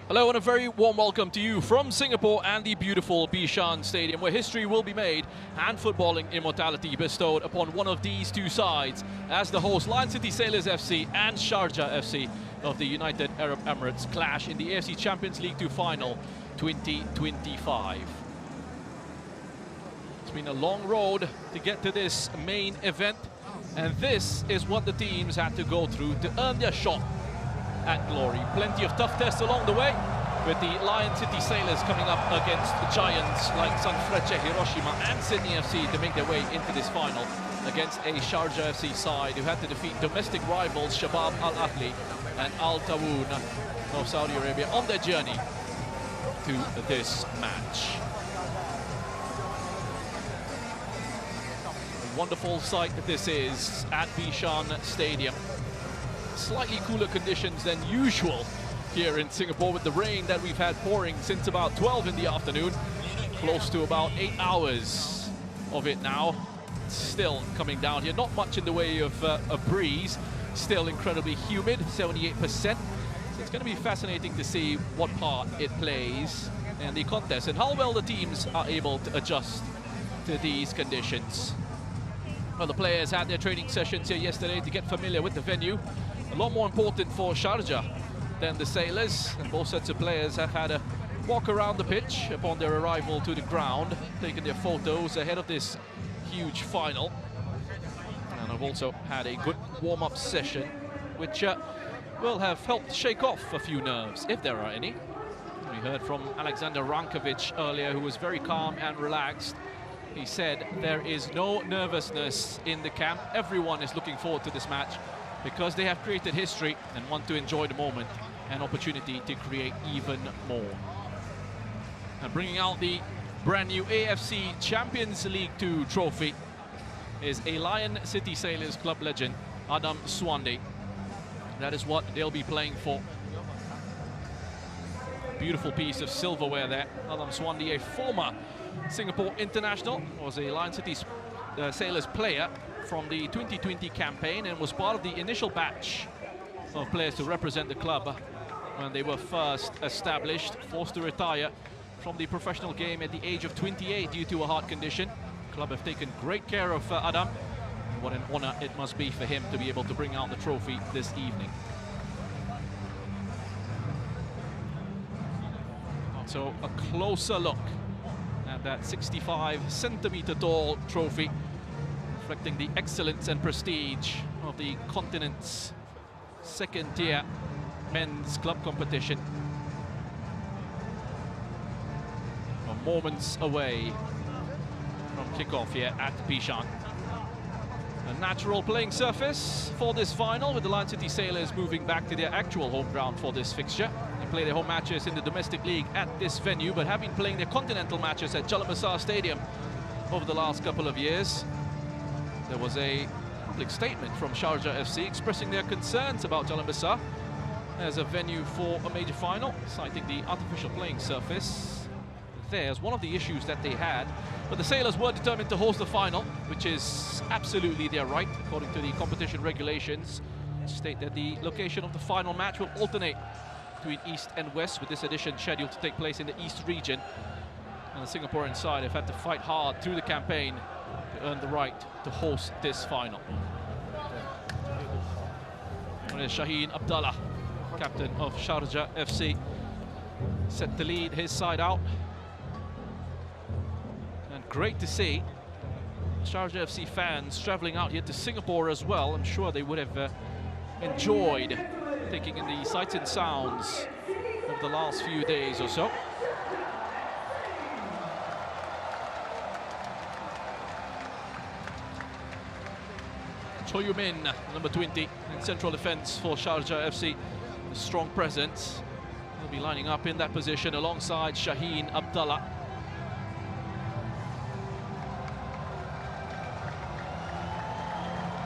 Hello and a very warm welcome to you from Singapore and the beautiful Bishan Stadium, where history will be made and footballing immortality bestowed upon one of these two sides as the host Lion City Sailors FC and Sharjah FC of the United Arab Emirates clash in the AFC Champions League Two final 2025. It's been a long road to get to this main event, and this is what the teams had to go through to earn their shot at glory. Plenty of tough tests along the way, with the Lion City Sailors coming up against giants like Sanfrecce Hiroshima and Sydney FC to make their way into this final against a Sharjah FC side who had to defeat domestic rivals Shabab Al Ahli and Al Tawoon of Saudi Arabia on their journey to this match. A wonderful sight this is at Bishan Stadium. Slightly cooler conditions than usual here in Singapore, with the rain that we've had pouring since about 12 in the afternoon. Close to about 8 hours of it now. Still coming down here. Not much in the way of a breeze. Still incredibly humid, 78%. So it's going to be fascinating to see what part it plays in the contest and how well the teams are able to adjust to these conditions. Well, the players had their training sessions here yesterday to get familiar with the venue. A lot more important for Sharjah than the Sailors, and both sets of players have had a walk around the pitch upon their arrival to the ground, taking their photos ahead of this huge final. And I've also had a good warm-up session, which will have helped shake off a few nerves, if there are any. We heard from Alexander Rankovic earlier, who was very calm and relaxed. He said there is no nervousness in the camp. Everyone is looking forward to this match, because they have created history and want to enjoy the moment and opportunity to create even more. And bringing out the brand new AFC Champions League Two trophy is a Lion City Sailors club legend, Adam Swande. That is what they'll be playing for. Beautiful piece of silverware there. Adam Swande, a former Singapore international, was a Lion City Sailors player from the 2020 campaign and was part of the initial batch of players to represent the club when they were first established, forced to retire from the professional game at the age of 28 due to a heart condition. The club have taken great care of Adam. What an honor it must be for him to be able to bring out the trophy this evening. So a closer look at that 65-centimeter tall trophy, reflecting the excellence and prestige of the continent's second-tier men's club competition. We're moments away from kickoff here at Bishan. A natural playing surface for this final, with the Lion City Sailors moving back to their actual home ground for this fixture. They play their home matches in the domestic league at this venue, but have been playing their continental matches at Jalan Besar Stadium over the last couple of years. There was a public statement from Sharjah FC expressing their concerns about Jalan Besar as a venue for a major final, citing the artificial playing surface there as one of the issues that they had. But the Sailors were determined to host the final, which is absolutely their right, according to the competition regulations, state that the location of the final match will alternate between East and West, with this edition scheduled to take place in the East region. And the Singaporean side have had to fight hard through the campaign to earn the right to host this final. And it's Shaheen Abdallah, captain of Sharjah FC, set to lead his side out. And great to see Sharjah FC fans traveling out here to Singapore as well. I'm sure they would have enjoyed taking in the sights and sounds of the last few days or so. Choi Yu-min, number 20, in central defense for Sharjah FC. A strong presence. He'll be lining up in that position alongside Shaheen Abdallah.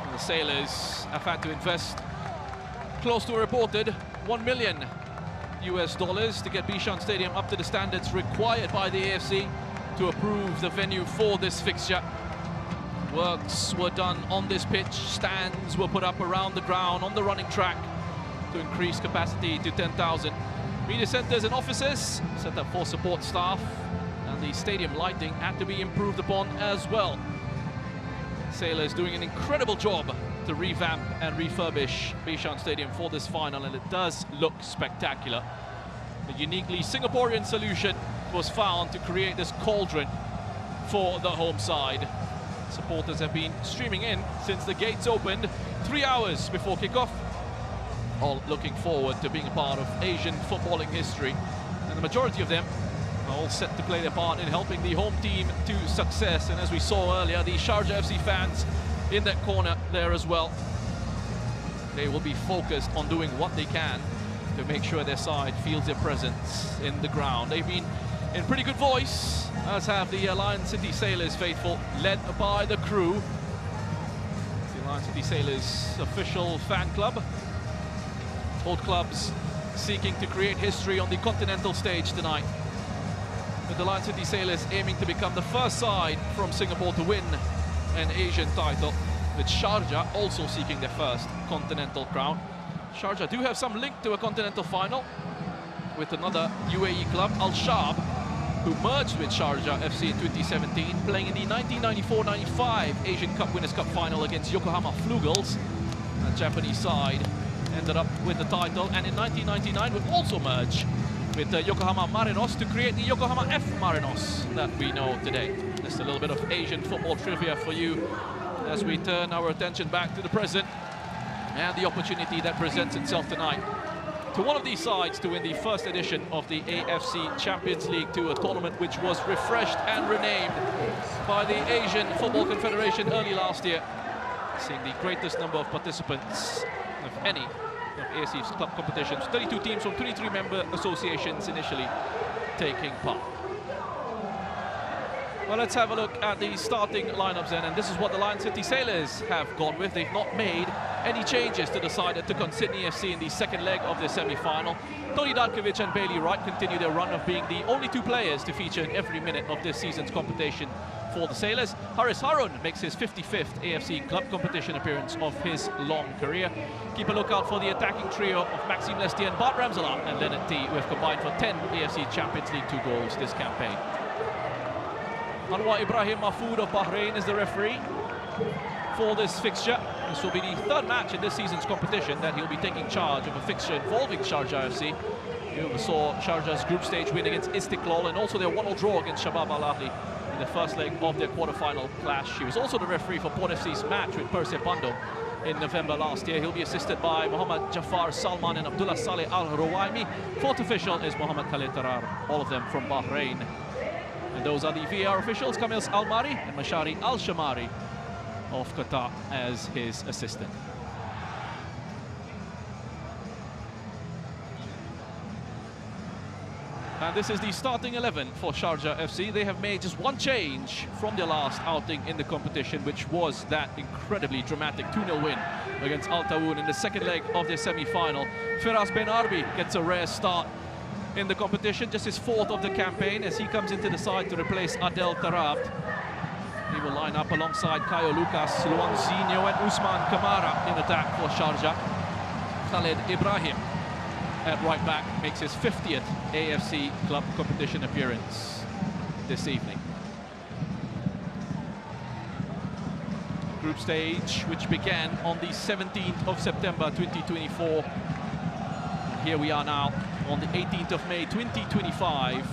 And the Sailors have had to invest close to a reported $1 million to get Bishan Stadium up to the standards required by the AFC to approve the venue for this fixture. Works were done on this pitch, stands were put up around the ground on the running track to increase capacity to 10,000. Media centres and offices set up for support staff, and the stadium lighting had to be improved upon as well. Sailors doing an incredible job to revamp and refurbish Bishan Stadium for this final, and it does look spectacular. A uniquely Singaporean solution was found to create this cauldron for the home side. Supporters have been streaming in since the gates opened 3 hours before kickoff, all looking forward to being a part of Asian footballing history, and the majority of them are all set to play their part in helping the home team to success. And as we saw earlier, the Sharjah FC fans in that corner there as well, they will be focused on doing what they can to make sure their side feels their presence in the ground. They've been in pretty good voice, as have the Lion City Sailors faithful, led by the crew. The Lion City Sailors official fan club. Both clubs seeking to create history on the continental stage tonight, with the Lion City Sailors aiming to become the first side from Singapore to win an Asian title, with Sharjah also seeking their first continental crown. Sharjah do have some link to a continental final with another UAE club, Al Shab, who merged with Sharjah FC in 2017, playing in the 1994-95 Asian Cup Winners' Cup final against Yokohama Flugels. The Japanese side ended up with the title, and in 1999 would also merge with the Yokohama Marinos to create the Yokohama F Marinos that we know today. Just a little bit of Asian football trivia for you as we turn our attention back to the present and the opportunity that presents itself tonight to one of these sides to win the first edition of the AFC Champions League Two, a tournament which was refreshed and renamed by the Asian Football Confederation early last year, seeing the greatest number of participants of any of AFC's club competitions. 32 teams from 23 member associations initially taking part. Well, let's have a look at the starting lineups then, and this is what the Lion City Sailors have gone with. They've not made any changes to the side that took on Sydney FC in the second leg of their semi-final. Tony Darkovic and Bailey Wright continue their run of being the only two players to feature in every minute of this season's competition for the Sailors. Haris Harun makes his 55th AFC club competition appearance of his long career. Keep a lookout for the attacking trio of Maxime Lestienne, Bart Ramselaar and Leonard T, who have combined for 10 AFC Champions League 2 goals this campaign. Anwar Ibrahim Mahfoud of Bahrain is the referee for this fixture. This will be the third match in this season's competition that he'll be taking charge of a fixture involving Sharjah FC. You saw Sharjah's group stage win against Istiklal and also their 1-1 draw against Shabab Al Ahly in the first leg of their quarter-final clash. He was also the referee for Port FC's match with Persib Bandung in November last year. He'll be assisted by Muhammad Jafar Salman and Abdullah Saleh Al-Rawaimi. Fourth official is Muhammad Khalid Tarar, all of them from Bahrain. And those are the VAR officials, Kamil Al-Mari and Mashari Al-Shamari of Qatar as his assistant. And this is the starting 11 for Sharjah FC. They have made just one change from their last outing in the competition, which was that incredibly dramatic 2-0 win against Al Tawoun in the second leg of their semi-final. Firas Ben Arbi gets a rare start in the competition, just his fourth of the campaign, as he comes into the side to replace Adel Tarabt. He will line up alongside Caio Lucas, Luang Zinho and Usman Kamara in attack for Sharjah. Khalid Ibrahim at right back makes his 50th AFC club competition appearance this evening. Group stage, which began on the 17th of September 2024. Here we are now on the 18th of May 2025,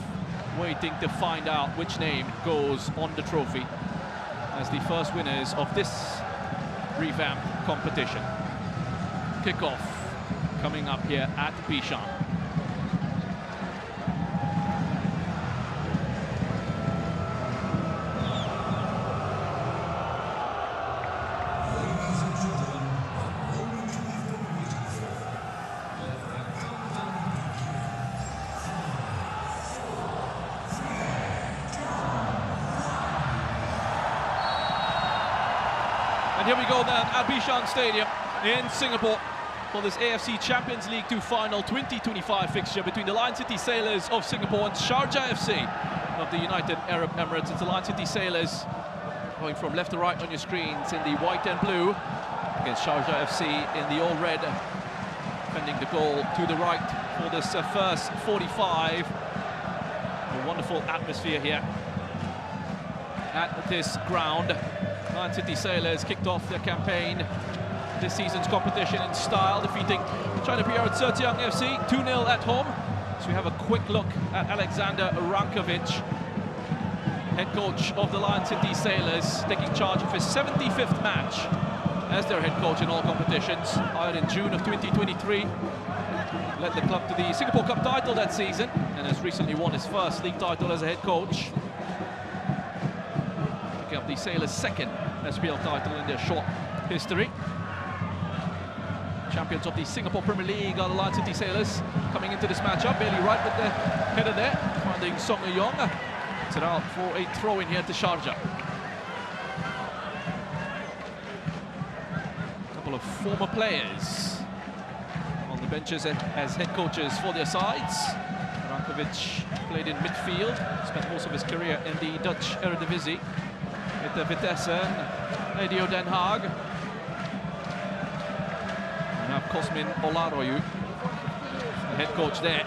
waiting to find out which name goes on the trophy as the first winners of this revamped competition. Kickoff coming up here at Bishan. And here we go then at Bishan Stadium in Singapore for this AFC Champions League 2 final 2025 fixture between the Lion City Sailors of Singapore and Sharjah FC of the United Arab Emirates. It's the Lion City Sailors going from left to right on your screens in the white and blue against Sharjah FC in the all red, defending the goal to the right for this first 45. A wonderful atmosphere here at this ground. Man City Sailors kicked off their campaign this season's competition in style, defeating China PR at Sharjah FC 2-0 at home. So we have a quick look at Alexander Rankovic, head coach of the Lion City Sailors, taking charge of his 75th match as their head coach in all competitions. Hired in June of 2023, led the club to the Singapore Cup title that season and has recently won his first league title as a head coach, picking up the Sailors' second SPL title in their short history. Champions of the Singapore Premier League are the Lion City Sailors, coming into this matchup. Bailey Wright with the header there, finding Song Eui-yong. It's it out for a throw-in here to Sharjah. A couple of former players on the benches as head coaches for their sides. Rankovic played in midfield, spent most of his career in the Dutch Eredivisie with the Vitesse and ADO Den Haag. We have Cosmin Olaroyu, the head coach there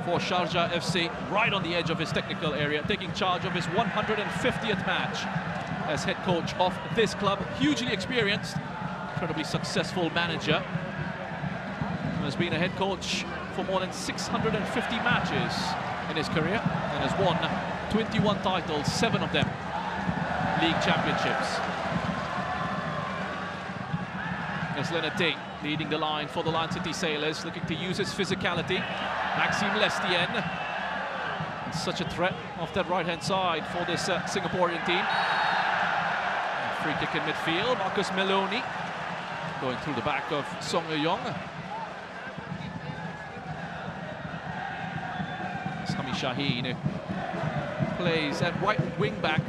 for Sharjah FC, right on the edge of his technical area, taking charge of his 150th match as head coach of this club. Hugely experienced, incredibly successful manager. Has been a head coach for more than 650 matches in his career and has won 21 titles, 7 of them league championships. As Leonard Ting leading the line for the Lion City Sailors, looking to use his physicality. Maxime Lestienne, such a threat off that right-hand side for this Singaporean team. Free kick in midfield, Marcus Meloni going through the back of Song Eui-yong. Sami Shaheen plays at right wing-back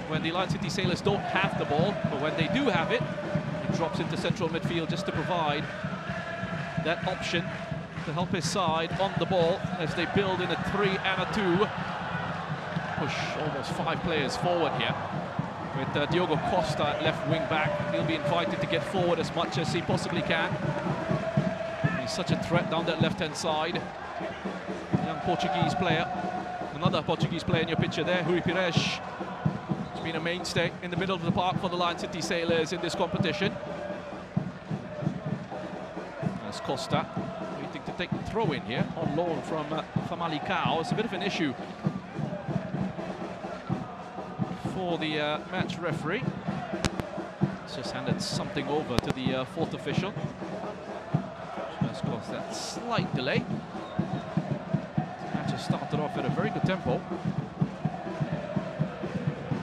when the Lion City Sailors don't have the ball, but when they do have it, drops into central midfield just to provide that option to help his side on the ball as they build in a 3 and a 2. Push almost 5 players forward here with Diogo Costa at left wing back. He'll be invited to get forward as much as he possibly can. He's such a threat down that left-hand side. Young Portuguese player, another Portuguese player in your picture there, Rui Pires. Been a mainstay in the middle of the park for the Lion City Sailors in this competition. As Costa waiting to take the throw in here on loan from Famalicão. It's a bit of an issue for the match referee. He's just handed something over to the fourth official, which has caused that slight delay. The match has started off at a very good tempo.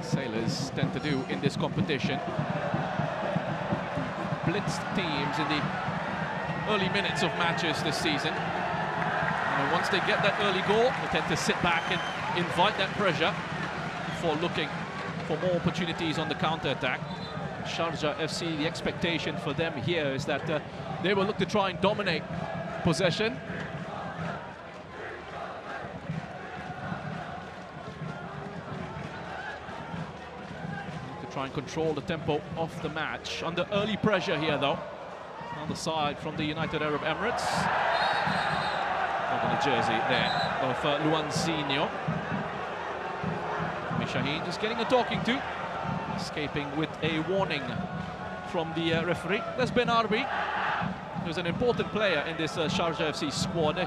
Sailors tend to do in this competition. Blitzed teams in the early minutes of matches this season. And once they get that early goal, they tend to sit back and invite that pressure before looking for more opportunities on the counter-attack. Sharjah FC, the expectation for them here is that they will look to try and dominate possession. Try and control the tempo of the match. Under early pressure here, though. On the side from the United Arab Emirates. On the jersey there of Luanzinho. Shaheen just getting a talking to. Escaping with a warning from the referee. That's Ben Arbi, who's an important player in this Sharjah FC squad.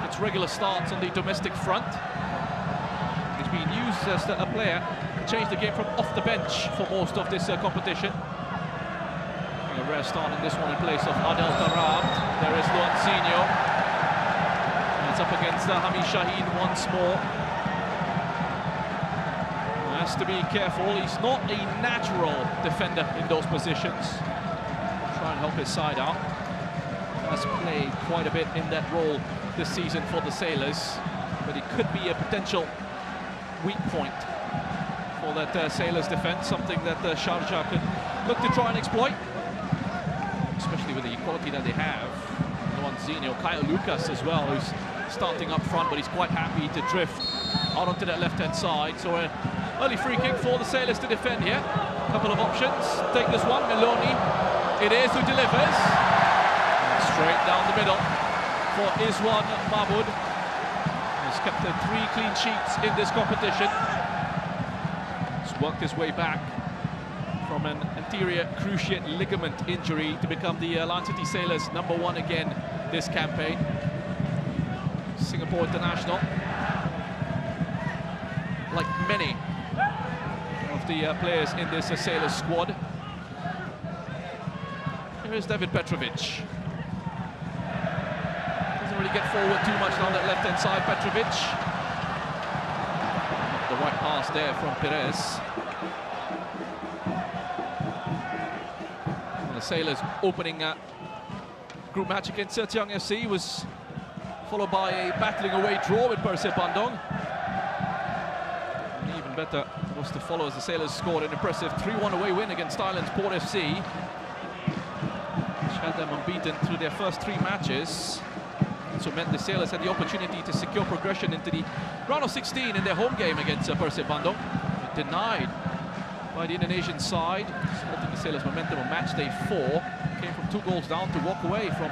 It's regular starts on the domestic front. He's been used as a player changed the game from off the bench for most of this competition. A rare start in this one in place of Adel Tarab. There is Luanzinho. And it's up against Hami Shaheen once more. Has to be careful. He's not a natural defender in those positions. Try and help his side out. Has played quite a bit in that role this season for the Sailors, but it could be a potential weak point for that Sailors defense, something that Sharjah could look to try and exploit, especially with the quality that they have. Luanzinho, Kyle Lucas as well, who's starting up front, but he's quite happy to drift out onto that left-hand side. So an early free kick for the Sailors to defend here. A couple of options. Take this one, Meloni. It is who delivers. Straight down the middle for Iswan Mahmoud. He's kept the 3 clean sheets in this competition. He's worked his way back from an anterior cruciate ligament injury to become the Lion City Sailors' #1 again this campaign. Singapore international, like many of the players in this Sailors squad. Here's David Petrovic. Doesn't really get forward too much down that left-hand side, Petrovic. The right pass there from Perez. Well, the Sailors opening group match against Sharjah FC was followed by a battling away draw with Persib Bandung. And even better was to follow as the Sailors scored an impressive 3-1 away win against Thailand's Port FC, which had them unbeaten through their first 3 matches. So meant the Sailors had the opportunity to secure progression into the round of 16 in their home game against Persib Bandung. Denied by the Indonesian side, supporting the Sailors' momentum on match day 4. Came from 2 goals down to walk away from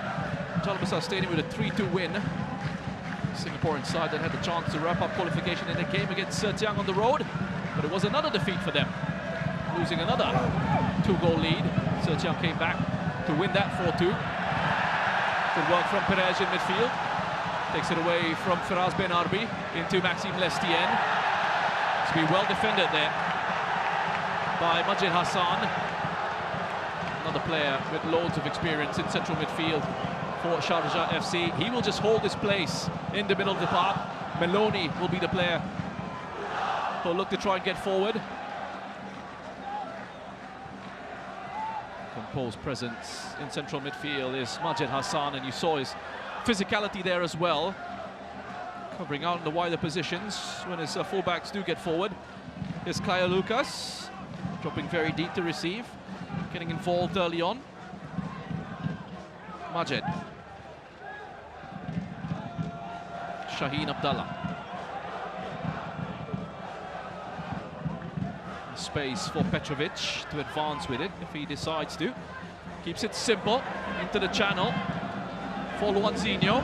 Sharjah Besar Stadium with a 3-2 win. Singaporean side that had the chance to wrap up qualification in the game against Sirtiang on the road, but it was another defeat for them, losing another 2-goal lead. Sirtiang came back to win that 4-2. Good work from Perez in midfield. Takes it away from Firas Ben Arbi into Maxime Lestien. It's been well defended there by Majid Hassan. Another player with loads of experience in central midfield for Sharjah FC. He will just hold his place in the middle of the park. Meloni will be the player who'll look to try and get forward. Composed presence in central midfield is Majid Hassan, and you saw his physicality there as well, covering out in the wider positions when his fullbacks do get forward. Here's Kaya Lucas, dropping very deep to receive, getting involved early on. Majid. Shaheen Abdallah. Space for Petrovic to advance with it if he decides to. Keeps it simple into the channel for Luanzinho.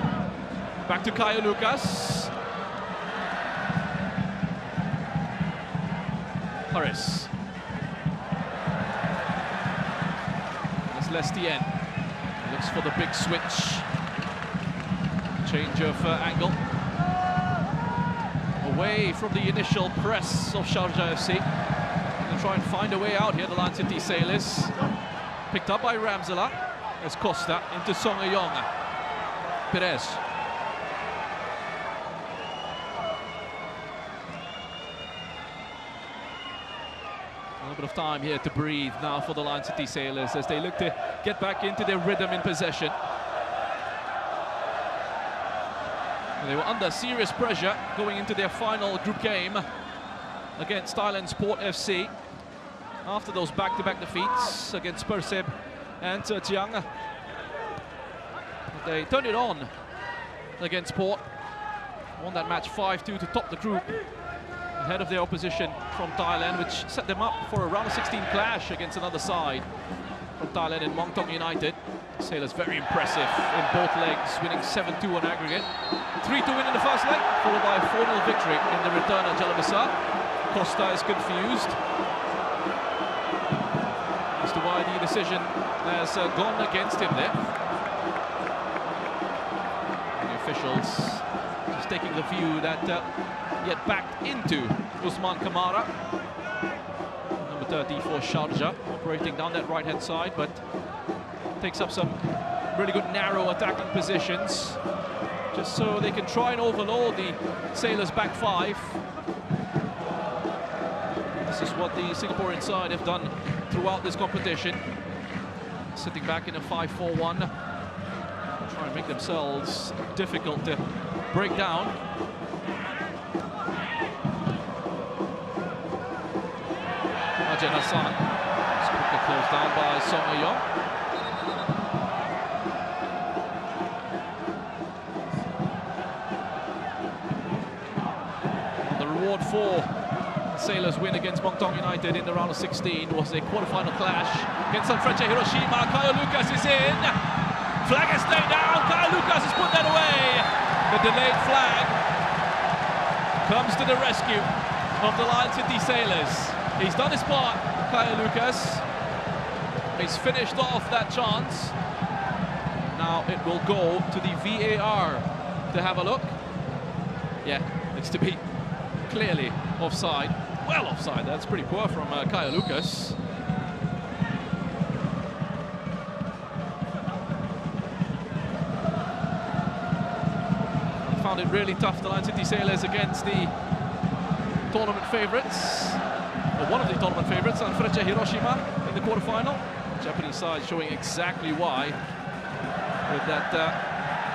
Back to Kaya Lucas. Harris. There's Lestien. Looks for the big switch. Change of angle. Away from the initial press of Sharjah FC. Try and find a way out here, the Lion City Sailors. Picked up by Ramzala as Costa into Songayong. Perez. A little bit of time here to breathe now for the Lion City Sailors as they look to get back into their rhythm in possession. They were under serious pressure going into their final group game against Thailand's Port FC. After those back-to-back defeats against Persib and Sirtiang, they turned it on against Port. Won that match 5-2 to top the group ahead of their opposition from Thailand, which set them up for a round of 16 clash against another side from Thailand in Muangthong United. Sailors very impressive in both legs, winning 7-2 on aggregate. 3-2 win in the first leg, followed by a 4-0 victory in the return at Sharjah Besar. Costa is confused as to why the decision has gone against him there. And the officials just taking the view that yet backed into Usman Kamara, number 30 for Sharjah, operating down that right-hand side, but takes up some really good narrow attacking positions, just so they can try and overload the Sailors' back 5. This is what the Singaporean side have done throughout this competition. Sitting back in a 5-4-1, try and make themselves difficult to break down. Majid Hassan is quickly closed down by Songayong. The reward for Sailors' win against Muangthong United in the round of 16 was a quarter-final clash against Sanfrecce Hiroshima. Kaya Lucas is in. flag is laid down. Kyle Lucas has put that away. The delayed flag comes to the rescue of the Lion City Sailors. He's done his part, Kyle Lucas. He's finished off that chance. Now it will go to the VAR to have a look. Yeah, it's to be clearly offside. Well offside, that's pretty poor from Kyle Lucas. Found it really tough, the Lion City Sailors, against the tournament favourites, or one of the tournament favourites, Sharjah Hiroshima, in the quarterfinal. Japanese side showing exactly why, with that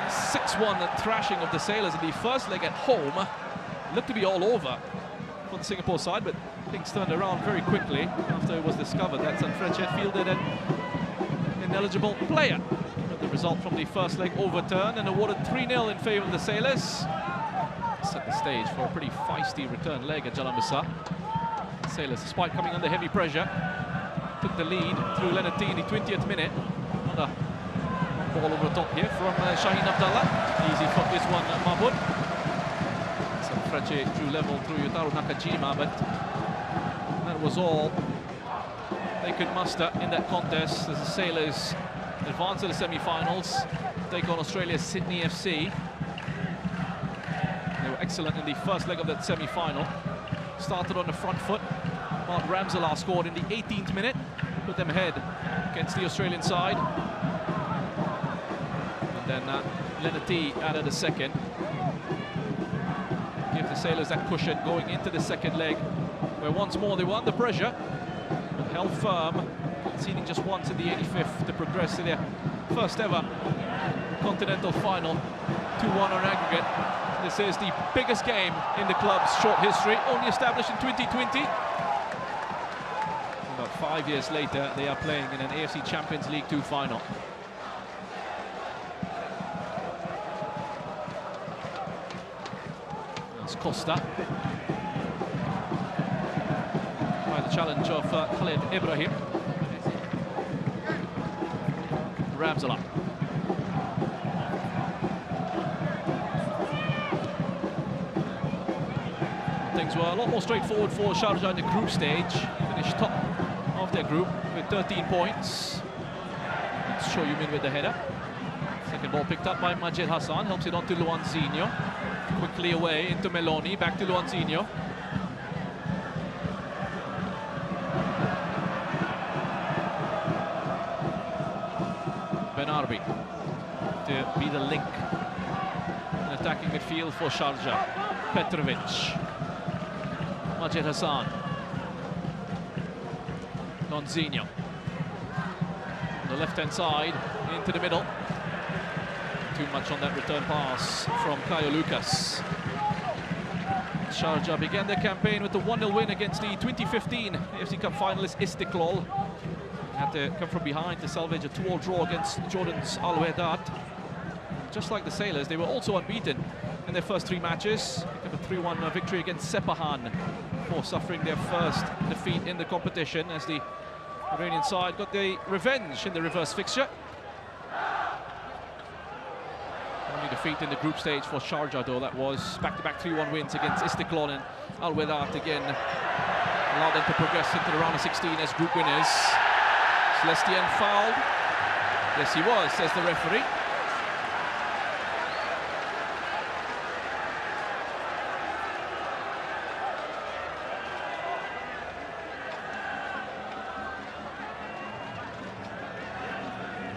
6-1 thrashing of the Sailors in the first leg at home. Looked to be all over for the Singapore side, but things turned around very quickly after it was discovered that Sharjah had fielded an ineligible player. But the result from the first leg overturned and awarded 3-0 in favour of the Sailors. Set the stage for a pretty feisty return leg at Jalan Besar. Sailors, despite coming under heavy pressure, took the lead through Leonard T in the 20th minute. Another ball over the top here from Shaheen Abdallah. Easy for this one, Mahmoud. Sharjah drew level through Yutaru Nakajima, but that was all they could muster in that contest as the Sailors advance to the semi-finals, take on Australia's Sydney FC. They were excellent in the first leg of that semi-final. Started on the front foot. Mark Ramselaar scored in the 18th minute, put them ahead against the Australian side. And then Leonard T added a second. Give the Sailors that cushion going into the second leg, where once more they were under pressure, but held firm, conceding just once in the 85th to progress to their first ever continental final, 2-1 on aggregate. This is the biggest game in the club's short history, only established in 2020. About 5 years later, they are playing in an AFC Champions League Two final. That's Costa. By the challenge of Khalid Ibrahim. Ramselaar. Things were a lot more straightforward for Sharjah in the group stage. Finished top of their group with 13 points. Let's show you in with the header. Second ball picked up by Majid Hassan, helps it on to Luanzinho. Quickly away into Meloni, back to Luanzinho. Ben Arbi to be the link in attacking midfield for Sharjah. Petrovic. Majid Hassan. Luanzinho. On the left-hand side, into the middle. Too much on that return pass from Kyle Lucas. Sharjah began their campaign with a 1-0 win against the 2015 AFC Cup finalist Istiklal. Had to come from behind to salvage a 2-2 draw against Jordan's Al Wehdat. Just like the Sailors, they were also unbeaten in their first 3 matches. Picked up a 3-1 victory against Sepahan before suffering their first defeat in the competition, as the Iranian side got their revenge in the reverse fixture. Only defeat in the group stage for Sharjah, though. That was back-to-back 3-1 wins against Istiklal and Al Wehdat again. Allowed them to progress into the round of 16 as group winners. Celestien fouled. Yes, he was, says the referee.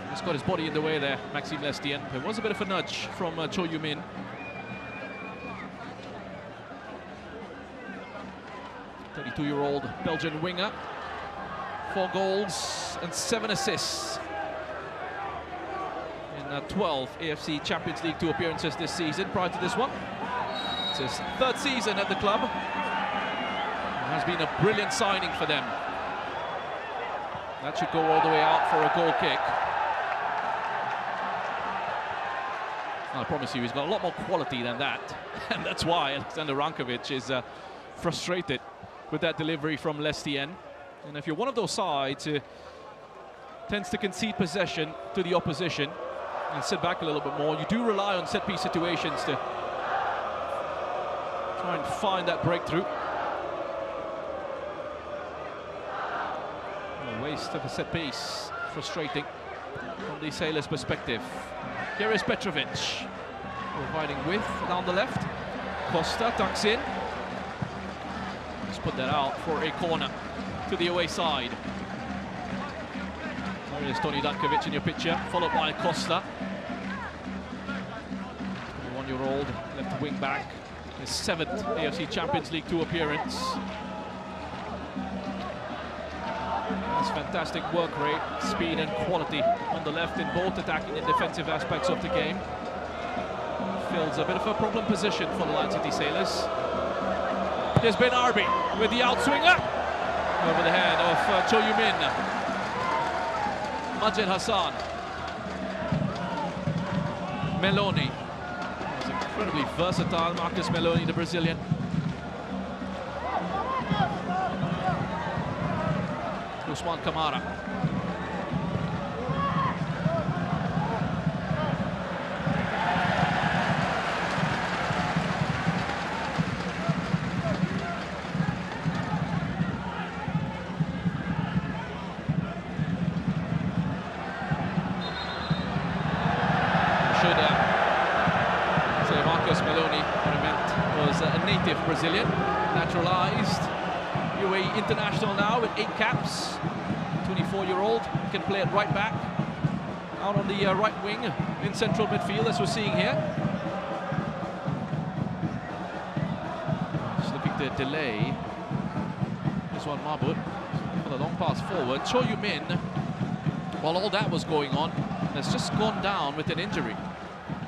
He's got his body in the way there, Maxime Lestien. There was a bit of a nudge from Cho Yu-min. '32-year-old Belgian winger. 4 goals and 7 assists in 12 AFC Champions League Two appearances this season. Prior to this one, it's his 3rd season at the club. It has been a brilliant signing for them. That should go all the way out for a goal kick. I promise you, he's got a lot more quality than that. And that's why Alexander Rankovic is frustrated with that delivery from Lestien. And if you're one of those sides who tends to concede possession to the opposition, and sit back a little bit more. You do rely on set-piece situations to try and find that breakthrough. A waste of a set-piece, frustrating from the Sailors' perspective. Here is Petrovic, providing width down the left. Costa tucks in. Let's put that out for a corner to the away side. There is Toni Dankovic in your picture, followed by Costa. 21-year-old left wing back. His 7th AFC Champions League Two appearance. That's fantastic work rate, speed and quality on the left in both attacking and defensive aspects of the game. Fills a bit of a problem position for the Lion City Sailors. There's Ben Arbi with the outswinger over the head of Cho Yu-min. Majed Hassan. Meloni. He's incredibly versatile, Marcus Meloni, the Brazilian. Usman Kamara. Say Marcus Meloni, what I meant was a native Brazilian, naturalized. UAE international now with 8 caps. 24-year-old can play at right back, out on the right wing in central midfield, as we're seeing here. Just looking to delay. This one, Mabut, for the long pass forward. Cho Yu-min, while all that was going on, has just gone down with an injury.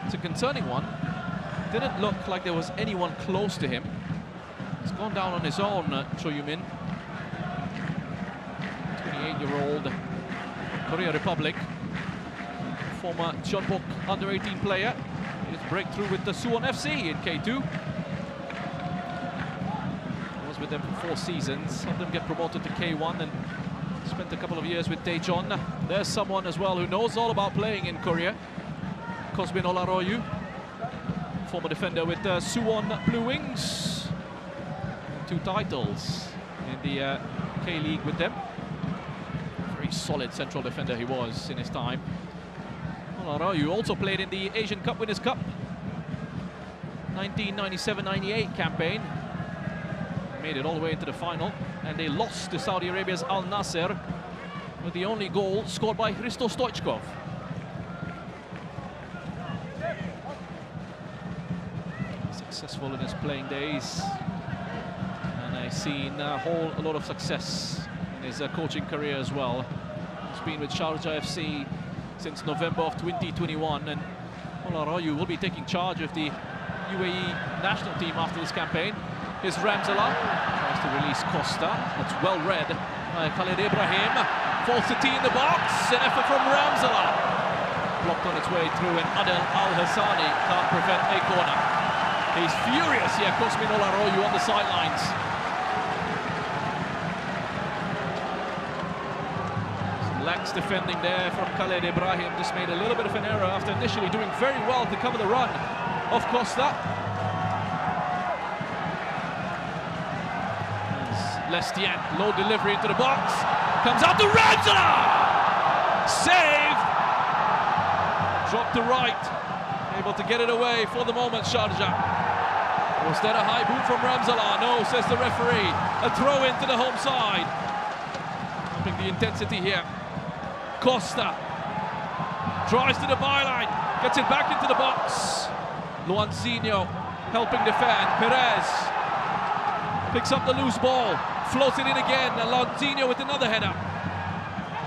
It's a concerning one. Didn't look like there was anyone close to him. He's gone down on his own, Cho Yu-min. 28-year-old Korea Republic, former Jeonbuk under-18 player. His breakthrough with the Suwon FC in K2. Was with them for 4 seasons. Helped them get promoted to K1 and spent a couple of years with Daejeon. There's someone as well who knows all about playing in Korea. Kosmin Olaroyu, former defender with Suwon Blue Wings. 2 titles in the K-League with them. Very solid central defender he was in his time. Olaroyu also played in the Asian Cup Winners' Cup 1997-98 campaign. Made it all the way into the final, and they lost to Saudi Arabia's Al Nasser with the only goal scored by Hristo Stoichkov. Successful in his playing days, and I've seen a lot of success in his coaching career as well. He's been with Sharjah FC since November of 2021, and Olaroyu will be taking charge of the UAE national team after this campaign. Here's Ramzala, tries to release Costa. That's well read by Khalid Ibrahim. Falls to T in the box, an effort from Ramzala. Blocked on its way through, and Adel Al-Hassani can't prevent a corner. He's furious here, Kosmin Olaroyu on the sidelines. Some lax defending there from Khalid Ibrahim. Just made a little bit of an error after initially doing very well to cover the run of Costa. Lestienne, low delivery into the box. Comes out to Ramzala! Save! Dropped to right. Able to get it away for the moment, Sharjah. Was that a high boot from Ramzala? No, says the referee. A throw into the home side. Upping the intensity here. Costa drives to the byline, gets it back into the box. Luanzinho helping defend. Perez picks up the loose ball, floats it in again, and Luanzinho with another header.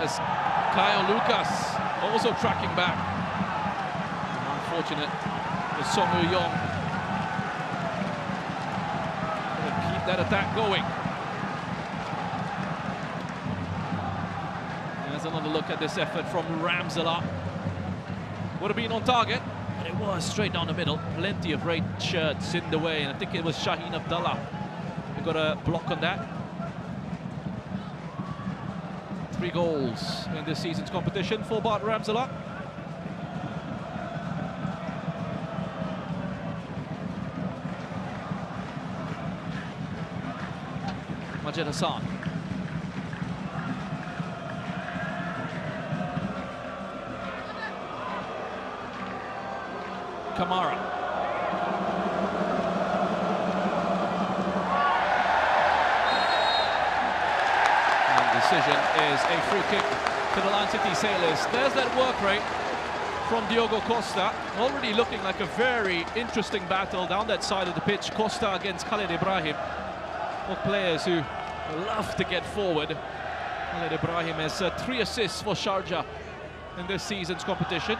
As Kyle Lucas also tracking back. Unfortunate with Song Woo-yong. Keep that attack going. There's another look at this effort from Ramzala. Would have been on target, but it was straight down the middle. Plenty of red shirts in the way, and I think it was Shaheen Abdallah who got a block on that. 3 goals in this season's competition for Bart Ramzala. Majid Hassan. Kamara. And the decision is a free kick to the Lion City Sailors. There's that work rate from Diogo Costa. Already looking like a very interesting battle down that side of the pitch. Costa against Khalid Ibrahim. Both players who love to get forward. Khalid Ibrahim has 3 assists for Sharjah in this season's competition.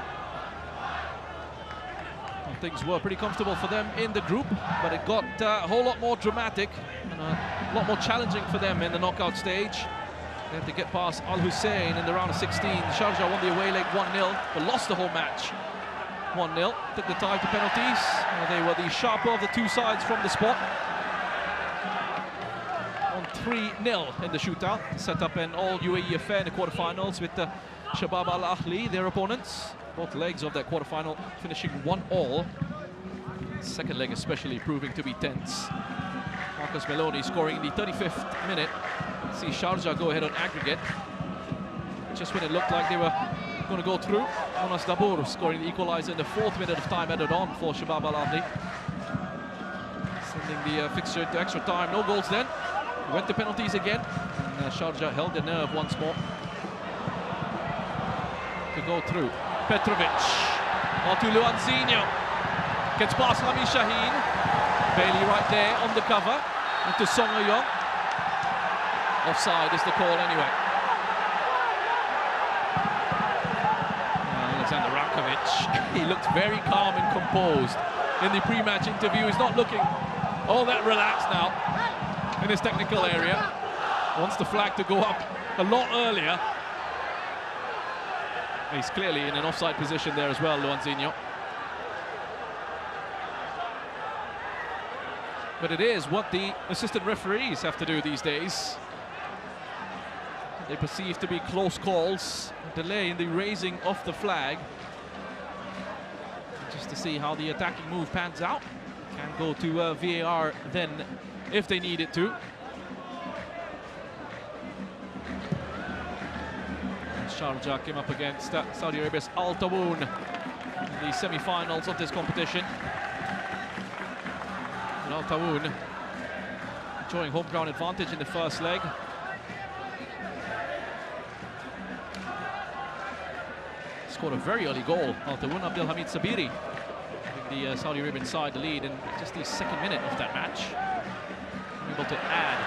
And things were pretty comfortable for them in the group, but it got a whole lot more dramatic and a lot more challenging for them in the knockout stage. They had to get past Al Hussein in the round of 16. Sharjah won the away leg 1-0, but lost the whole match 1-0. Took the tie to penalties. They were the sharper of the two sides from the spot. On 3-0 in the shootout. Set up an all UAE affair in the quarterfinals with Shabab Al Ahli, their opponents. Both legs of that quarterfinal finishing 1-1. Second leg especially proving to be tense. Marcus Meloni scoring in the 35th minute. See Sharjah go ahead on aggregate. Just when it looked like they were going to go through. Monas Dabour scoring the equalizer in the 4th minute of time added on for Shabab Al Ahli. Sending the fixture into extra time. No goals then. Went to penalties again. And Sharjah held their nerve once more to go through. Petrovic. Onto Luanzinho. Gets past Lami Shaheen. Bailey right there on the cover. Into Song Young. Offside is the call anyway. Alexander Rankovic. He looked very calm and composed in the pre-match interview. He's not looking all that relaxed now in his technical area. Wants the flag to go up a lot earlier. He's clearly in an offside position there as well, Luanzinho. But it is what the assistant referees have to do these days. They perceive to be close calls, a delay in the raising of the flag. Just to see how the attacking move pans out. Can go to VAR then if they need it to. Sharjah came up against Saudi Arabia's Al Tawoun in the semi-finals of this competition. And Al Tawoun enjoying home ground advantage in the first leg. Scored a very early goal. Al Tawoun, Abdelhamid Sabiri, giving the Saudi Arabian side the lead in just the 2nd minute of that match. Able to add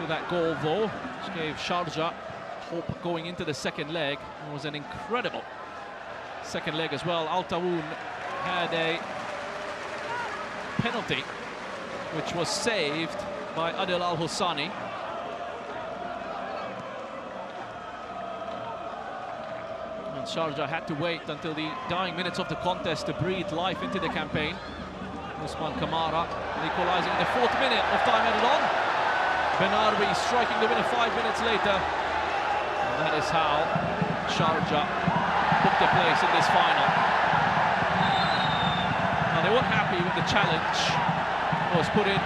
to that goal though, which gave Sharjah hope going into the 2nd leg. It was an incredible 2nd leg as well. Al Tawoun had a penalty which was saved by Adel Al Houssani. And Sharjah had to wait until the dying minutes of the contest to breathe life into the campaign. Usman Kamara equalizing in the 4th minute of time added on. Benarbi striking the winner 5 minutes later. And that is how Sharjah booked a place in this final. Now they weren't happy with the challenge that was put in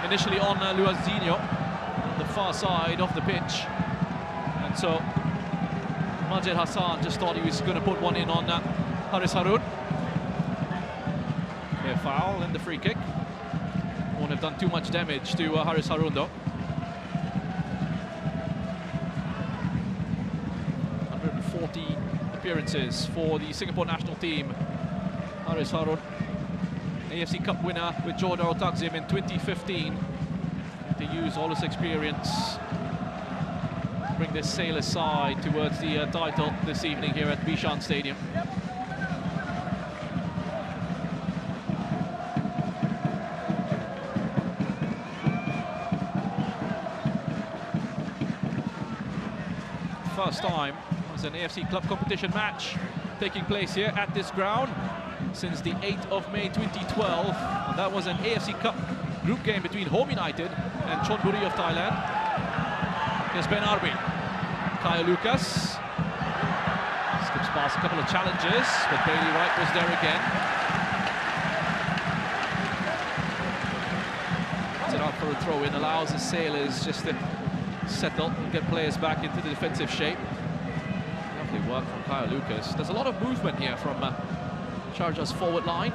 initially on Luanzinho on the far side of the pitch. And so Majid Hassan just thought he was going to put one in on Haris Harun. Fair foul and the free kick. Won't have done too much damage to Haris Harun though. 140 appearances for the Singapore national team. Haris Harun, AFC Cup winner with Joe Darul Takzim in 2015. To use all his experience, bring this Sailor side towards the title this evening here at Bishan Stadium. First time was an AFC Club competition match taking place here at this ground since the 8th of May 2012. And that was an AFC Cup group game between Home United and Chonburi of Thailand. Here's Benarbi. Kaya Lucas skips past a couple of challenges, but Bailey Wright was there again. for a throw-in, allows the Sailors just to settle and get players back into the defensive shape. Lovely work from Kyle Lucas. There's a lot of movement here from Sharjah's forward line.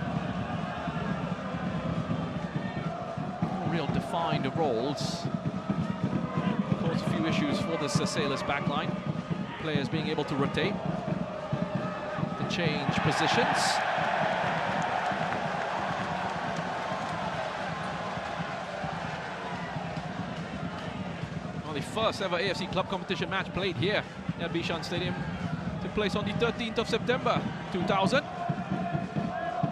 No real defined roles. Caused a few issues for this Sailors backline. Players being able to rotate, to change positions. Well, the first ever AFC Club competition match played here at Bishan Stadium took place on the 13th of September 2000.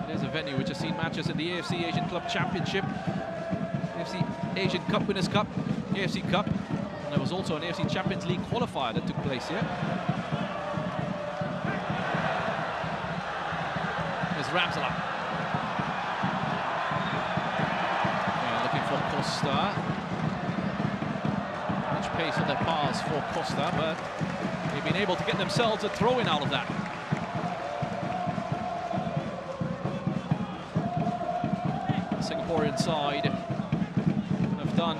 It is a venue which has seen matches in the AFC Asian Club Championship, AFC Asian Cup Winners' Cup, AFC Cup, and there was also an AFC Champions League qualifier that took place here. There's Ramsala. Yeah, looking for Costa. Much pace on their pass for Costa, but they've been able to get themselves a throw-in out of that. The Singaporean side have done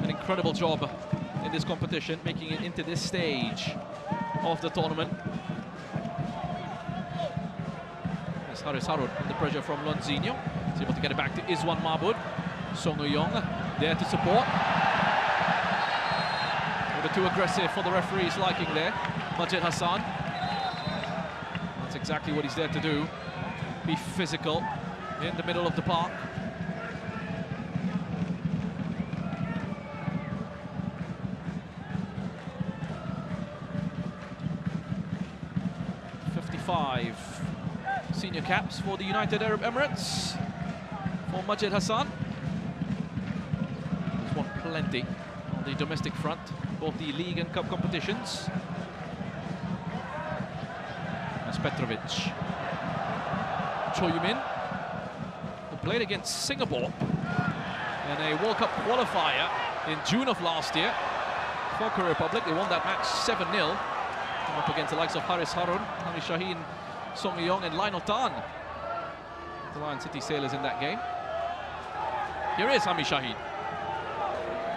an incredible job in this competition, making it into this stage of the tournament. As Haris Harun under pressure from Lonzinho, is able to get it back to Izwan Mahmoud. Song Uyong there to support. A bit too aggressive for the referee's liking there. Majid Hassan. That's exactly what he's there to do. Be physical in the middle of the park. Senior caps for the United Arab Emirates for Majid Hassan. He's won plenty on the domestic front, both the league and cup competitions. That's Petrovic. Choi Min, who played against Singapore in a World Cup qualifier in June of last year for Korea Republic. They won that match 7-0. Up against the likes of Haris Harun, Hami Shaheen, Song Yong and Lionel Tan. The Lion City Sailors in that game. Here is Hami Shaheen.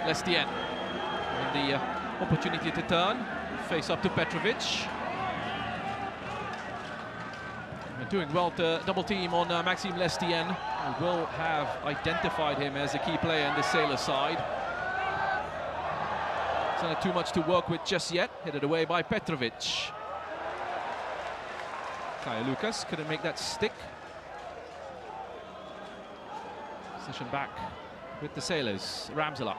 Lestien. And the opportunity to turn. Face up to Petrovic. They're doing well to double team on Maxime Lestien, who will have identified him as a key player in the Sailor side. It's not too much to work with just yet. Headed away by Petrovic. Kaya Lucas couldn't make that stick. Position back with the Sailors. Ramsala.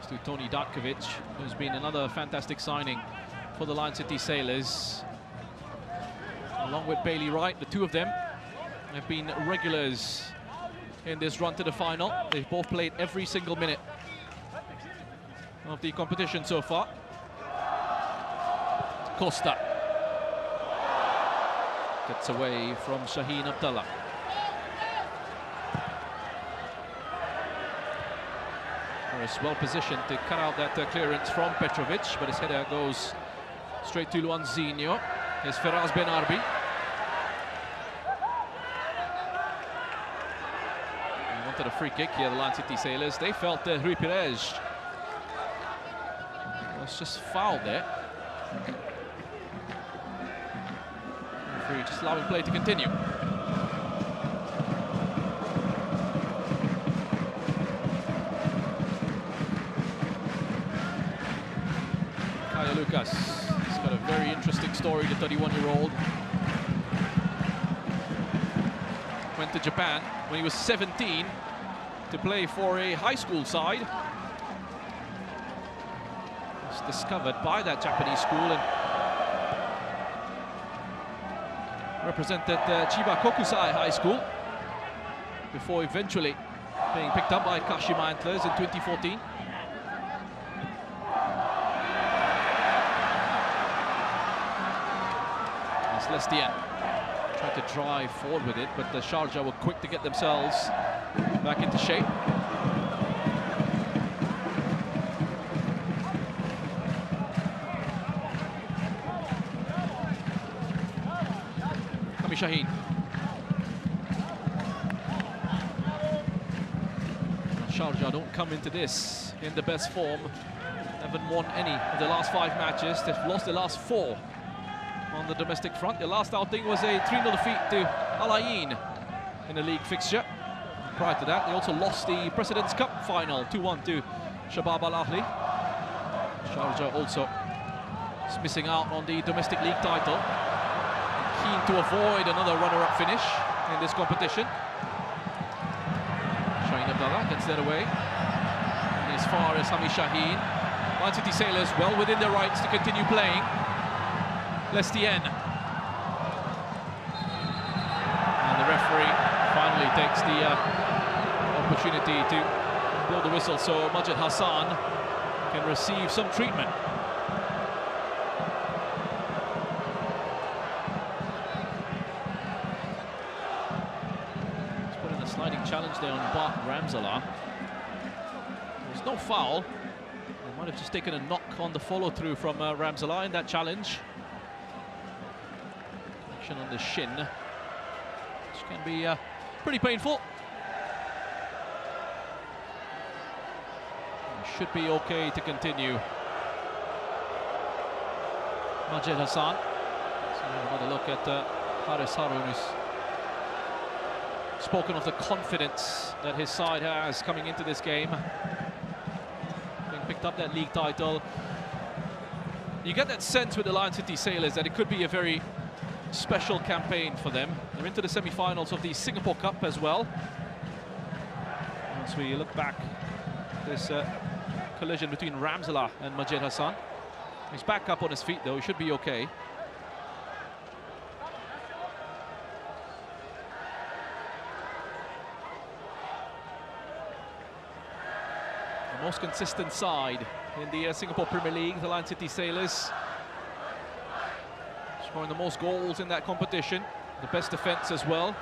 To Tony Datkovic, who's been another fantastic signing for the Lion City Sailors. Along with Bailey Wright, the two of them have been regulars in this run to the final. They've both played every single minute of the competition so far. Costa gets away from Shaheen Abdallah. Harris well positioned to cut out that clearance from Petrovic, but his header goes straight to Luanzinho. Here's Feraz Ben Arbi. He wanted a free kick here, the Lion City Sailors. They felt Rui Perez was just fouled there. Referee just allowing play to continue. Kaya Lucas, he's got a very interesting story, the 31-year-old. Went to Japan when he was 17 to play for a high school side. Was discovered by that Japanese school and represented Chiba Kokusai High School before eventually being picked up by Kashima Antlers in 2014. As Lestien tried to drive forward with it, but the Sharjah were quick to get themselves back into shape. Shaheen. Sharjah don't come into this in the best form. Haven't won any of the last 5 matches. They've lost the last 4 on the domestic front. Their last outing was a 3-0 defeat to Al Ain in a league fixture. Prior to that, they also lost the President's Cup final 2-1 to Shabab Al Ahli. Sharjah also is missing out on the domestic league title. Keen to avoid another runner-up finish in this competition. Shaheen Abdallah gets that away. And as far as Hami Shaheen, Man City Sailors well within their rights to continue playing. Lestienne. And the referee finally takes the opportunity to blow the whistle so Majid Hassan can receive some treatment. He's put in a sliding challenge there on Bart Ramzala. There's no foul. He might have just taken a knock on the follow-through from Ramzala in that challenge. Action on the shin, which can be pretty painful. Should be okay to continue. Majid Hassan. So another look at Haris Harun, who's spoken of the confidence that his side has coming into this game. Having picked up that league title. You get that sense with the Lion City Sailors that it could be a very special campaign for them. They're into the semi-finals of the Singapore Cup as well. Once we look back, this collision between Ramzala and Majid Hassan. He's back up on his feet though, he should be okay. The most consistent side in the Singapore Premier League, the Lion City Sailors. Scoring the most goals in that competition, the best defense as well.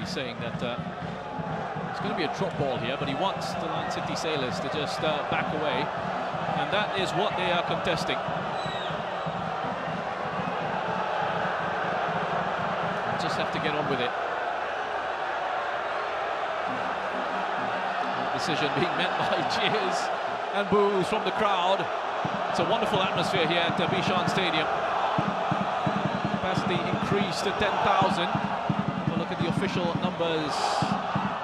Saying that it's going to be a drop ball here, but he wants the Lion City Sailors to just back away, and that is what they are contesting. Just have to get on with it. Decision being met by cheers and boos from the crowd. It's a wonderful atmosphere here at Bishan Stadium. Capacity increased to 10,000. Look at the official numbers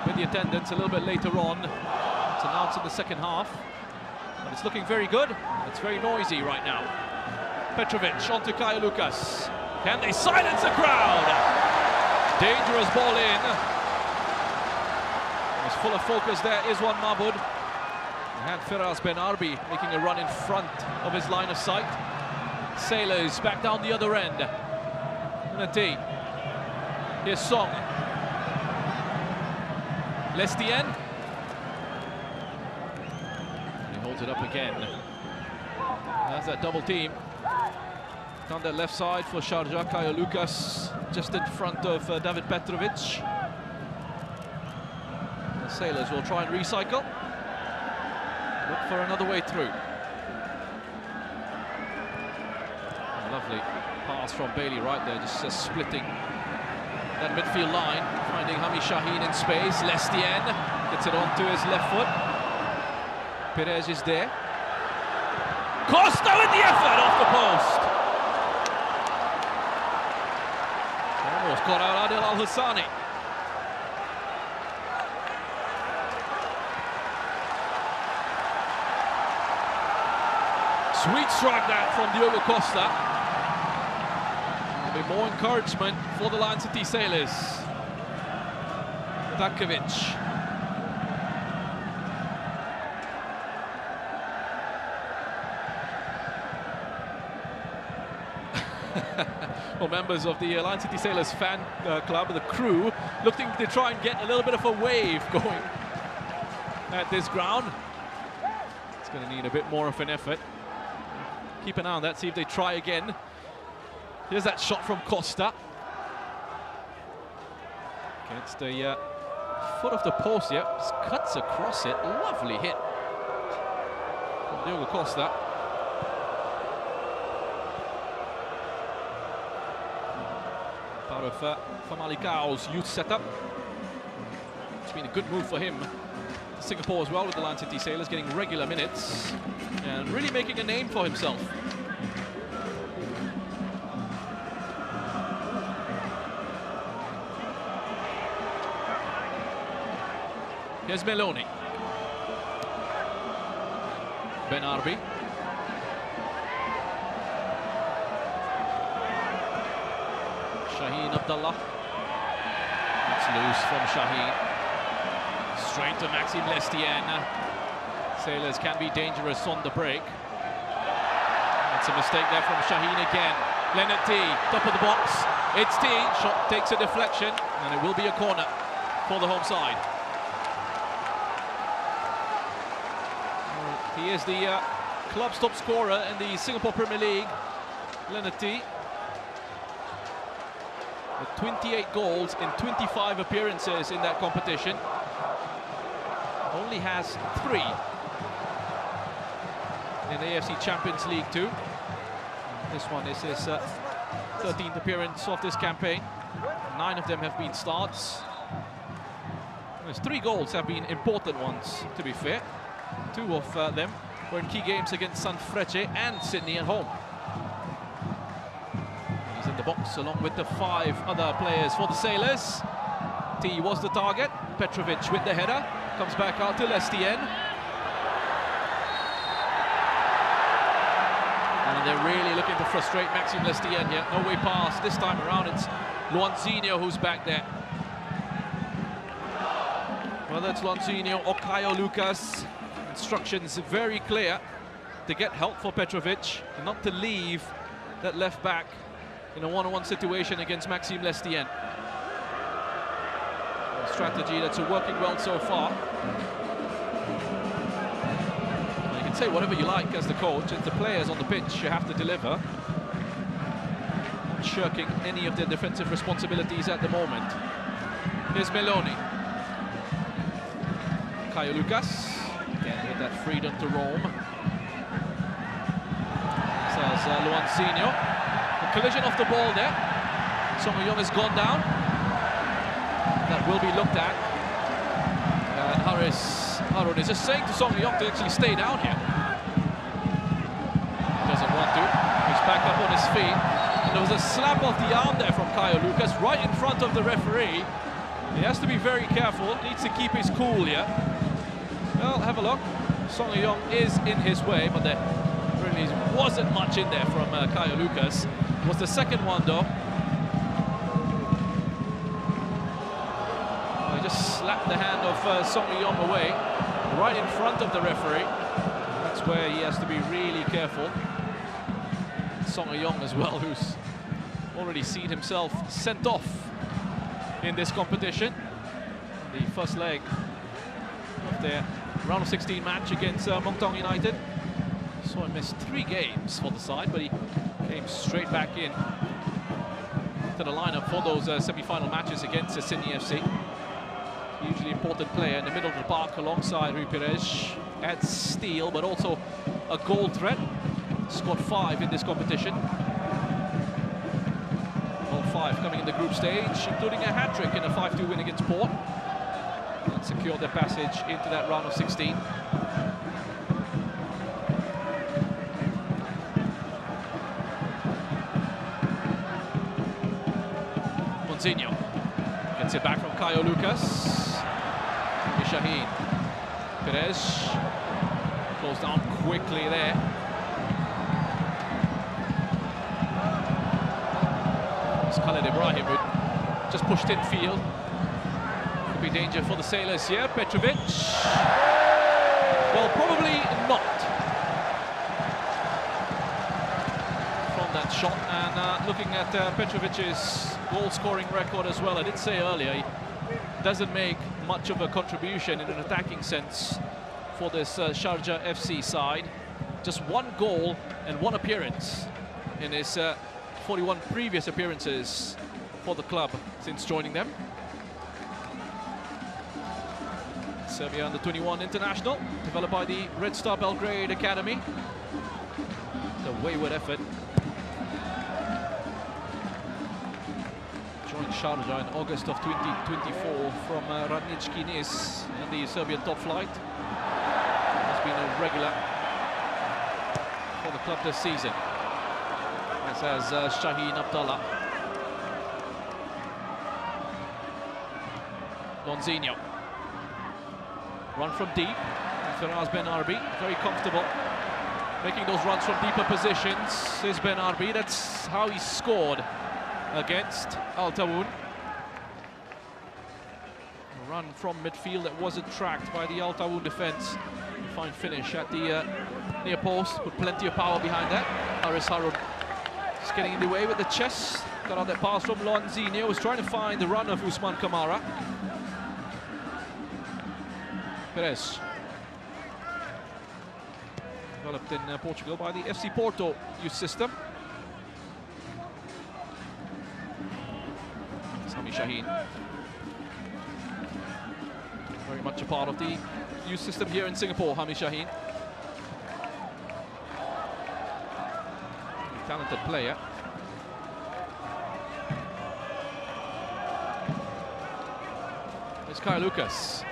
with the attendance a little bit later on. It's announced in the second half, but it's looking very good. It's very noisy right now. Petrovic onto Caio Lucas. Can they silence the crowd? Dangerous ball in. As full of focus there is one Mahmoud. And Firas Ben Arbi making a run in front of his line of sight. Sailors back down the other end. Nati. Here's Song. Lestienne. He holds it up again. That's that double team. Down that left side for Sharjah, Caio Lucas just in front of David Petrovic. The Sailors will try and recycle. Look for another way through. A lovely pass from Bailey right there, just splitting that midfield line, finding Hami Shaheen in space. Lestienne gets it onto his left foot. Perez is there. Costa with the effort off the post. Almost caught out Adil Al-Hassani. Sweet strike that from Diogo Costa. There'll be more encouragement for the Lion City Sailors. Dakovic. Well, members of the Lion City Sailors fan club, the crew, looking to try and get a little bit of a wave going at this ground. It's going to need a bit more of an effort. Keep an eye on that, see if they try again. Here's that shot from Costa. Against the foot of the post, yeah. Just cuts across it. Lovely hit from Diogo Costa. Part of Famalicao's youth setup. It's been a good move for him. Singapore as well with the Land City Sailors, getting regular minutes and really making a name for himself. Here's Meloni. Ben Arbi. Shaheen Abdallah. It's loose from Shaheen. Straight to Maxime Lestienne. Sailors can be dangerous on the break. It's a mistake there from Shaheen again. Leonard T, top of the box. It's T, shot takes a deflection, and it will be a corner for the home side. He is the club's top scorer in the Singapore Premier League, Leonard T. With 28 goals in 25 appearances in that competition. Only has 3 in the AFC Champions League Two. This one is his 13th appearance of this campaign. 9 of them have been starts. His 3 goals have been important ones, to be fair. 2 of them were in key games against Sanfrecce and Sydney at home. He's in the box along with the 5 other players for the Sailors. T was the target. Petrovic with the header. Comes back out to Lestienne. And they're really looking to frustrate Maxime Lestienne here. No way past. This time around it's Luanzinho who's back there. Whether it's Luanzinho or Caio Lucas, instructions very clear to get help for Petrovic and not to leave that left back in a one-on-one situation against Maxime Lestienne. A strategy that's working well so far. Well, you can say whatever you like as the coach. It's the players on the pitch you have to deliver. Not shirking any of their defensive responsibilities at the moment. Here's Meloni. Caio Lucas. Again, with that freedom to roam. Says Luanzinho. A collision off the ball there. Song Young has gone down. That will be looked at. And Harun is just saying to Song Young to actually stay down here. He doesn't want to. He's back up on his feet. And there was a slap of the arm there from Caio Lucas right in front of the referee. He has to be very careful. Needs to keep his cool here. Well, have a look. Song Young is in his way, but there really wasn't much in there from Caio Lucas. It was the second one, though. He just slapped the hand of Song Young away, right in front of the referee. That's where he has to be really careful. Song Young as well, who's already seen himself sent off in this competition. The first leg of their round of 16 match against Mongtong United. So he missed 3 games for the side, but he came straight back in to the lineup for those semi-final matches against Sydney FC. Hugely important player in the middle of the park alongside Rui Pires. Adds steal, but also a goal threat. Scored 5 in this competition. All 5 coming in the group stage, including a hat-trick in a 5-2 win against Port. And secured their passage into that round of 16. Luanzinho gets it back from Caio Lucas. Shaheen. Perez goes down quickly there. It's Khaled Ibrahim who just pushed in field. Could be danger for the Sailors here. Petrovic. Well, probably not from that shot. And looking at Petrovic's goal-scoring record as well, I did say earlier, he doesn't make much of a contribution in an attacking sense for this Sharjah FC side. Just 1 goal and 1 appearance in his 41 previous appearances for the club since joining them. Serbia under-21 international, developed by the Red Star Belgrade Academy. It's a wayward effort. Joined Sharjah in August of 2024 from Radnički Nis in the Serbian top flight. Has been a regular for the club this season, as has Shaheen Abdallah. Lonzinho. Run from deep. Firaz Ben Arbi, very comfortable, making those runs from deeper positions. Is Ben Arbi. That's how he scored against Al Tawun. A run from midfield that wasn't tracked by the Al Tawun defense. Fine finish at the near post, put plenty of power behind that. Haris Harun just getting in the way with the chest. Got out that pass from Lonzinho, was trying to find the run of Usman Kamara. Perez. Developed in Portugal by the FC Porto youth system. Sami Shaheen. Very much a part of the youth system here in Singapore, Hami Shaheen. Talented player. It's Kyle Lucas.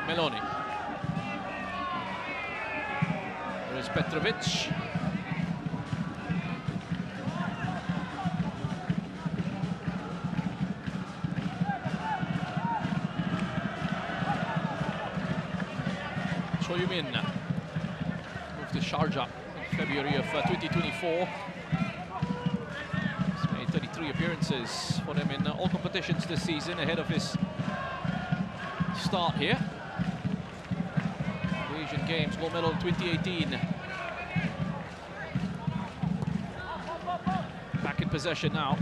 Meloni. There is Petrovic. Choyumin moved to Sharjah in February of 2024. He's made 33 appearances for them in all competitions this season ahead of his start here. The Asian Games gold medal in 2018. Back in possession now.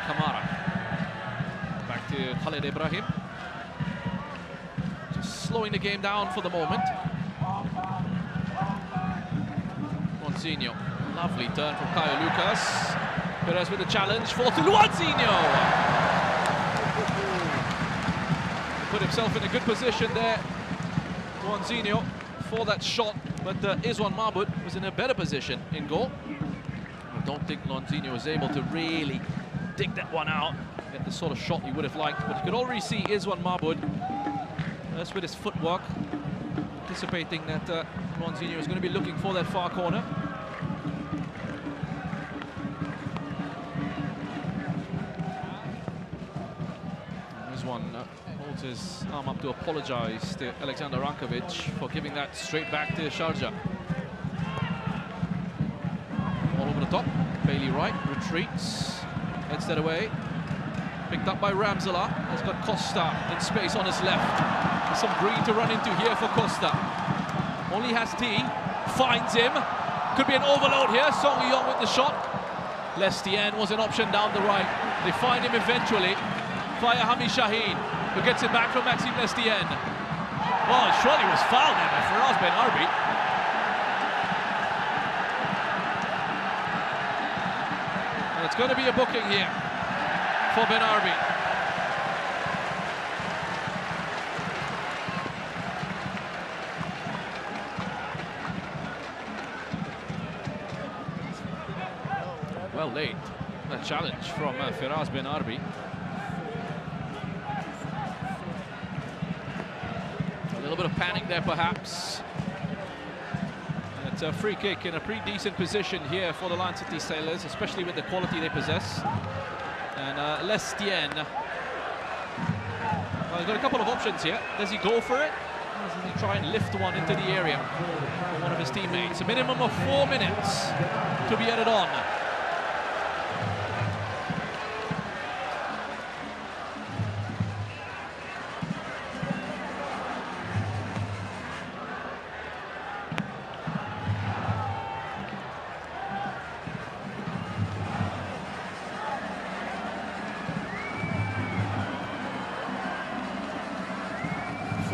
Kamara. Back to Khalid Ibrahim. Just slowing the game down for the moment. Lonzinho. Lovely turn from Caio Lucas. Perez with the challenge. Fall to Lonzinho. Put himself in a good position there, Lonzinho, for that shot. But Izwan Mahmoud was in a better position in goal. I don't think Lonzinho was able to really dig that one out, get the sort of shot he would have liked. But you could already see Izwan Mahmoud, just with his footwork, anticipating that Lonzinho is going to be looking for that far corner. Holds his arm up to apologize to Alexander Rankovic for giving that straight back to Sharjah. All over the top. Bailey Wright retreats, heads that away. Picked up by Ramzala. Has got Costa in space on his left. There's some green to run into here for Costa. Only has T. Finds him. Could be an overload here. Song Yong with the shot. Lestien was an option down the right. They find him eventually via Hami Shaheen, who gets it back from Maxime Lestien. Well, surely was fouled there by Firaz Ben Arbi. And it's going to be a booking here for Ben Arbi. Well laid, that challenge from Firaz Ben Arbi. A little bit of panic there, perhaps. And it's a free kick in a pretty decent position here for the Lion City Sailors, especially with the quality they possess. And Lestien, well, he's got a couple of options here. Does he go for it? Or does he try and lift one into the area for one of his teammates? A minimum of 4 minutes to be added on.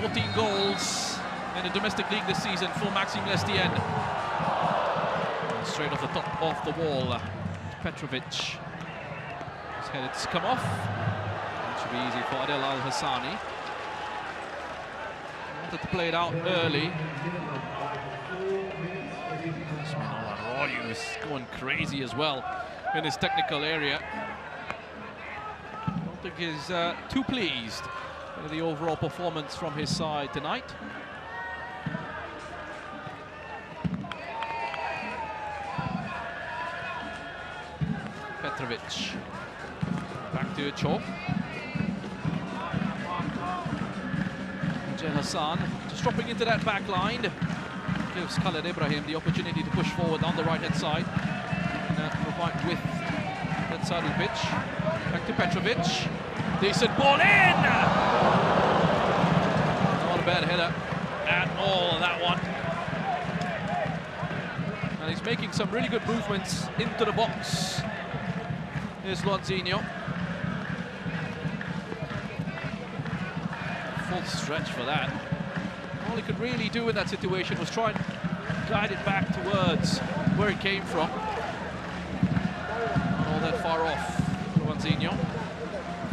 14 goals in the domestic league this season for Maxime Lestienne. Straight off the top of the wall, Petrovic. His headed's come off. It should be easy for Adel Al-Hassani. Wanted to play it out early. Roy is going crazy as well in his technical area. I don't think he's too pleased with the overall performance from his side tonight. Petrovic. Back to Cho. Jel Hassan just dropping into that back line. Gives Khaled Ibrahim the opportunity to push forward on the right-hand side. And provide width that side of the pitch. Back to Petrovic. Decent ball in! Not a bad header at all, that one. And he's making some really good movements into the box. Here's Luanzinho. Full stretch for that. All he could really do in that situation was try and guide it back towards where it came from. Not all that far off, Luanzinho.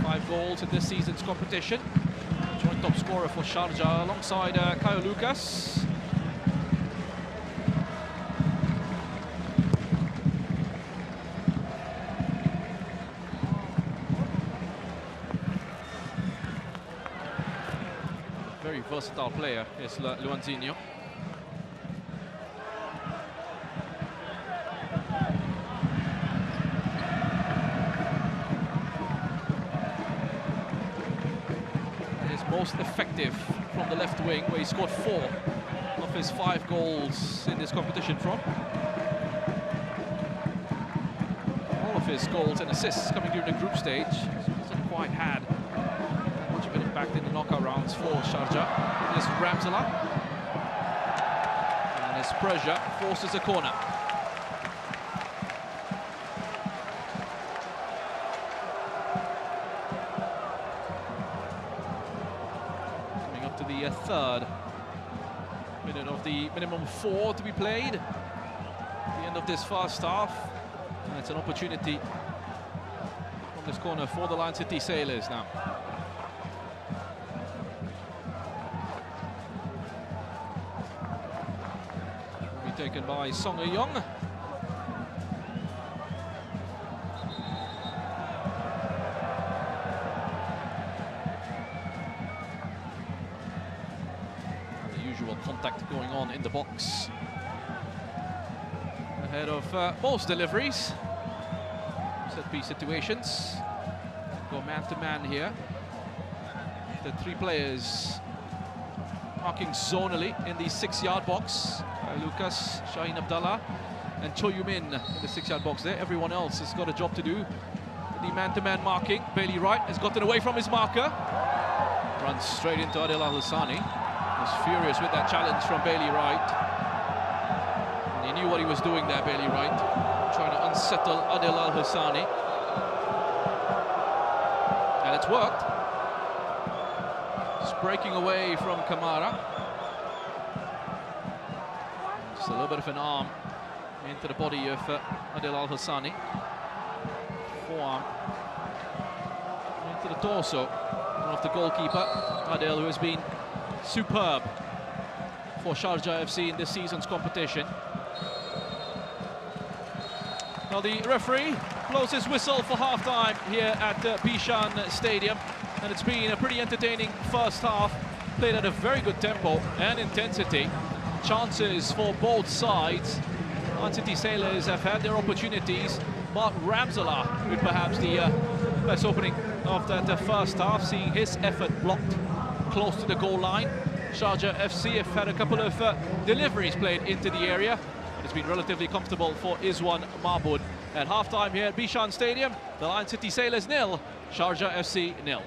5 goals in this season's competition. Joint top scorer for Sharjah alongside Caio Lucas. Very versatile player is Luanzinho. Most effective from the left wing, where he scored 4 of his 5 goals in this competition from. All of his goals and assists coming during the group stage. He hasn't quite had much of an impact in the knockout rounds for Sharjah. There's Ramzala. And his pressure forces a corner. The third minute of the minimum 4 to be played at the end of this first half, and it's an opportunity from this corner for the Lion City Sailors now. Will be taken by Song Eui-yong. Contact going on in the box ahead of most deliveries. Set piece situations. Go man to man here. The 3 players marking zonally in the 6-yard box. Lucas, Shaheen Abdallah, and Cho Yu-min in the 6-yard box there. Everyone else has got a job to do. The man to man marking. Bailey Wright has gotten away from his marker. Runs straight into Adel Al-Hassani. Was furious with that challenge from Bailey Wright. And he knew what he was doing there, Bailey Wright, trying to unsettle Adel Al-Hassani. And it's worked. Just breaking away from Kamara. Just a little bit of an arm into the body of Adel Al-Hassani. Forearm into the torso of the goalkeeper, Adel, who has been superb for Sharjah FC in this season's competition. Now the referee blows his whistle for half-time here at Bishan Stadium, and it's been a pretty entertaining first half, played at a very good tempo and intensity. Chances for both sides. Man City Sailors have had their opportunities, but Ramzala with perhaps the best opening of that first half, seeing his effort blocked close to the goal line. Sharjah FC have had a couple of deliveries played into the area. It's been relatively comfortable for Izwan Mahmoud. At halftime here at Bishan Stadium, the Lion City Sailors 0, Sharjah FC 0.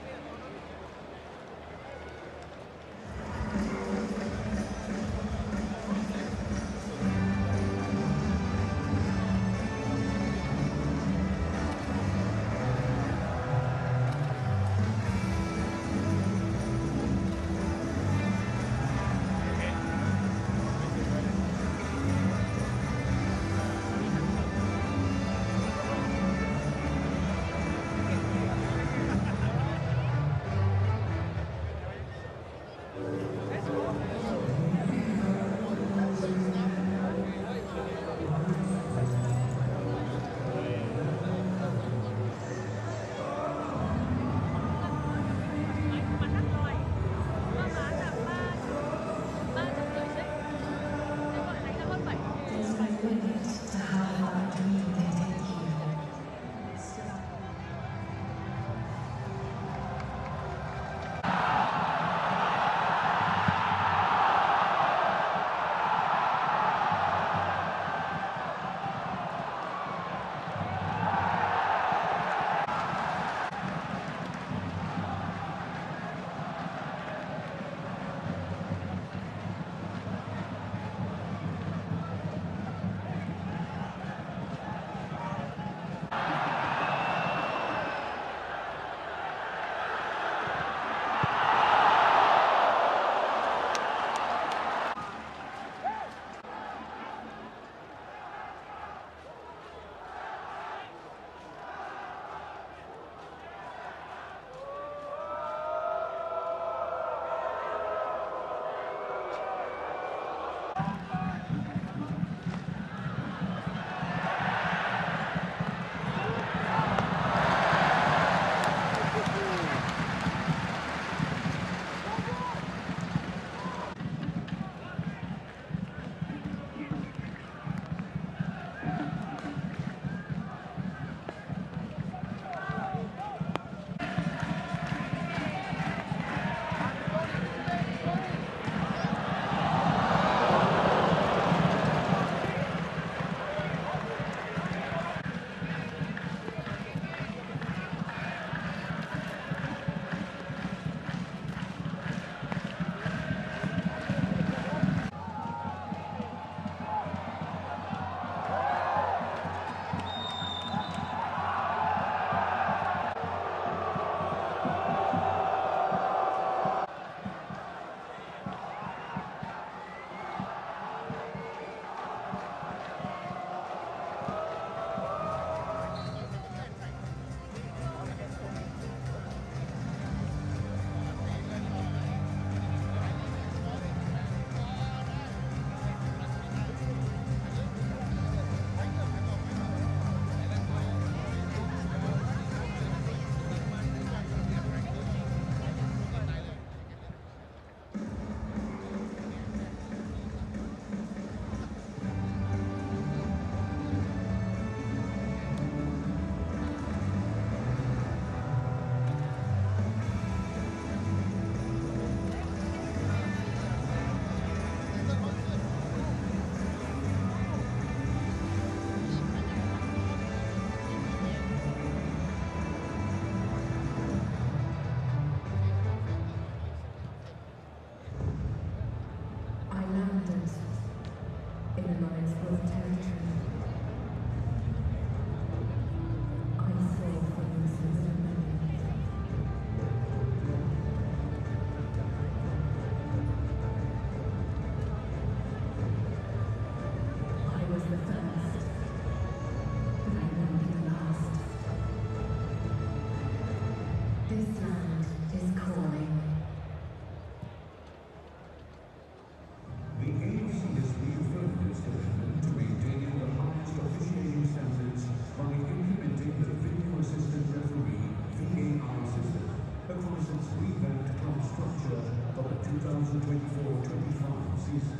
2024-25 season.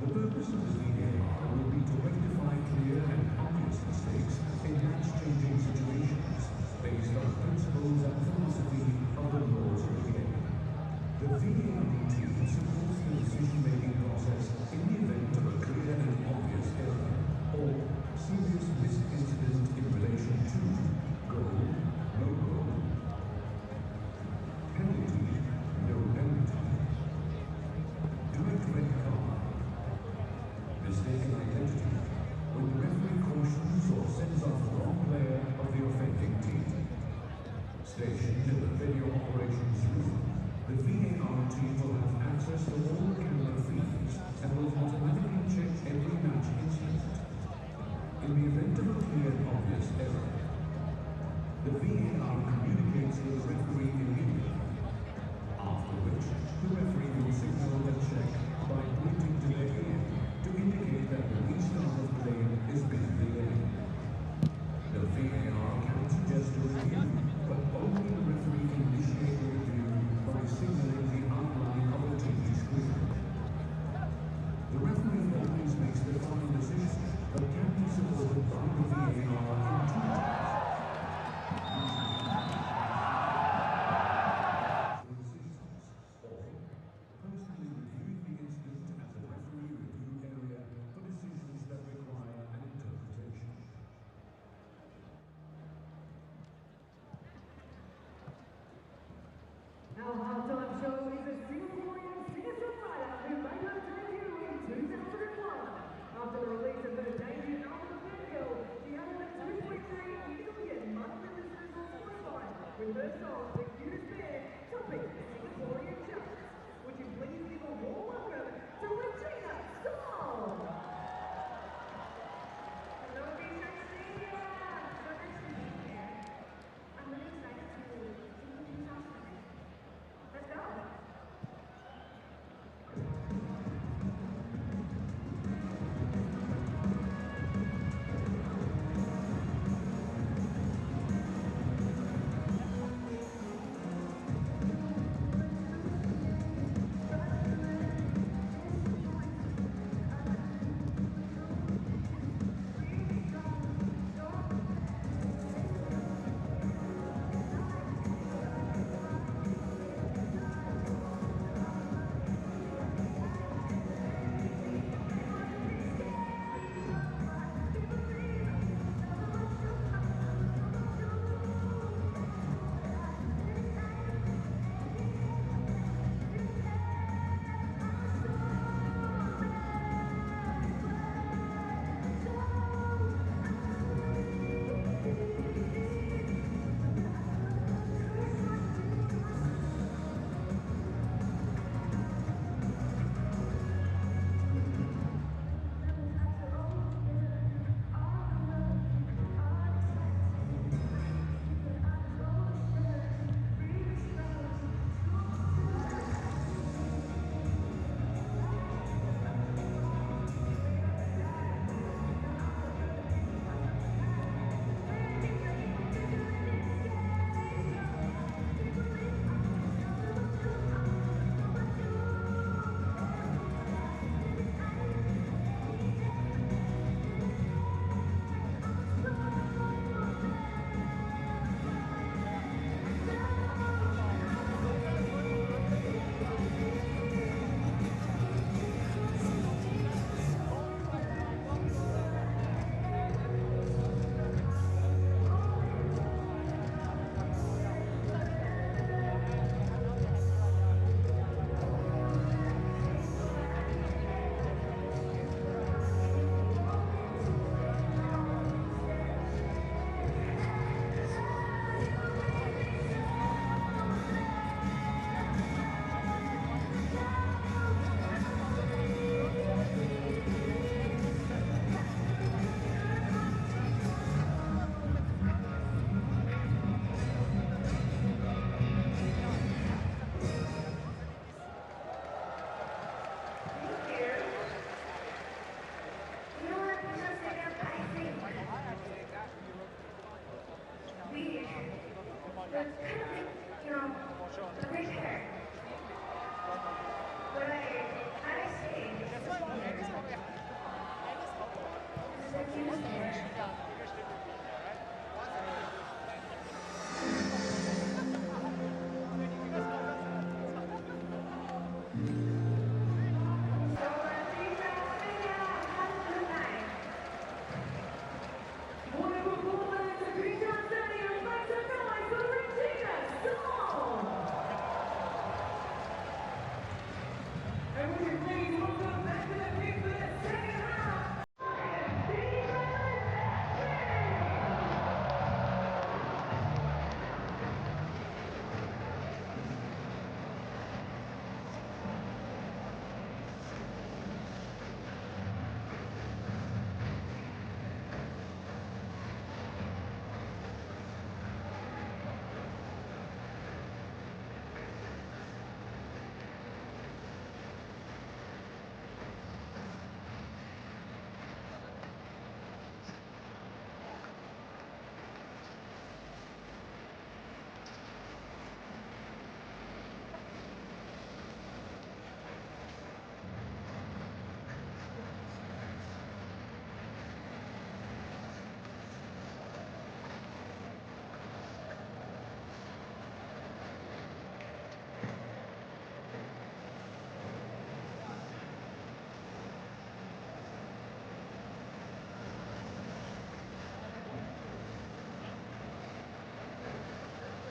The purpose of the VAR will be to rectify clear and obvious mistakes in match-changing situations based on principles and philosophy of the laws of the game. The VAR team supports the decision-making process in the event of a clear and obvious error or serious missed incident in relation to goal, no goal, penalty, no penalty, direct red card, mistaken identity, when the referee cautions or sends off the wrong player of the offending team. Stationed in the video operations room, the VAR team will have access to all camera feeds and will automatically check every match incident. In the event of a clear and obvious error, the VAR communicates with the referee immediately, after which the referee will signal a check by pointing to their ear to indicate that the restart of play is being delayed. The VAR can suggest a review, but only the referee can initiate the review by signaling the outline of a TV screen. The referee always makes the final decision, but can be supported by the VAR in two ways.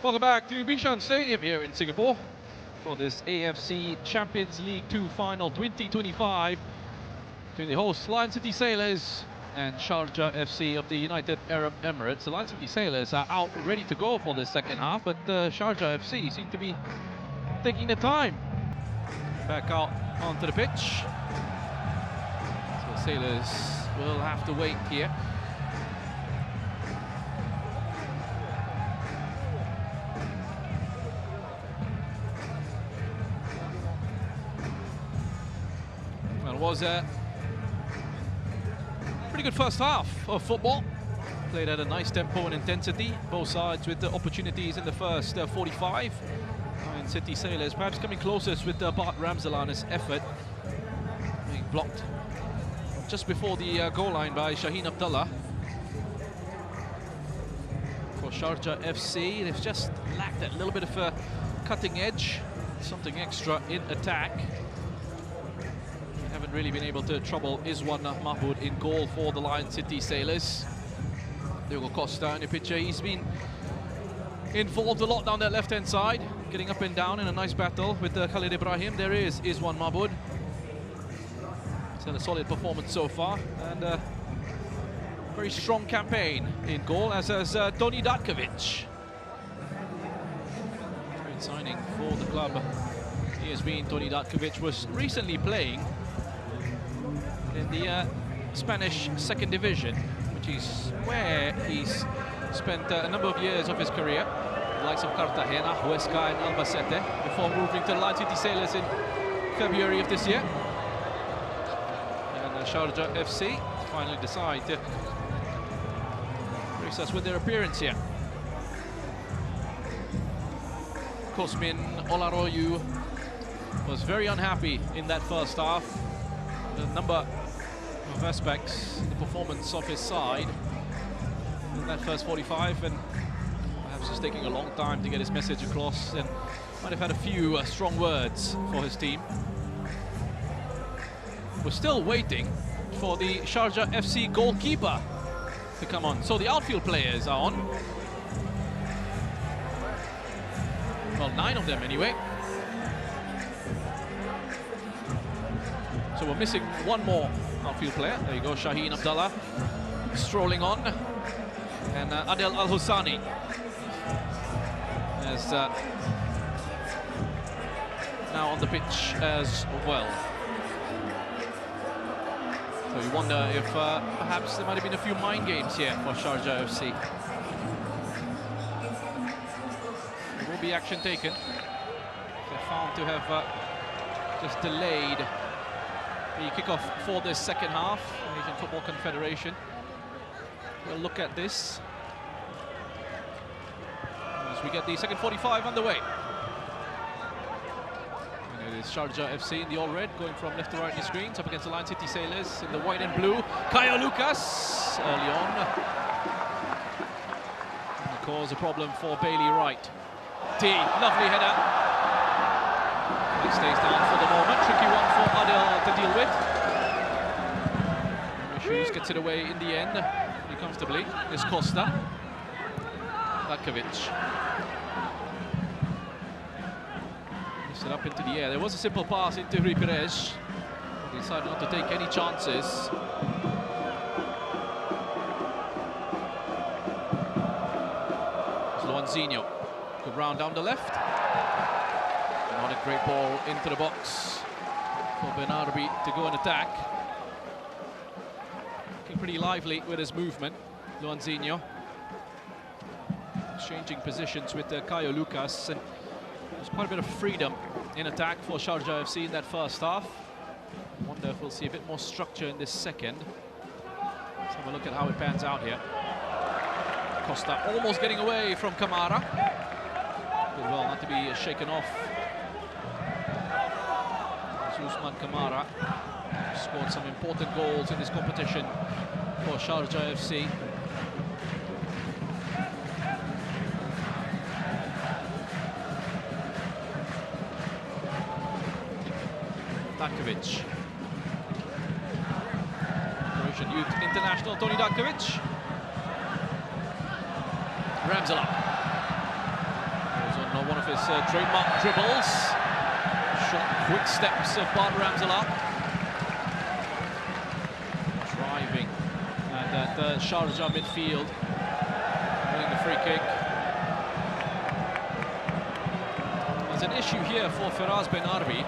Welcome back to Bishan Stadium here in Singapore for this AFC Champions League 2 final 2025 between the hosts Lion City Sailors and Sharjah FC of the United Arab Emirates. The Lion City Sailors are out ready to go for this second half, but Sharjah FC seem to be taking the time. Back out onto the pitch. So Sailors will have to wait here. Well, it was a pretty good first half of football. Played at a nice tempo and intensity. Both sides with the opportunities in the first 45. Lion City Sailors perhaps coming closest with Bart Ramzalana's effort. Being blocked just before the goal line by Shaheen Abdullah. For Sharjah FC, they've just lacked that little bit of a cutting edge, something extra in attack. Haven't really been able to trouble Izwan Mahmoud in goal for the Lion City Sailors. Diogo Costa in the picture. He's been involved a lot down that left-hand side, getting up and down in a nice battle with Khalid Ibrahim. There is Izwan Mahmoud. It's had a solid performance so far, and a very strong campaign in goal, as has Toni Datkovic. Great signing for the club. He has been Toni Datkovic, was recently playing in the Spanish second division, which is where he's spent a number of years of his career, the likes of Cartagena, Huesca and Albacete, before moving to the Lion City Sailors in February of this year. And Sharjah FC finally decide to grace us with their appearance here. Cosmin Olaroyu was very unhappy in that first half. A number of aspects in the performance of his side in that first 45, and perhaps it's taking a long time to get his message across, and might have had a few strong words for his team. We're still waiting for the Sharjah FC goalkeeper to come on. So the outfield players are on. Well, 9 of them anyway. So we're missing one more outfield player. There you go, Shaheen Abdullah strolling on. And Adel Al-Husani is now on the pitch as well. So you wonder if perhaps there might have been a few mind games here for Sharjah FC. There will be action taken. They're found to have just delayed the kickoff for this second half. Asian Football Confederation. We'll look at this as we get the second 45 underway. And it is Sharjah FC in the all-red, going from left to right in the screens, up against the Lion City Sailors in the white and blue. Caio Lucas early on. And cause a problem for Bailey Wright. T, lovely header. He stays down for the moment. Tricky one for Adel to deal with. Shoes gets it away in the end, pretty comfortably. Is Costa. Datkovic. Lifts it up into the air. There was a simple pass into Rui Perez. He decided not to take any chances. It's Luanzinho. Good round down the left. Not a great ball into the box for Benarbi to go and attack. Looking pretty lively with his movement, Luanzinho. Changing positions with Caio Lucas, and there's quite a bit of freedom in attack for Sharjah FC in that first half. I wonder if we'll see a bit more structure in this second. Let's have a look at how it pans out here. Costa almost getting away from Kamara. Did well not to be shaken off. Usman Kamara scored some important goals in this competition for Sharjah FC. Datkovic. Croatian youth international Toni Datkovic. Ramzala. his trademark dribbles. Short, quick steps of Bart Ramsala. Driving. And at the Sharjah midfield. Winning the free kick. There's an issue here for Firas Ben Arbi.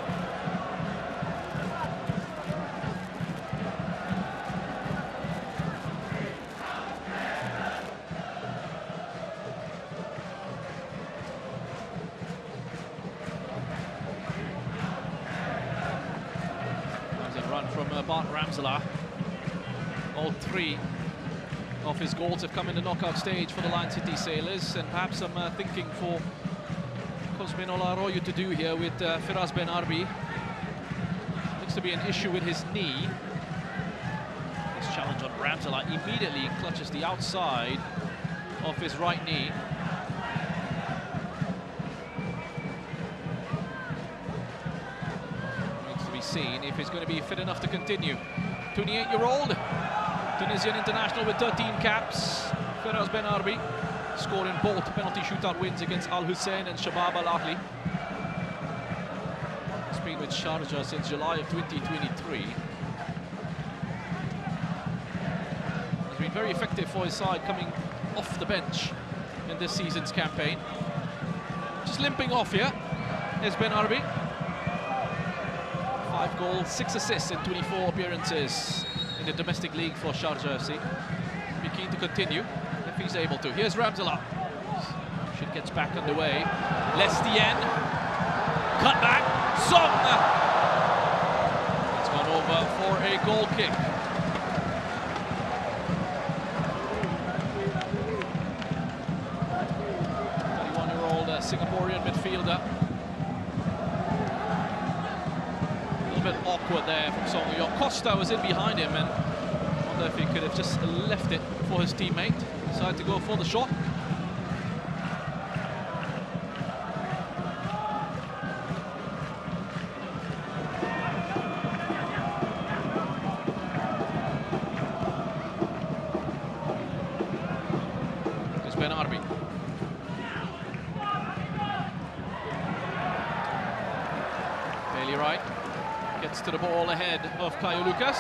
From Bart Ramsala. All three of his goals have come in the knockout stage for the Lion City Sailors, and perhaps some thinking for Cosmin Olaroyo to do here with Firas Ben Arbi. Looks to be an issue with his knee. This challenge on Ramsala immediately clutches the outside of his right knee. Seen if he's going to be fit enough to continue. 28-year-old Tunisian international with 13 caps, Firas Ben Arbi, scored in both penalty shootout wins against Al Hussein and Shabab Al Ahli. He's been with Sharjah since July of 2023. He's been very effective for his side coming off the bench in this season's campaign. Just limping off here is Ben Arbi. 5 goals, 6 assists in 24 appearances in the domestic league for Sharjah FC. Be keen to continue if he's able to. Here's Ramsala. Shit gets back underway. Lestien. Cut back. Song. It's gone over for a goal kick. 31-year-old Singaporean midfielder. Awkward there from Song. Costa was in behind him, and I wonder if he could have just left it for his teammate. Decided to go for the shot. There's Ben Arbi. Bailey Wright gets to the ball ahead of Caio Lucas.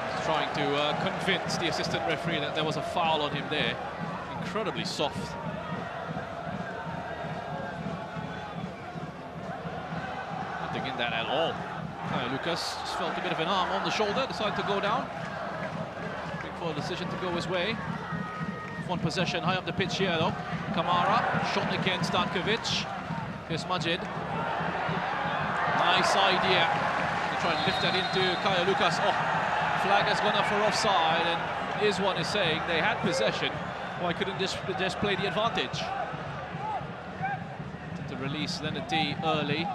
He's trying to convince the assistant referee that there was a foul on him there. Incredibly soft. Nothing in that at all. Caio Lucas just felt a bit of an arm on the shoulder, decided to go down. Looking for a decision to go his way. One possession high up the pitch here though. Kamara, shot against Stankovic. Here's Majid. Nice idea. They try and lift that into Caio Lucas. Oh, flag has gone up for offside, and Iswan is saying they had possession. Why couldn't just play the advantage? To release Lenati early.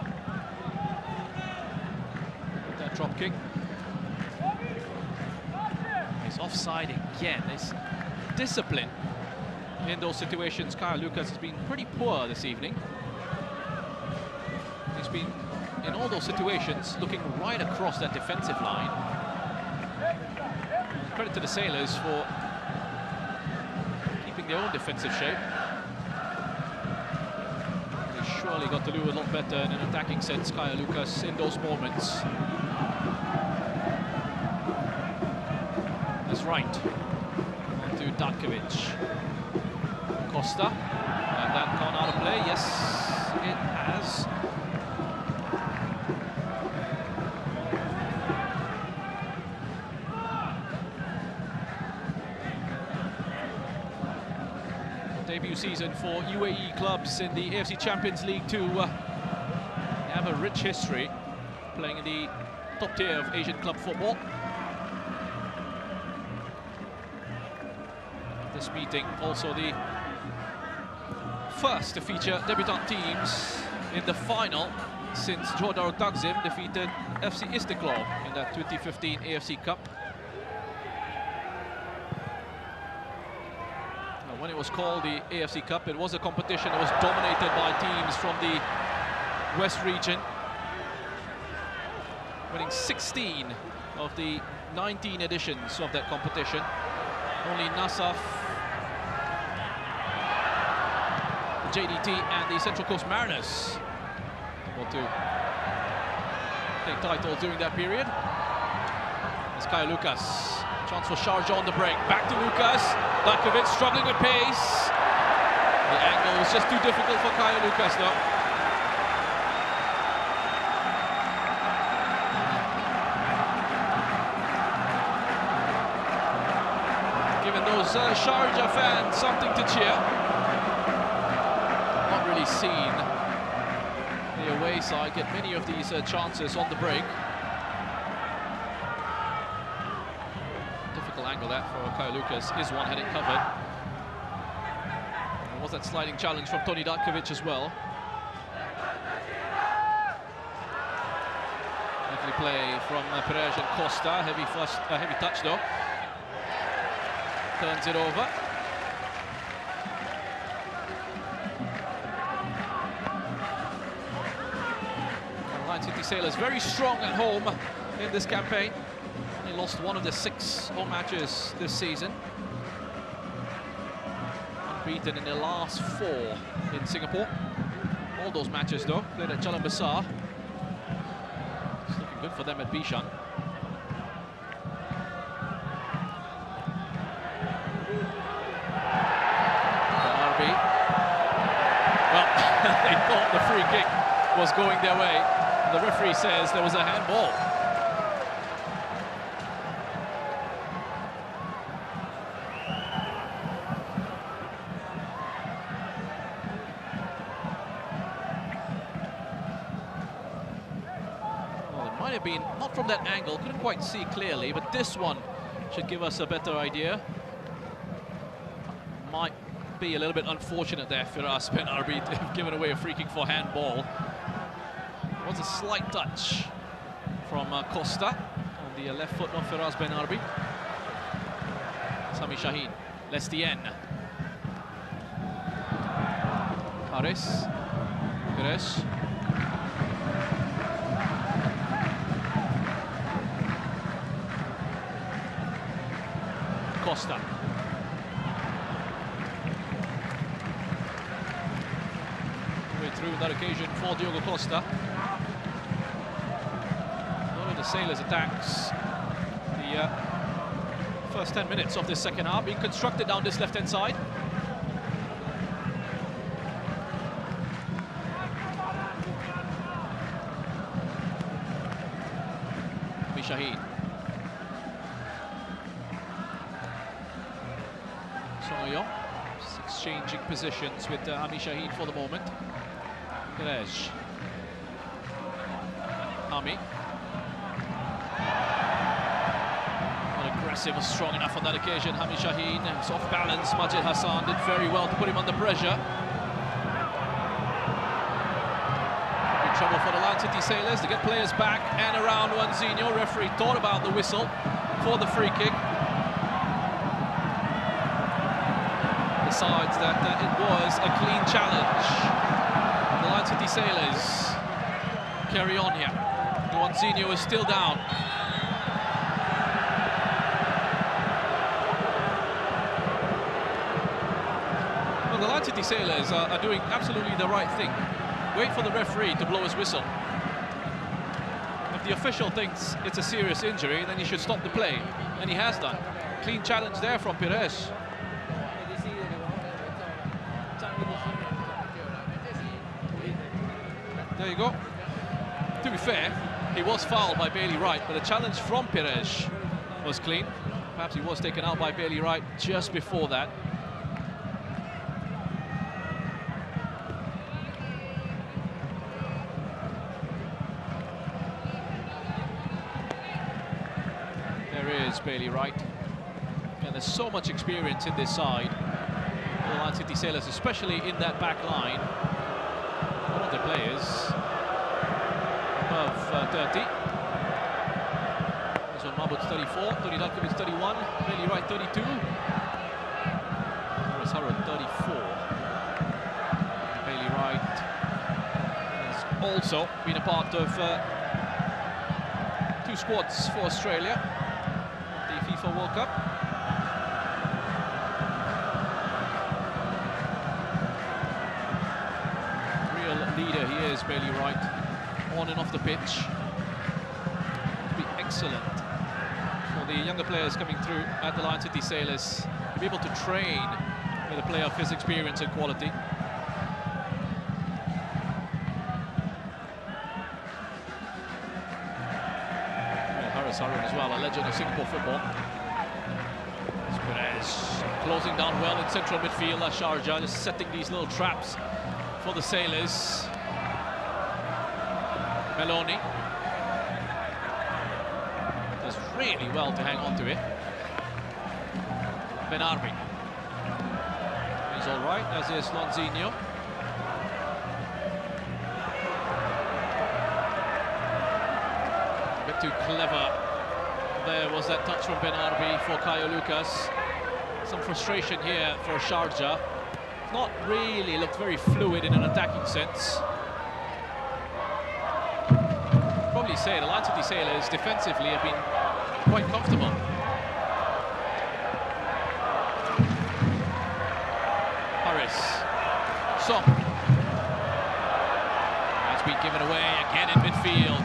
With that drop kick. He's offside again. It's discipline in those situations. Caio Lucas has been pretty poor this evening. He's been, in all those situations, looking right across that defensive line. Credit to the Sailors for keeping their own defensive shape. They surely got to do a lot better in an attacking sense, Caio Lucas, in those moments. That's right. To Dankovic. Costa, and that gone out of play. Yes, it has. Debut season for UAE clubs in the AFC Champions League Two. They have a rich history playing in the top tier of Asian club football. This meeting also the first to feature debutant teams in the final since Jodar Takzim defeated FC Istiklal in that 2015 AFC Cup. Now, when it was called the AFC Cup, it was a competition that was dominated by teams from the West region, winning 16 of the 19 editions of that competition. Only Nassaf, the JDT and the Central Coast Mariners able to take titles during that period. It's Kyle Lucas. Chance for Sharjah on the break. Back to Lucas. Dakovic struggling with pace. The angle was just too difficult for Kyle Lucas though. Giving those Sharjah fans something to cheer. Not really seen the away side get many of these chances on the break. Difficult angle that for Kyle Lucas. His one had it covered. There was that sliding challenge from Tony Dakovic as well. Lovely play from Perez and Costa. Heavy touch though. Turns it over. Caroline City Sailors very strong at home in this campaign. They lost one of the 6 home matches this season. Unbeaten in their last 4 in Singapore. All those matches though played at Jalan Besar. It's looking good for them at Bishan. They thought the free kick was going their way. The referee says there was a handball. Well, it might have been, not from that angle, couldn't quite see clearly, but this one should give us a better idea. Might be a little bit unfortunate there for Firas Ben Arbi to have given away a free kick for handball. It was a slight touch from Costa on the left foot of Firas Ben Arbi. Sami Shaheen, Lestien. Paris. Perez. Costa. Through that occasion for Diogo Costa. One of the Sailors' attacks, the first 10 minutes of this second half, being constructed down this left-hand side. Shaheen. Soyo exchanging positions with Ami Shaheen for the moment. Perez. Ami. Not aggressive or strong enough on that occasion. Hami Shaheen, it's off balance. Majid Hassan did very well to put him under pressure. Big trouble for the Lion City Sailors to get players back and around Wanzinho. Referee thought about the whistle for the free kick. Decides that it was a clean challenge. The Lion City Sailors carry on here. Wanzinho is still down. Well, the Lion City Sailors are doing absolutely the right thing. Wait for the referee to blow his whistle. If the official thinks it's a serious injury, then he should stop the play. And he has done. Clean challenge there from Perez. There you go. To be fair, he was fouled by Bailey Wright, but the challenge from Perez was clean. Perhaps he was taken out by Bailey Wright just before that. There is Bailey Wright. And there's so much experience in this side. The Lion City Sailors, especially in that back line. One of the players above 30. This one, Mahmoud 34, Tony Dakovic 31, Bailey Wright 32, Morris Harrod 34. Bailey Wright has also been a part of 2 squads for Australia at the FIFA World Cup. is Bailey Wright, on and off the pitch. It'd be excellent for the younger players coming through at the Lion City Sailors to be able to train with a player of his experience and quality. Harun as well, a legend of Singapore football. Perez closing down well in central midfield at Sharjah, just setting these little traps for the Sailors. Meloni does really well to hang on to it. Ben Arbi, he's all right, as is Lonzinho. A bit too clever. There was that touch from Ben Arbi for Caio Lucas. Some frustration here for Sharjah. Not really looked very fluid in an attacking sense. Probably say the Lion City Sailors defensively have been quite comfortable. Harris, Song. That's been given away again in midfield.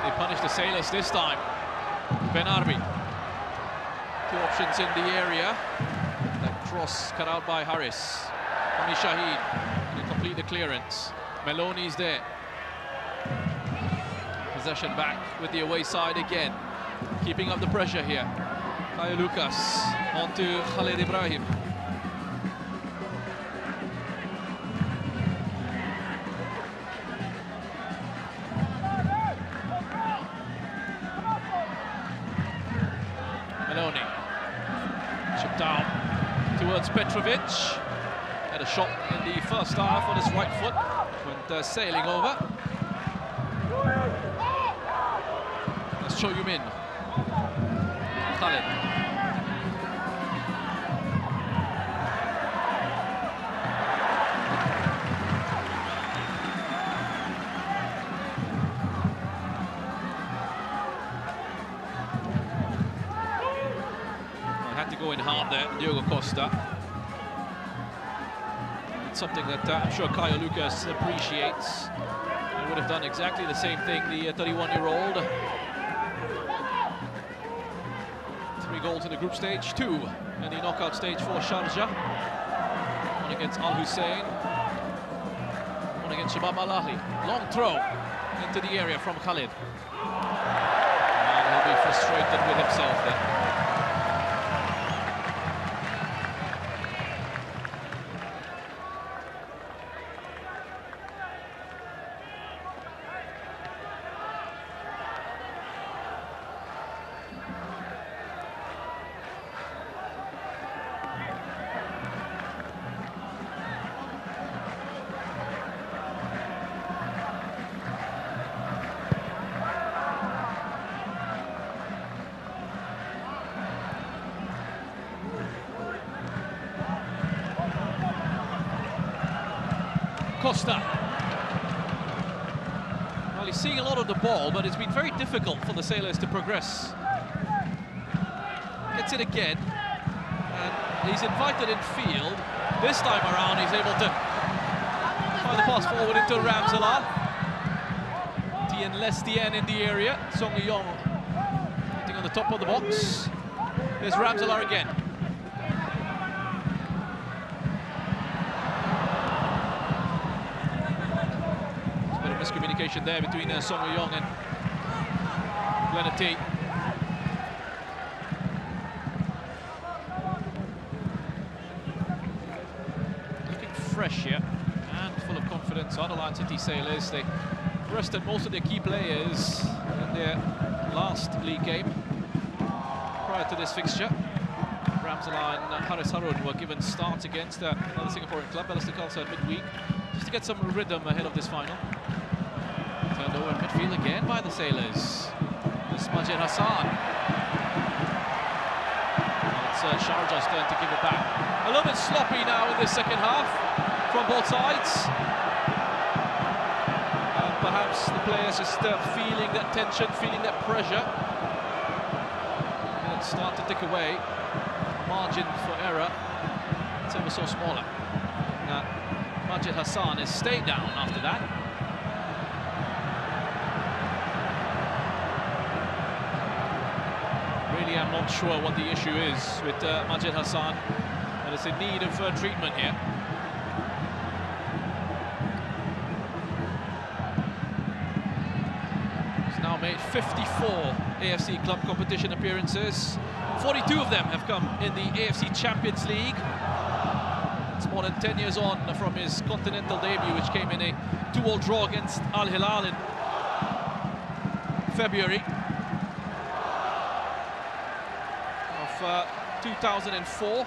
They punish the Sailors this time. Ben Arbi. Two options in the area. That cross cut out by Harris. Ami Shahid to complete the clearance. Meloni's there. Possession back with the away side again. Keeping up the pressure here. Caio Lucas onto Khalid Ibrahim. Meloni. Chipped out towards Petrovic. Had a shot in the first half on his right foot. Went sailing over. Let's show you in. Khalid. Had to go in hard there, Diogo Costa. It's something that I'm sure Caio Lucas appreciates. He would have done exactly the same thing, the 31-year-old. 3 goals in the group stage, 2 in the knockout stage for Sharjah. One against Al Hussein, one against Shabab Al Ahli. Long throw into the area from Khalid. And he'll be frustrated with himself there. Costa. Well, he's seeing a lot of the ball, but it's been very difficult for the Sailors to progress. Gets it again, and he's invited in field. This time around, he's able to find the pass forward into Ramzala. Tien Lestien in the area. Song Yong sitting on the top of the box. There's Ramzala again. Miscommunication there between Song Yong and Glenati. Looking fresh here and full of confidence are the Lion City Sailors. They rested most of their key players in their last league game prior to this fixture. Ramzala and Haris Harun were given starts against another Singaporean club, Balestier Khalsa, midweek, just to get some rhythm ahead of this final. Turned over in midfield again by the Sailors. This is Majid Hassan. It's Sharjah's turn to give it back. A little bit sloppy now in this second half from both sides. Perhaps the players just feeling that tension, feeling that pressure. And start to tick away. Margin for error, it's ever so smaller. Majid Hassan has stayed down after that. Really, I'm not sure what the issue is with Majid Hassan, but it's in need of treatment here. He's now made 54 AFC club competition appearances. 42 of them have come in the AFC Champions League. It's more than 10 years on from his continental debut, which came in a 2-2 draw against Al Hilal in February of 2004.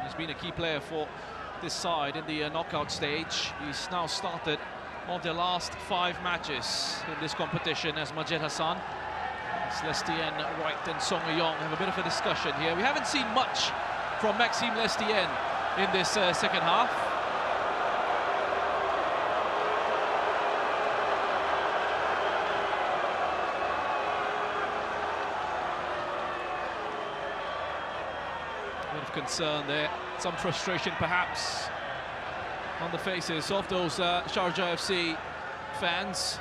He's been a key player for this side in the knockout stage. He's now started all their last 5 matches in this competition as Majid Hassan. Lestien, White and Song Yong have a bit of a discussion here. We haven't seen much from Maxime Lestien in this second half. A bit of concern there, some frustration perhaps on the faces of those Sharjah FC fans.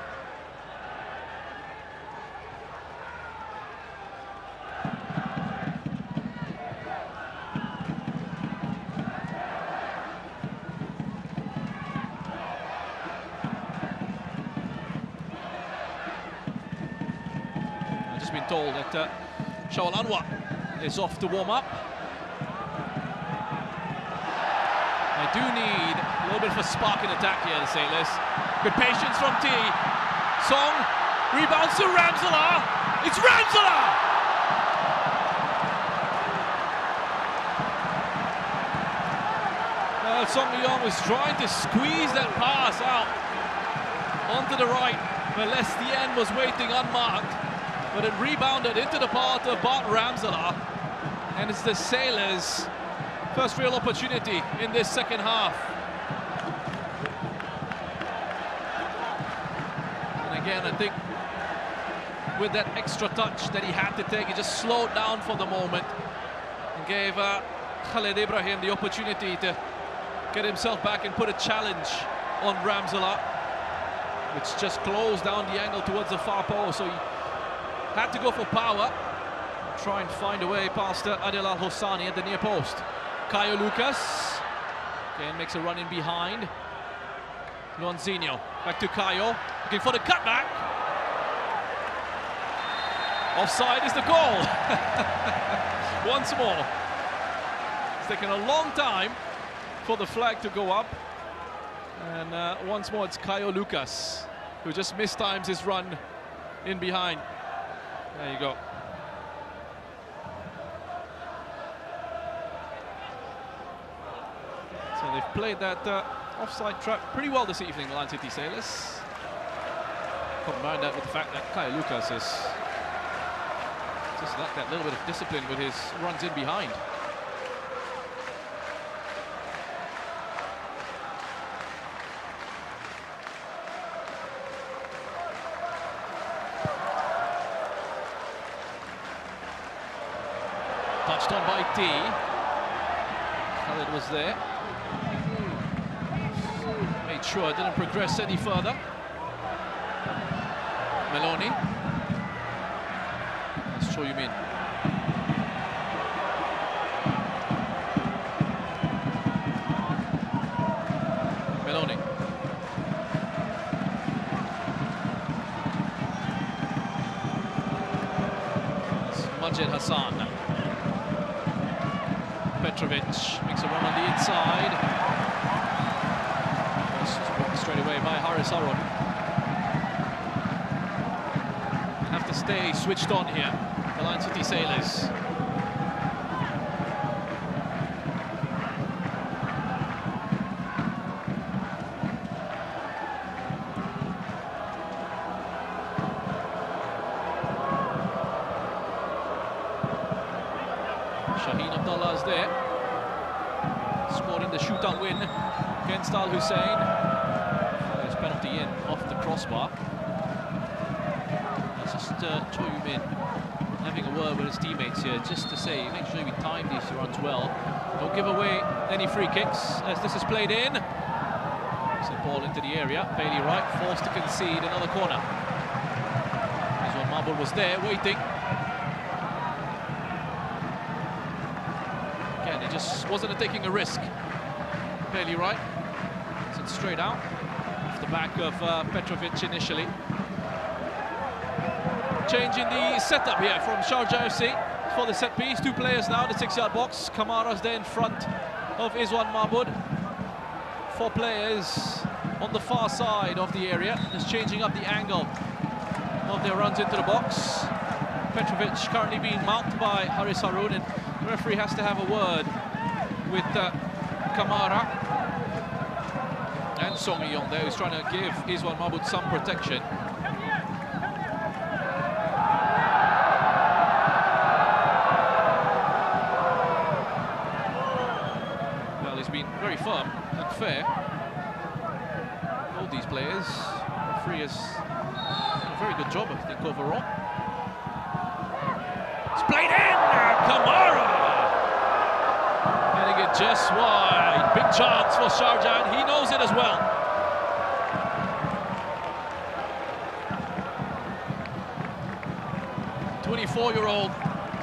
I've just been told that Shaul Anwar is off to warm up. I do need a little bit of a spark in attack here, the Sailors. Good patience from T. Song rebounds to Ramsala. It's Ramsala! Song Yong was trying to squeeze that pass out onto the right, but Lestien was waiting unmarked. But it rebounded into the path of Bart Ramsala. And it's the Sailors' first real opportunity in this second half. And again, I think with that extra touch that he had to take, he just slowed down for the moment and gave Khaled Ibrahim the opportunity to get himself back and put a challenge on Ramsala, which just closed down the angle towards the far post. So he had to go for power, try and find a way past Adel Al-Hossani at the near post. Caio Lucas again makes a run in behind. Luanzinho back to Caio, looking for the cutback. Offside is the goal. Once more. It's taken a long time for the flag to go up, and once more it's Caio Lucas who just mistimes his run in behind. There you go. So they've played that offside trap pretty well this evening, Milan City Sailors. Combine that with the fact that Caio Lucas has just lacked that little bit of discipline with his runs in behind. Touched on by D. Khaled was there. Made sure it didn't progress any further. Meloni. Let's show you in. Meloni. It's Majid Hassan. Petrovic makes a run on the inside. Straight away by Haris Aron. Have to stay switched on here, the Milan City Sailors. Shaheen Abdullah is there, scored in the shootout win against Al Hussein. His penalty in off the crossbar. It's just Cho Yu-min having a word with his teammates here, just to say, make sure we time these runs well. Don't give away any free kicks as this is played in. It's a ball into the area. Bailey Wright forced to concede another corner. Here's one Mahmoud was there, waiting. Again, he just wasn't taking a risk. Barely right. It's straight out. Off the back of Petrovic initially. Change in the setup here from Sharjah FC for the set piece. 2 players now, the 6-yard box. Kamara's there in front of Izwan Mahmoud. 4 players on the far side of the area, just changing up the angle of their runs into the box. Petrovic currently being marked by Haris Haroun, and the referee has to have a word with Kamara. And Song Hee-yong there, who's trying to give Izwan Mahmoud some protection. Well, he's been very firm and fair. All these players. The referee has done a very good job, I think, overall. It's played in! Kamara! Heading it just wide. Big chance for Sharjah, and he knows it as well. The 24-year-old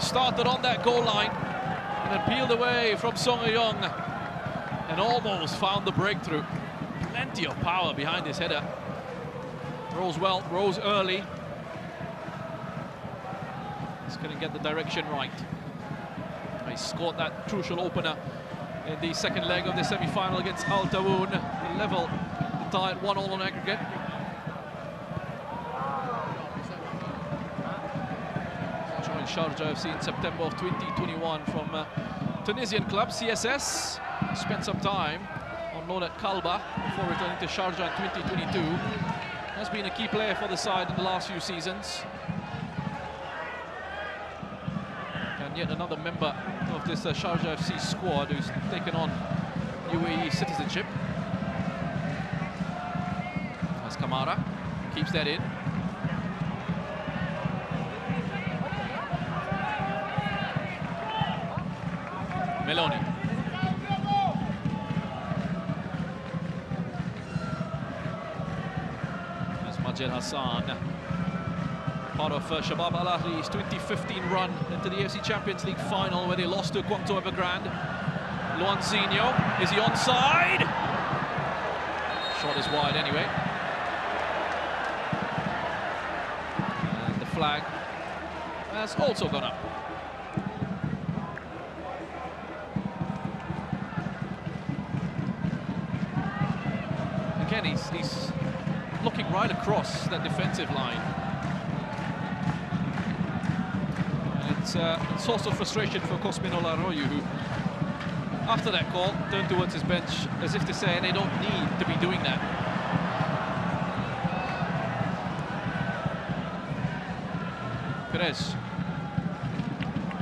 started on that goal line and then peeled away from Song Hee-yong and almost found the breakthrough. Plenty of power behind this header. Rolls well, rolls early. He's going to get the direction right. He scored that crucial opener in the second leg of the semi-final against Al Tawoun. Level the tie at 1-1 on aggregate. Joined Sharjah FC in September of 2021 from Tunisian club CSS. Spent some time on loan at Kalba before returning to Sharjah in 2022. Has been a key player for the side in the last few seasons. And yet another member of this Sharjah FC squad who's taken on UAE citizenship. As Kamara keeps that in. Meloni. Majed Hassan, part of Shabab Al Ahli's 2015 run into the AFC Champions League final where they lost to Guangzhou Evergrande. Luanzinho, is he onside? Shot is wide anyway. And the flag has also gone up. Again, he's looking right across that defensive line. And it's a source of frustration for Cosmin Olaroyu, who, after that call, turned towards his bench as if to say they don't need to be doing that. Perez.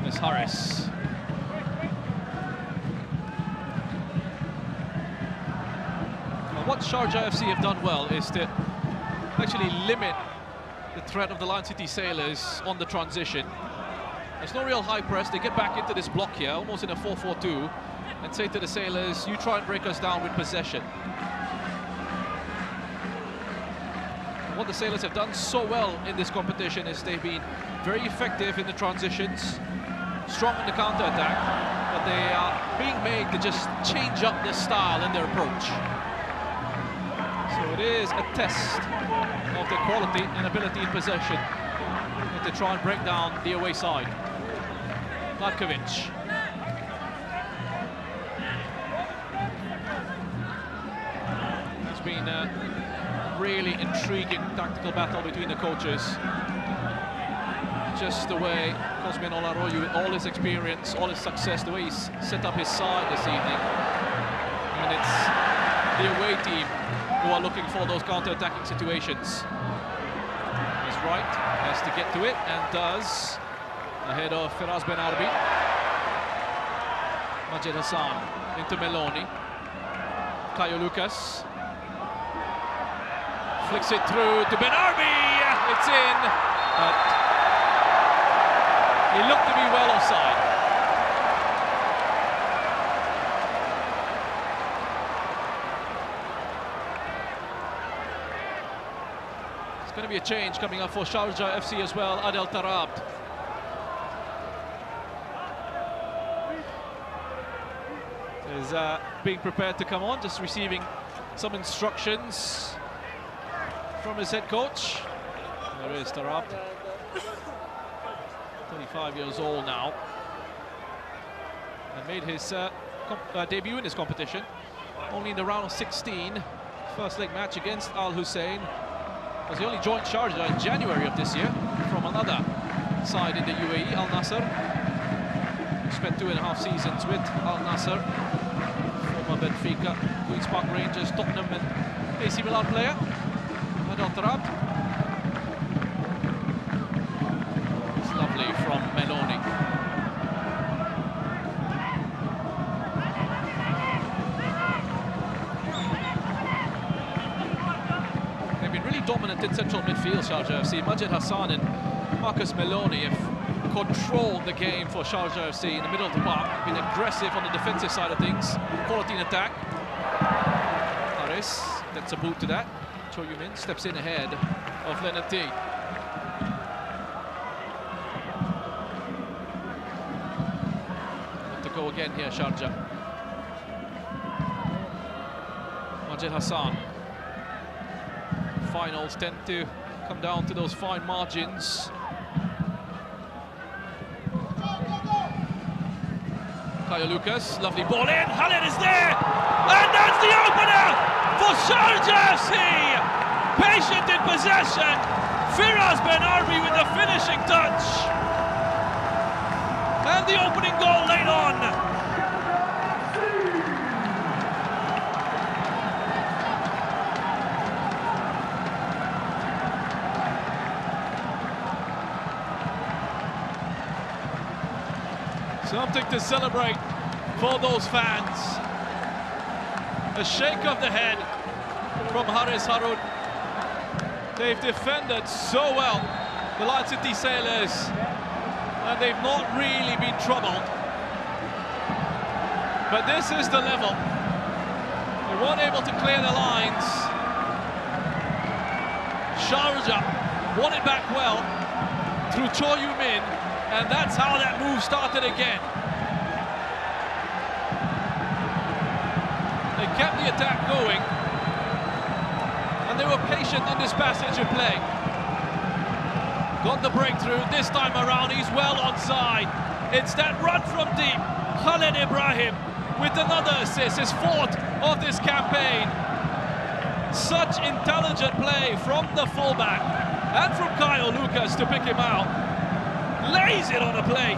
There's Harris. What Sharjah FC have done well is to actually limit the threat of the Lion City Sailors on the transition. There's no real high press. They get back into this block here, almost in a 4-4-2, and say to the Sailors, you try and break us down with possession. What the Sailors have done so well in this competition is they've been very effective in the transitions, strong in the counter-attack, but they are being made to just change up their style and their approach. So it is a test of their quality and ability in possession to try and break down the away side. Markovic. It's been a really intriguing tactical battle between the coaches. Just the way Cosmin Olaroyu, with all his experience, all his success, the way he's set up his side this evening. And it's the away team who are looking for those counter-attacking situations. He's right, has to get to it, and does. Ahead of Firas Ben Arbi. Majed Hassan into Meloni. Caio Lucas. Flicks it through to Ben Arbi. It's in. But he looked to be well offside. It's going to be a change coming up for Sharjah FC as well. Adel Tarabt. Is being prepared to come on, just receiving some instructions from his head coach. There is Tarabt, 25 years old now, and made his debut in this competition only in the round of 16. First leg match against Al Hussein, because he only joined Sharjah in January of this year from another side in the UAE, Al Nasser. Spent 2.5 seasons with Al Nasser, former Benfica, Queen's Park Rangers, Tottenham and AC Milan player. Adel Tarabt. It's lovely from Meloni. They've been really dominant in central midfield, Sharjah FC. Majid Hassan and Marcus Meloni have controlled the game for Sharjah FC in the middle of the park, been aggressive on the defensive side of things, quality in attack. Haris gets a boot to that. Cho Yumin steps in ahead of Leonard T. To go again here, Sharjah. Majid Hassan. Finals tend to come down to those fine margins. Kyle Lucas, lovely ball in, Khaled is there, and that's the opener for Sharjah FC! Patient in possession, Firas Ben Arbi with the finishing touch, and the opening goal late on. Something to celebrate for those fans. A shake of the head from Haris Harun. They've defended so well, the Lion City Sailors, and they've not really been troubled. But this is the level. They weren't able to clear the lines. Sharjah won it back well through Cho Yumin, and that's how that move started again. They kept the attack going, and they were patient in this passage of play. Got the breakthrough this time around. He's well onside. It's that run from deep. Khaled Ibrahim with another assist, his fourth of this campaign. Such intelligent play from the fullback and from Kyle Lucas to pick him out. Lays it on a play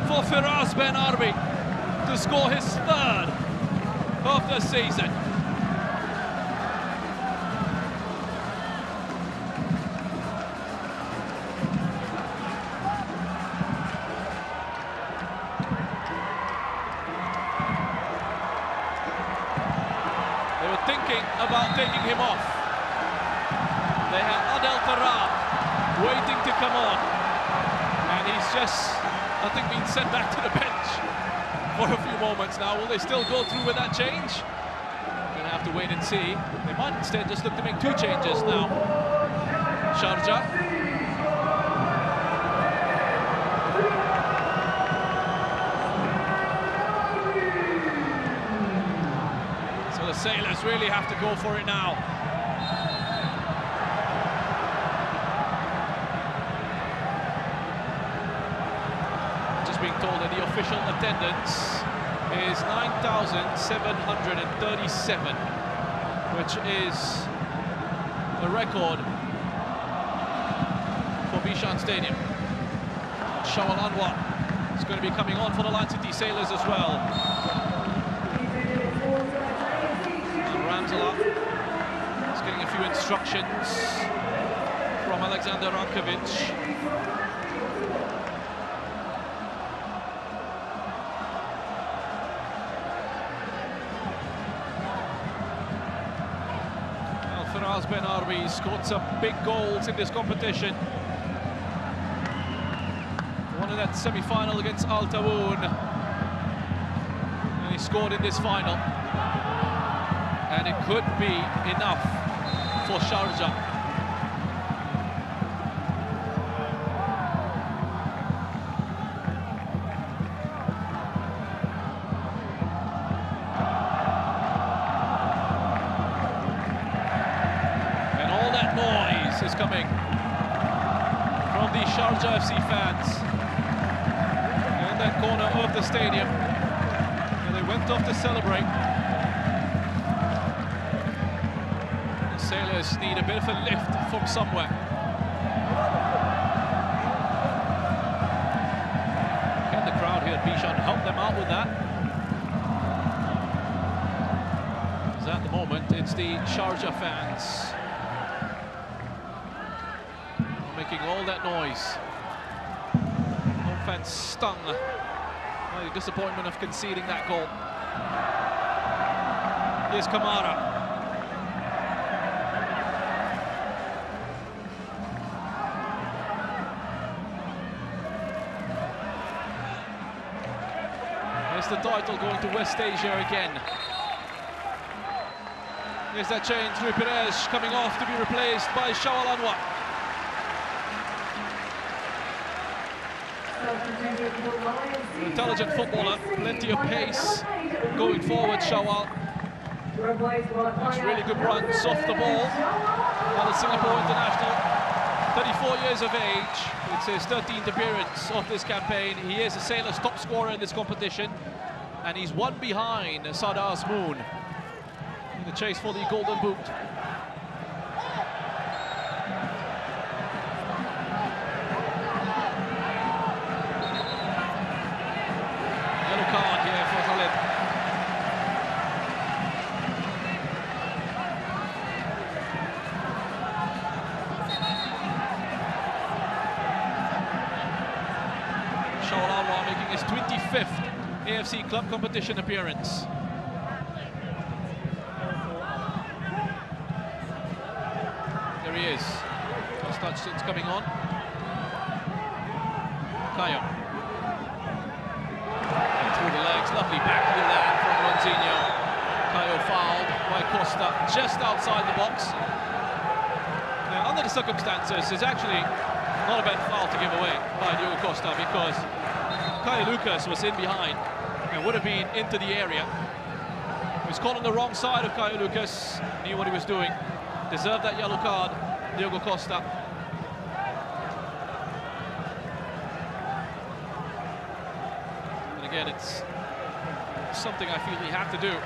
for Firas Ben Arbi to score his third of the season. They were thinking about taking him off. They had Adel Tarabt waiting to come on. And he's just, I think, been sent back to the bench for a few moments now. Will they still go through with that change? We're going to have to wait and see. They might instead just look to make two changes now. Sharjah. So the Sailors really have to go for it now. Being told that the official attendance is 9,737, which is a record for Bishan Stadium. Shawal Anwar is going to be coming on for the Lion City Sailors as well. And Ramzala is getting a few instructions from Alexander Rankovic. Firas Ben Arbi scored some big goals in this competition. Won in that semi-final against Al Tawoun, and he scored in this final. And it could be enough for Sharjah coming from the Sharjah FC fans in that corner of the stadium. And they went off to celebrate. The Sailors need a bit of a lift from somewhere. Can the crowd here at Bishan help them out with that? Because at the moment it's the Sharjah fans making all that noise. Home fans stung by the disappointment of conceding that goal. Here's Kamara. Here's the title going to West Asia again. Here's that change, Rui Perez coming off to be replaced by Shawal Anwar. Intelligent footballer, plenty of pace going forward. Shawal makes really good runs off the ball. Now the Singapore international, 34 years of age. It's his 13th appearance of this campaign. He is the Sailors' top scorer in this competition, and he's one behind Sadar Azmoun in the chase for the Golden Boot. Making his 25th AFC club competition appearance. There he is. First touch since coming on. Kayo. Through the legs, lovely back heel there from Ronzinho. Kayo fouled by Costa just outside the box. Now, under the circumstances, it's actually not a bad foul to give away by Diogo Costa, because Caio Lucas was in behind and would have been into the area. He was caught on the wrong side of Caio Lucas, knew what he was doing, deserved that yellow card, Diogo Costa. And again, it's something I feel he had to do.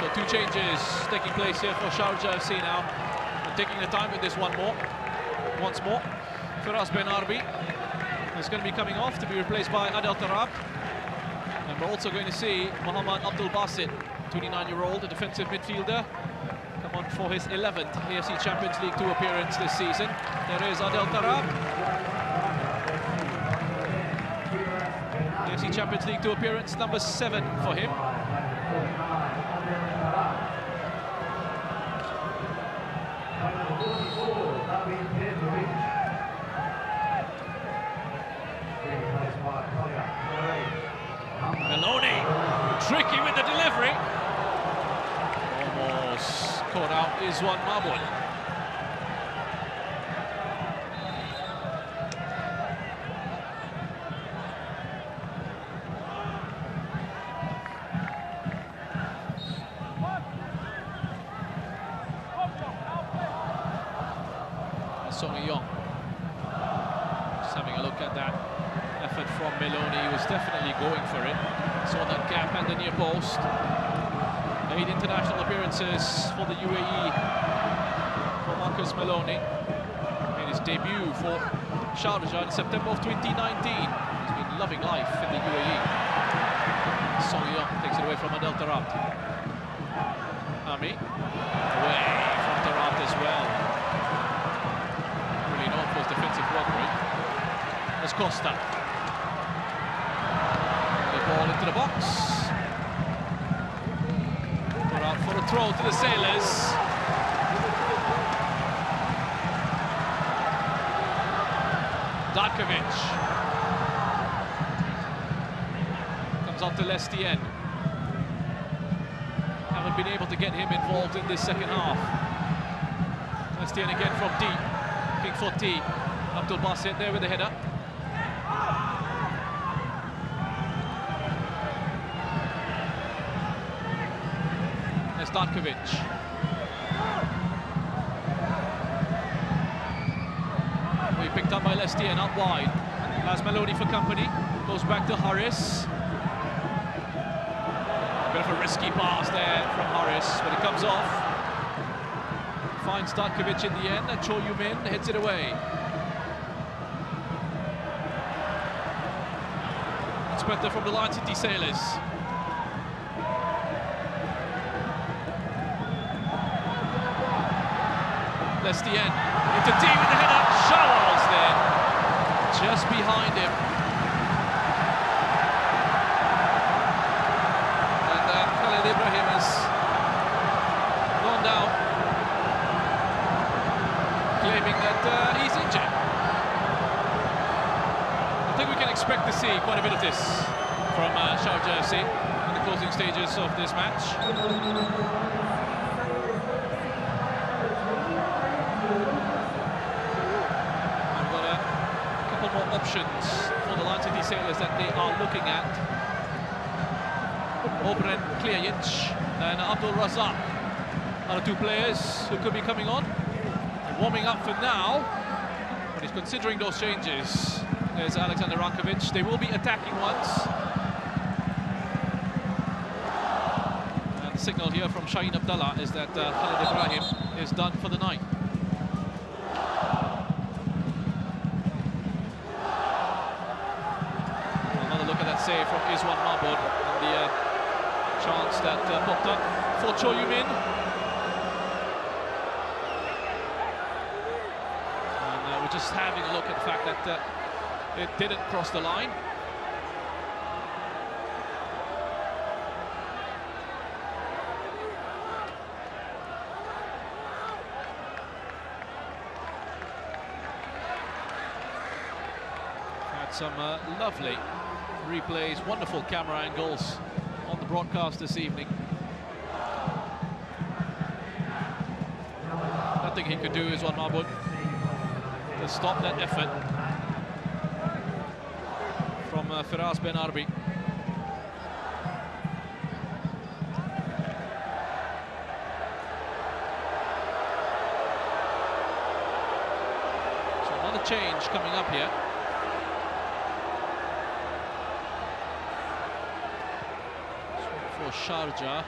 So two changes taking place here for Sharjah FC now. Taking the time with this once more. Firas Ben Arbi is going to be coming off to be replaced by Adel Tarab. And we're also going to see Mohamed Abdul Basit, 29-year-old, a defensive midfielder, come on for his 11th AFC Champions League Two appearance this season. There is Adel Tarab. AFC Champions League Two appearance number 7 for him. Meloni, tricky with the delivery. Almost caught out is one Mabon. Song Yong. Just having a look at that effort from Meloni. He was definitely going for it. Saw that gap at the near post. 8 international appearances for the UAE for Marcus Meloni. Made his debut for Sharjah in September of 2019. He's been loving life in the UAE. Song Yong takes it away from Adel Tarab. Ami away from Tarab as well. Known for his defensive robbery. There's Costa. The ball into the box. Put out for a throw to the Sailors. Darkovic. Comes out to Lestien. Haven't been able to get him involved in this second half. Lestien again from deep. Looking for T. Abdul Basit there with the header. Stankovic. We picked up by Lestienne out wide. Has Melody for company. Goes back to Harris. A bit of a risky pass there from Harris, but it comes off. Finds Stankovic in the end, and Cho Yu-min heads it away. It's better from the Lion City Sailors. Lestienne into D with the header. Showers there, just behind him. And Khaled Ibrahim has gone down, claiming that he's injured. I think we can expect to see quite a bit of this from Sharjah FC in the closing stages of this match. I've got a couple more options for the Lion City Sailors that they are looking at. Obren Klijic and Abdul Razak are the two players who could be coming on. They're warming up for now, but he's considering those changes. There's Alexander Rankovic. They will be attacking once. And the signal here from Shaheen Abdallah is that Khaled Ibrahim is done for the night. Another look at that save from Iswan Mahmoud and the chance that popped up for Cho Yu-min. And we're just having a look at the fact that it didn't cross the line. Had some lovely replays, wonderful camera angles on the broadcast this evening. Nothing he could do is on Mahmoud to stop that effort from Firas Ben Arbi. So another change coming up here. For Sharjah,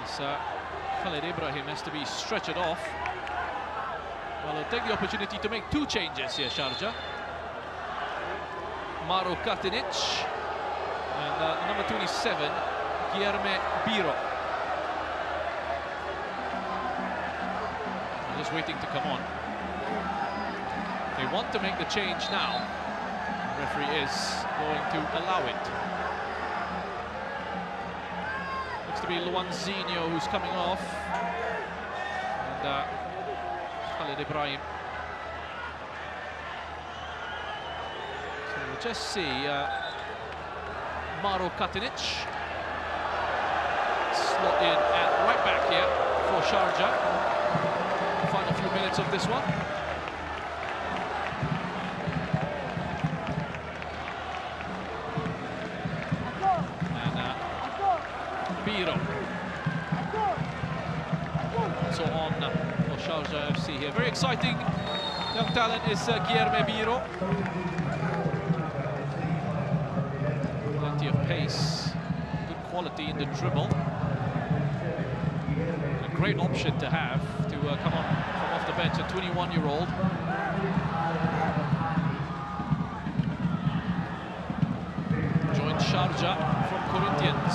as Khaled Ibrahim has to be stretched off. Well, they'll take the opportunity to make two changes here, Sharjah. Maro Katinic and number 27, Guilherme Biro. They're just waiting to come on. They want to make the change now. The referee is going to allow it. Looks to be Luanzinho who's coming off. And Khaled Ibrahim. Just see Maro Katinic slot in at right back here for Sharjah. Final few minutes of this one. And Biro. So on for Sharjah FC here. Very exciting young talent is Guilherme Biro. Of pace, good quality in the dribble, a great option to have to come on from off the bench, a 21-year-old. Joined Sharjah from Corinthians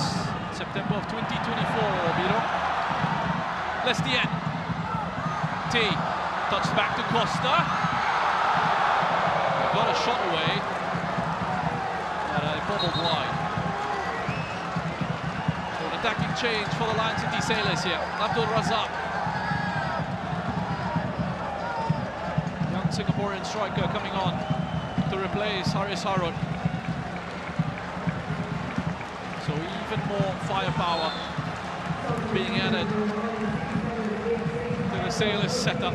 September of 2024. Biro. Lestienne. T touched back to Costa. Got a shot away. Bobbled wide. So an attacking change for the Lion City Sailors here. Abdul Razak. Young Singaporean striker coming on to replace Haris Harun. So even more firepower being added to the Sailors setup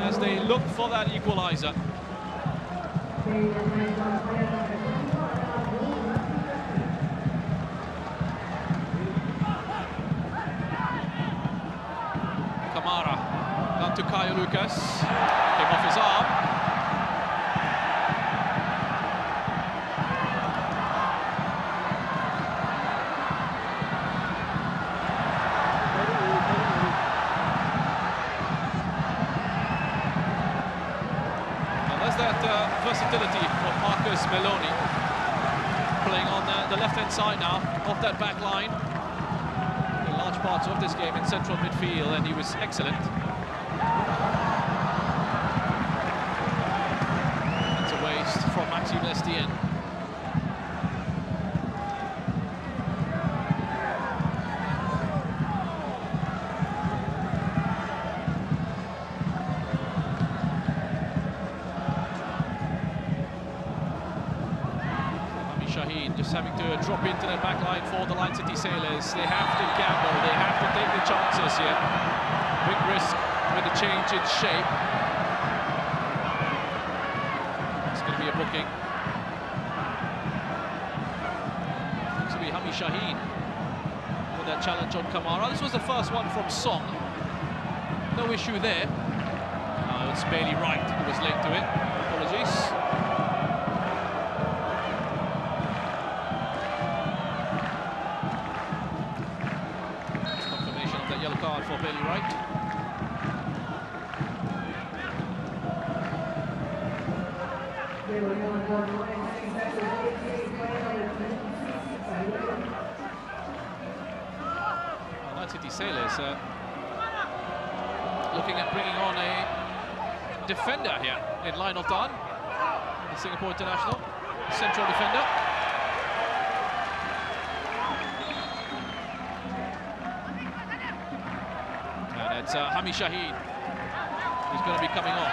as they look for that equaliser. into Caio Lucas. Came off his arm. And there's that versatility from Marcus Meloni. Playing on the left-hand side now, off that back line. In large parts of this game in central midfield, and he was excellent. That's a waste from Maxime Lestienne. Shaheen just having to drop into the back line for the Line City Sailors. They have to gamble, they have to take the chances here. Big risk with the change in shape. It's going to be a booking. Looks to be Hami Shaheen with that challenge on Kamara. This was the first one from Song. No issue there. It's Bailey Wright who was late to it. Apologies. Yellow card for Bailey Wright. Line City Sailors looking at bringing on a defender here in Lionel Tan, the Singapore international, central defender. It's Hami Shaheen who's going to be coming off.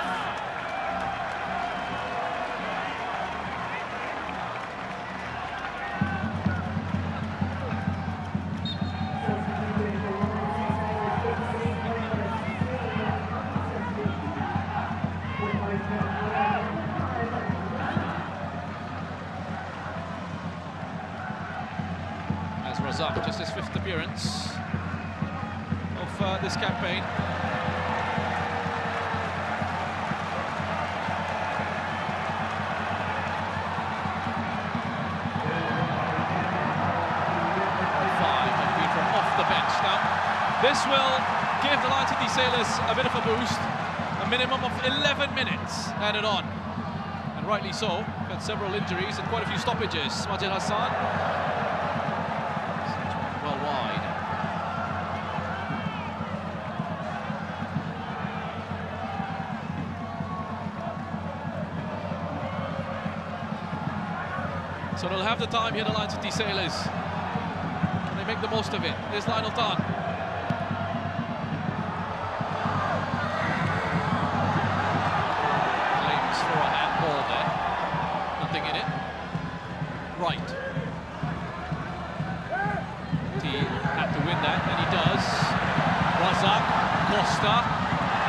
As Razak, just his 5th appearance of this campaign. This will give the Line City Sailors a bit of a boost, a minimum of 11 minutes added on. And rightly so, had several injuries and quite a few stoppages. Majid Hassan, well wide. So they'll have the time here, the Line City Sailors. And they make the most of it. There's Lionel Tan. Right. T had to win that, and he does. Razak, Costa.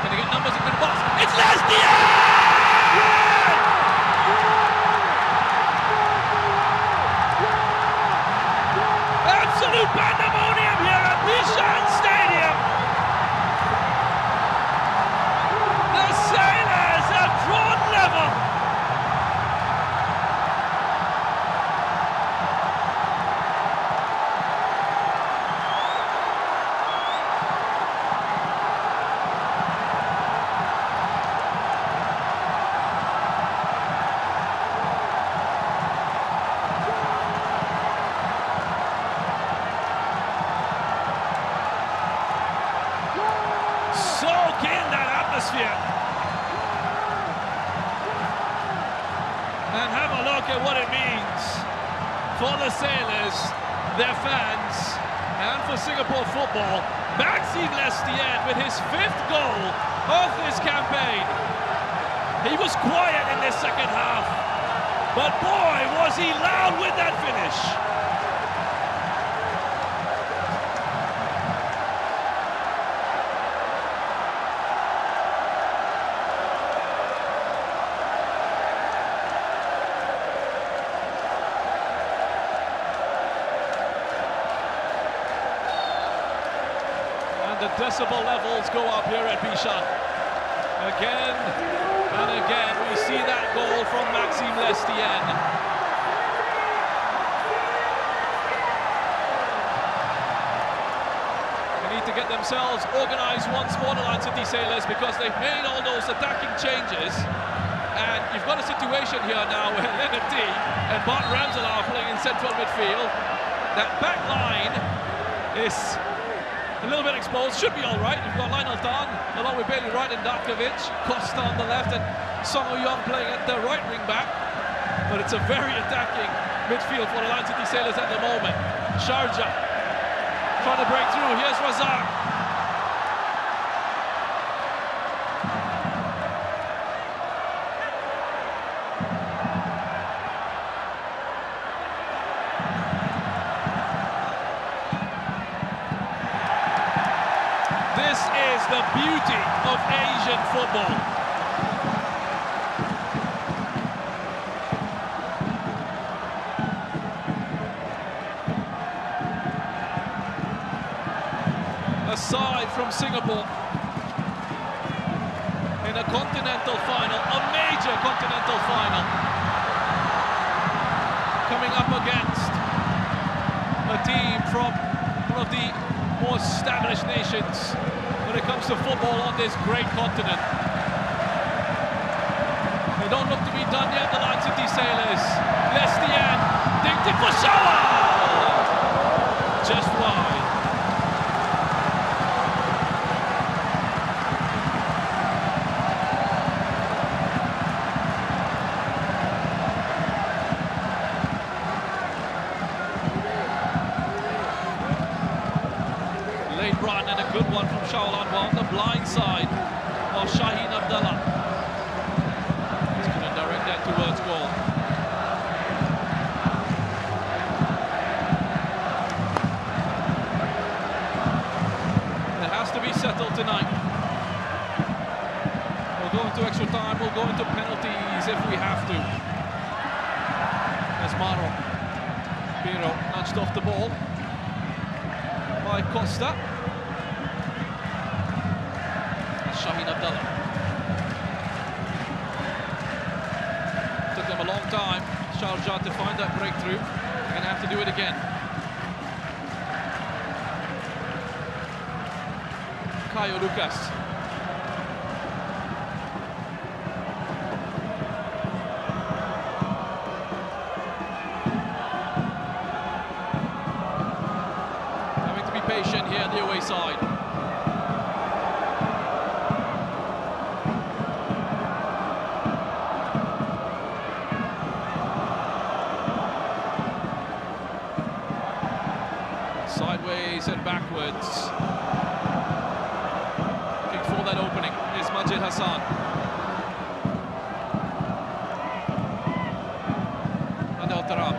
Can he get numbers in the box? It's Lestienne! Absolute pandemonium here at Bishan Stadium. The Sailors have drawn level. Soak in that atmosphere and have a look at what it means for the Sailors, their fans, and for Singapore football. Maxime Lestienne with his 5th goal of this campaign. He was quiet in this second half, but boy was he loud with that finish. The decibel levels go up here at Bishan. Again and again, we see that goal from Maxime Lestienne. They need to get themselves organised once more, the Lion City Sailors, because they've made all those attacking changes. And you've got a situation here now where Leonard D and Bart Ramselaar are playing in central midfield. That back line is a little bit exposed, should be all right. You've got Lionel Tan along with Bailey Wright and Darkovic, Costa on the left and Song Ho-Young playing at the right wing back. But it's a very attacking midfield for the Lion City Sailors at the moment. Sharjah trying to break through. Here's Razak. This is the beauty of Asian football. Aside from Singapore in a continental final, a major continental final, coming up against a team from one of the more established nations when it comes to football on this great continent. They don't look to be done yet, the Lion City Sailors. Lestienne, dinked it for Shower! Just wide. Late run and a good one from Shaolan on the blind side of Shaheen Abdallah. He's going to direct that towards goal. It has to be settled tonight. We'll go into extra time, we'll go into penalties if we have to. There's Maro. Piro nudged off the ball by Costa. Shaheen Abdallah. Took them a long time, Sharjah, to find that breakthrough. They're going to have to do it again. Caio Lucas. Having to be patient here on the away side. Sideways and backwards. Looking for that opening is Majid Hassan. Adel Tarab.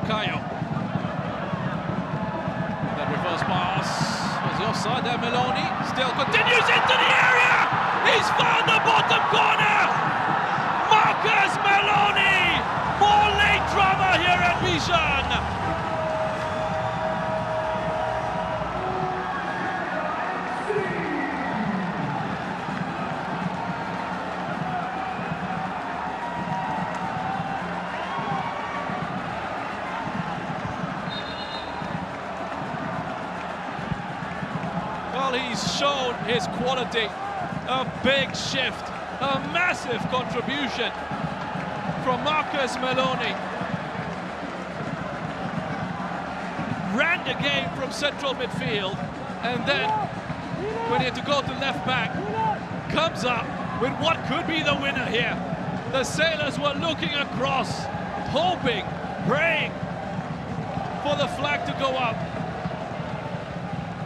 Caio. That reverse pass was the offside there. Meloni still continues into the area. He's found the bottom corner. Marcus Meloni. More late drama here at Bijan. Well, he's shown his quality. A big shift, a massive contribution from Marcus Meloni. Ran the game from central midfield, and then when he had to go to left back, comes up with what could be the winner here. The Sailors were looking across, hoping, praying for the flag to go up.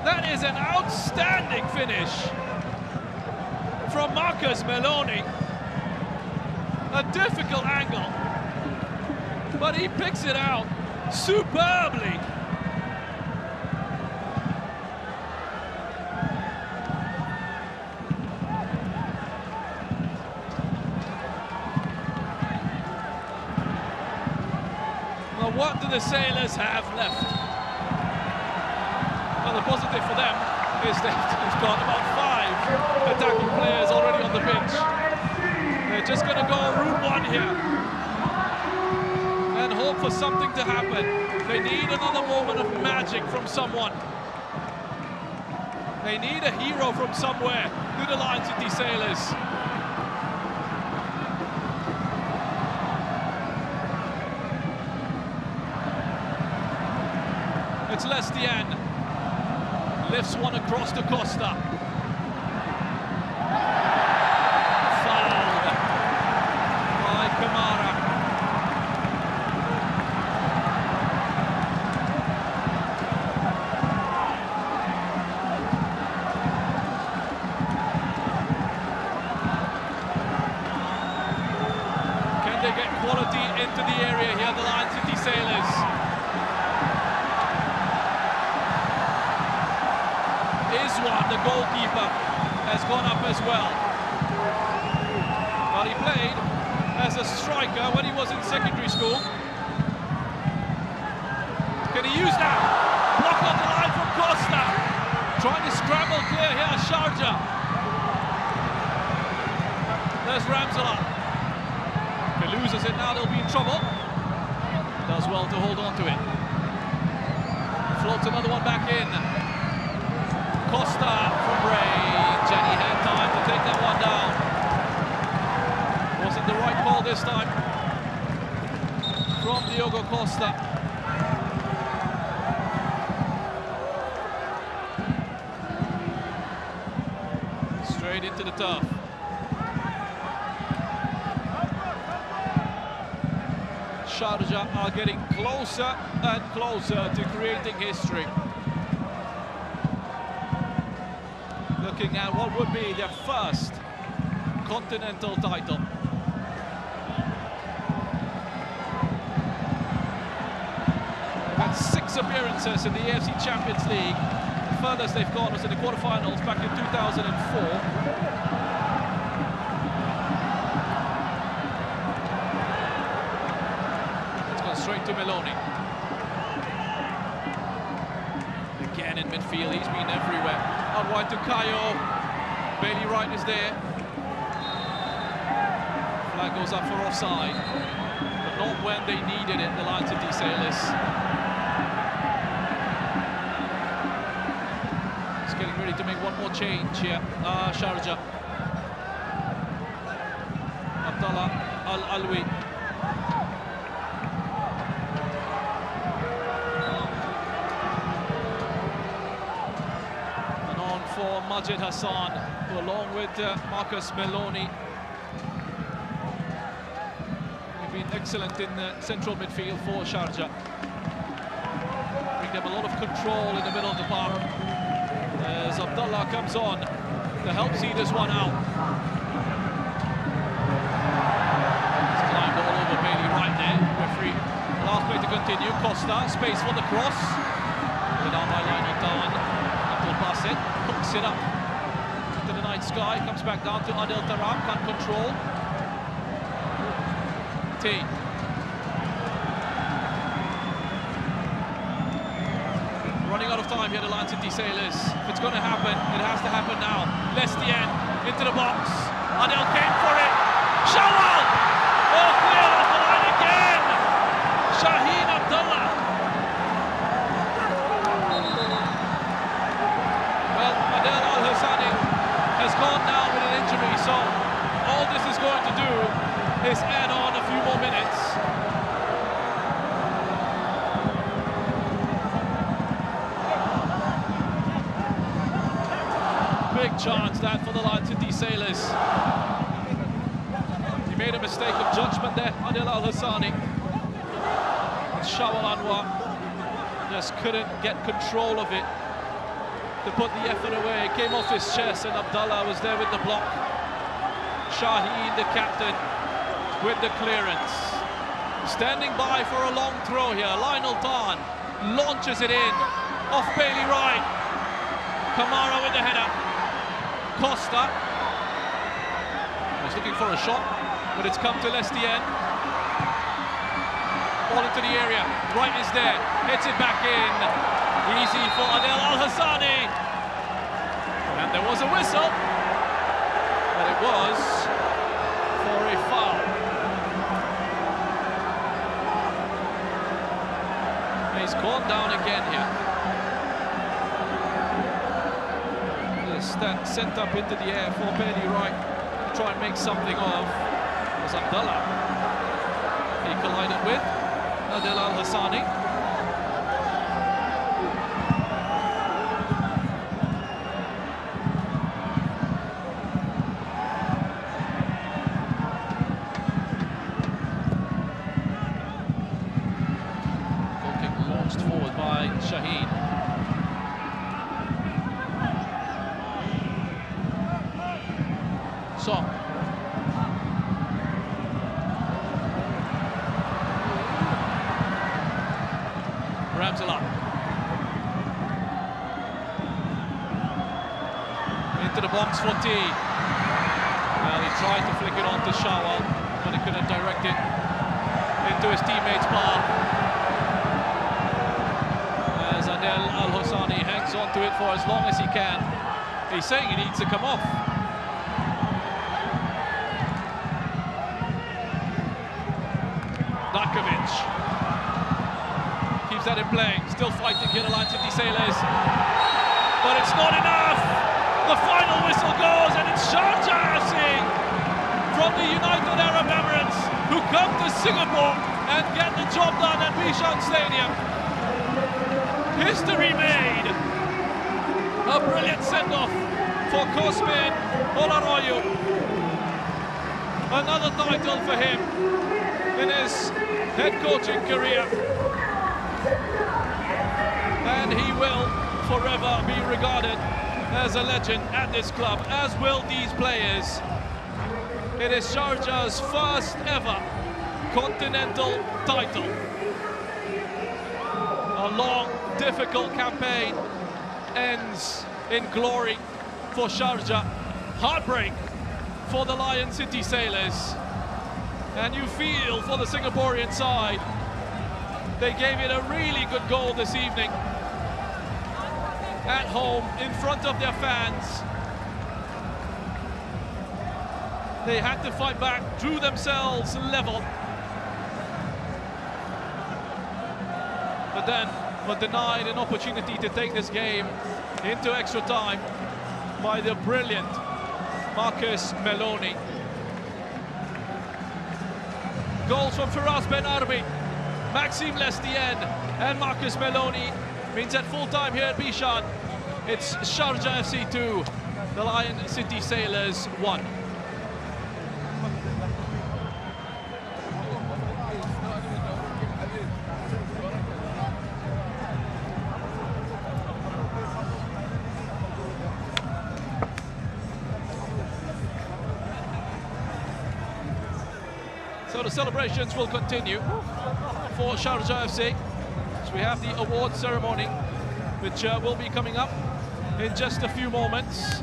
That is an outstanding finish from Marcus Meloni. A difficult angle, but he picks it out superbly. Now, what do do the Sailors have left? Well, the positive for them is they've got about 5 attacking players already on the bench. They're just going to go route one here and hope for something to happen. They need another moment of magic from someone. They need a hero from somewhere. Do the Lion City Sailors. It's Lestienne. Lifts one across to Costa. Fouled by Kamara. Can they get quality into the area here, the Lion City Sailors? The goalkeeper has gone up as well. Well, he played as a striker when he was in secondary school. Can he use that? Block on the line from Costa. Trying to scramble clear here, Sharjah. There's Ramsala. If he loses it now, they'll be in trouble. Does well to hold on to it. Floats another one back in. Costa from range, and he had time to take that one down. Wasn't the right call this time from Diogo Costa. Straight into the turf. Sharjah are getting closer and closer to creating history. Looking at what would be their first continental title. They've had 6 appearances in the AFC Champions League. The furthest they've gone was in the quarterfinals back in 2004. It's gone straight to Meloni. Again in midfield, he's been everywhere. Out wide to Kayo. Bailey Wright is there. Flag goes up for offside, but not when they needed it, the Lion City Sailors. Just getting ready to make one more change here. Sharjah. Abdallah Al-Alwi. For Majid Hassan, who along with Marcus Meloni, have been excellent in central midfield for Sharjah. Bring them a lot of control in the middle of the park. As Abdallah comes on to help see this one out. He's climbed all over Bailey right there. Referee, last play to continue. Costa, space for the cross. Put down by Lionel Will pass it, hooks it up to the night sky, comes back down to Adel Taram, can't control. T. Running out of time here, the Lion City Sailors. If it's going to happen, it has to happen now. Lestienne into the box. Adel came for it. Shawal! Oh, clear off the line again! Shaheen Abdallah. Has gone down with an injury, so all this is going to do is add on a few more minutes. Big chance that for the Lion City Sailors. He made a mistake of judgment there, Adel Al-Hassani. And Shawal Anwar just couldn't get control of it to put the effort away. It came off his chest and Abdallah was there with the block. Shaheen, the captain, with the clearance. Standing by for a long throw here. Lionel Tan launches it in. Off Bailey Wright. Kamara with the header. Costa. He's looking for a shot, but it's come to Lestienne. ball into the area. Wright is there, hits it back in. Easy for Adel Al-Hassani. And there was a whistle, but it was for a foul. He's gone down again here. That sent up into the air for Bailey Wright to try and make something of. It was Abdullah he collided with Adel Al-Hassani. Goal kick launched forward by Shaheen. Song. Ramsala. Into the box for T. Well, he tried to flick it on to Shawal, but he couldn't direct it into his teammate's path. As Adel Al-Hassani hangs on to it for as long as he can. He's saying he needs to come off. Keeps that in play, still fighting here, the Lion City Sailors. But it's not enough! The final whistle goes, and it's Sharjah FC from the United Arab Emirates who come to Singapore and get the job done at Bishan Stadium. History made! A brilliant send-off for Cosmin Olaroyo. Another title for him in his head coaching career, and he will forever be regarded as a legend at this club, as will these players. It is Sharjah's first ever continental title. A long, difficult campaign ends in glory for Sharjah. Heartbreak for the Lion City Sailors. And you feel for the Singaporean side. They gave it a really good goal this evening. At home, in front of their fans. They had to fight back, drew themselves level. But then were denied an opportunity to take this game into extra time by the brilliant Marcus Meloni. Goals from Firas Ben Arbi, Maxime Lestien and Marcus Meloni means at full time here at Bishan, it's Sharjah FC 2, the Lion City Sailors 1. So the celebrations will continue for Sharjah FC. So we have the award ceremony, which will be coming up in just a few moments.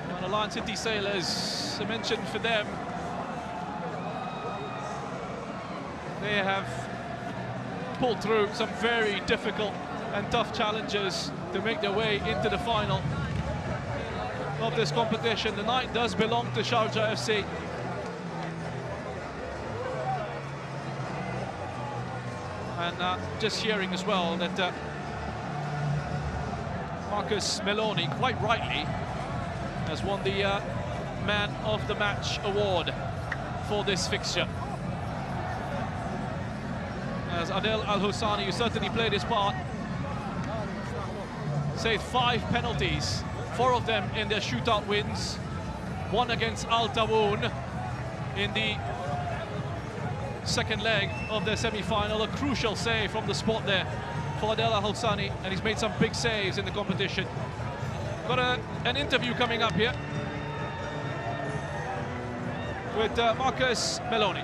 And the Lion City Sailors, I mentioned for them, they have pulled through some very difficult and tough challenges to make their way into the final of this competition. The night does belong to Sharjah FC. And just hearing as well that Marcus Meloni, quite rightly, has won the Man of the Match award for this fixture. As Adel Al-Hassani, who certainly played his part, saved 5 penalties, 4 of them in their shootout wins, 1 against Al Tawoun in the second leg of their semi-final. A crucial save from the spot there for Adel Al-Hassani, and he's made some big saves in the competition. Got an interview coming up here with Marcus Meloni.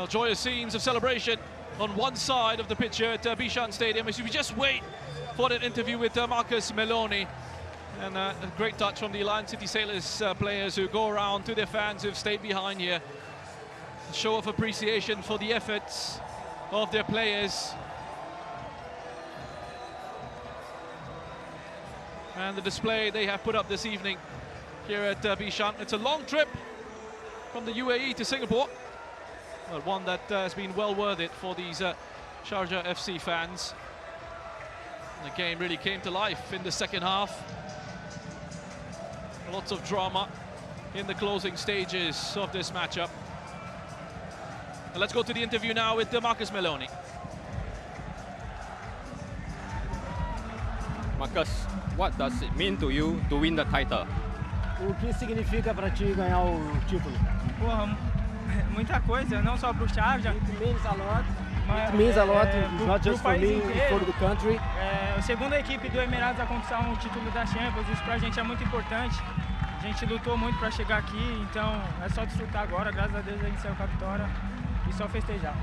Well, joyous scenes of celebration on one side of the pitch here at Bishan Stadium as we just wait for that interview with Marcus Meloni. And a great touch from the Lion City Sailors players who go around to their fans who've stayed behind here. A show of appreciation for the efforts of their players. And the display they have put up this evening here at Bishan. It's a long trip from the UAE to Singapore, but one that has been well worth it for these Sharjah FC fans. And the game really came to life in the second half. Lots of drama in the closing stages of this matchup. And let's go to the interview now with Marcus Meloni. Marcus, what does it mean to you to win the title? O que significa para ti ganhar o título? Porra, muita coisa, não só pro Sharjah. It means a lot. It means a lot, not just for me, for the country. É a segunda equipe do Emirados a conquistar um título da Champions. Isso pra gente é muito importante. A gente lutou muito para chegar aqui, então é só desfrutar agora. Graças a Deus a gente saiu com a vitória e só festejar.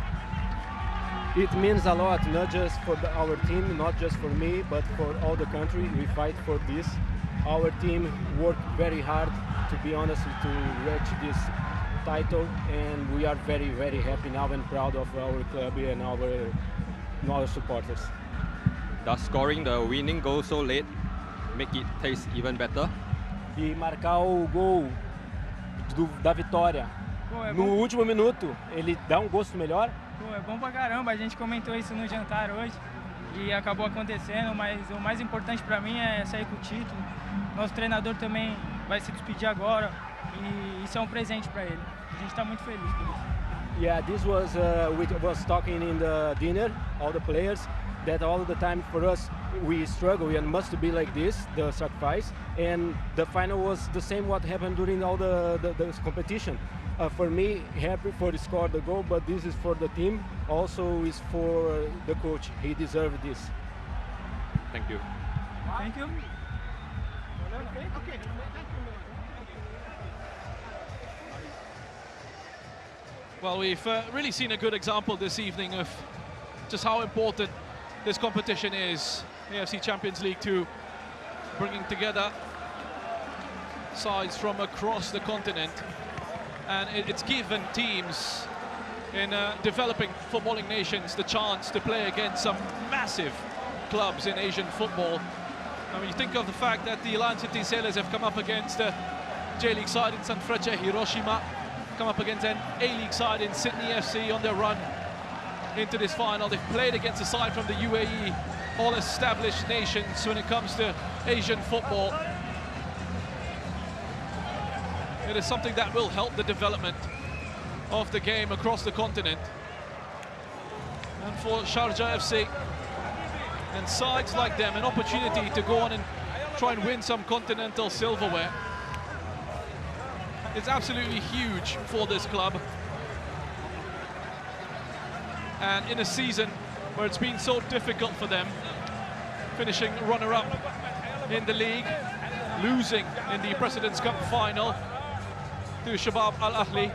It means a lot, not just for our team, not just for me, but for all the country. We fight for this. Our team worked very hard, to be honest, to reach this title, and we are very, very happy now and proud of our club and our supporters. Does scoring the winning goal so late make it taste even better? E marcar o gol da vitória no último minuto, ele dá gosto melhor? Pô, é bom pra caramba, a gente comentou isso no jantar hoje e acabou acontecendo, mas o mais importante pra mim é sair com o título. Nosso treinador também vai se despedir agora e isso é um presente pra ele. A gente tá muito feliz por isso. Yeah, this was we was talking in the dinner, all the players, that all the time for us we struggle and must be like this, the sacrifice, and the final was the same what happened during all the competition. For me, happy for score the goal, but this is for the team, also is for the coach. He deserved this. Thank you. Thank you. Well, we've really seen a good example this evening of just how important this competition is. AFC Champions League Two, bringing together sides from across the continent, and it's given teams in developing footballing nations the chance to play against some massive clubs in Asian football. I mean, you think of the fact that the Lion City Sailors have come up against a J-League side in Sanfrecce, Hiroshima, come up against an A-League side in Sydney FC on their run into this final. They've played against a side from the UAE, all established nations when it comes to Asian football. It is something that will help the development of the game across the continent. And for Sharjah FC and sides like them, an opportunity to go on and try and win some continental silverware. It's absolutely huge for this club. And in a season where it's been so difficult for them, finishing runner-up in the league, losing in the President's Cup final to Shabab Al Ahli,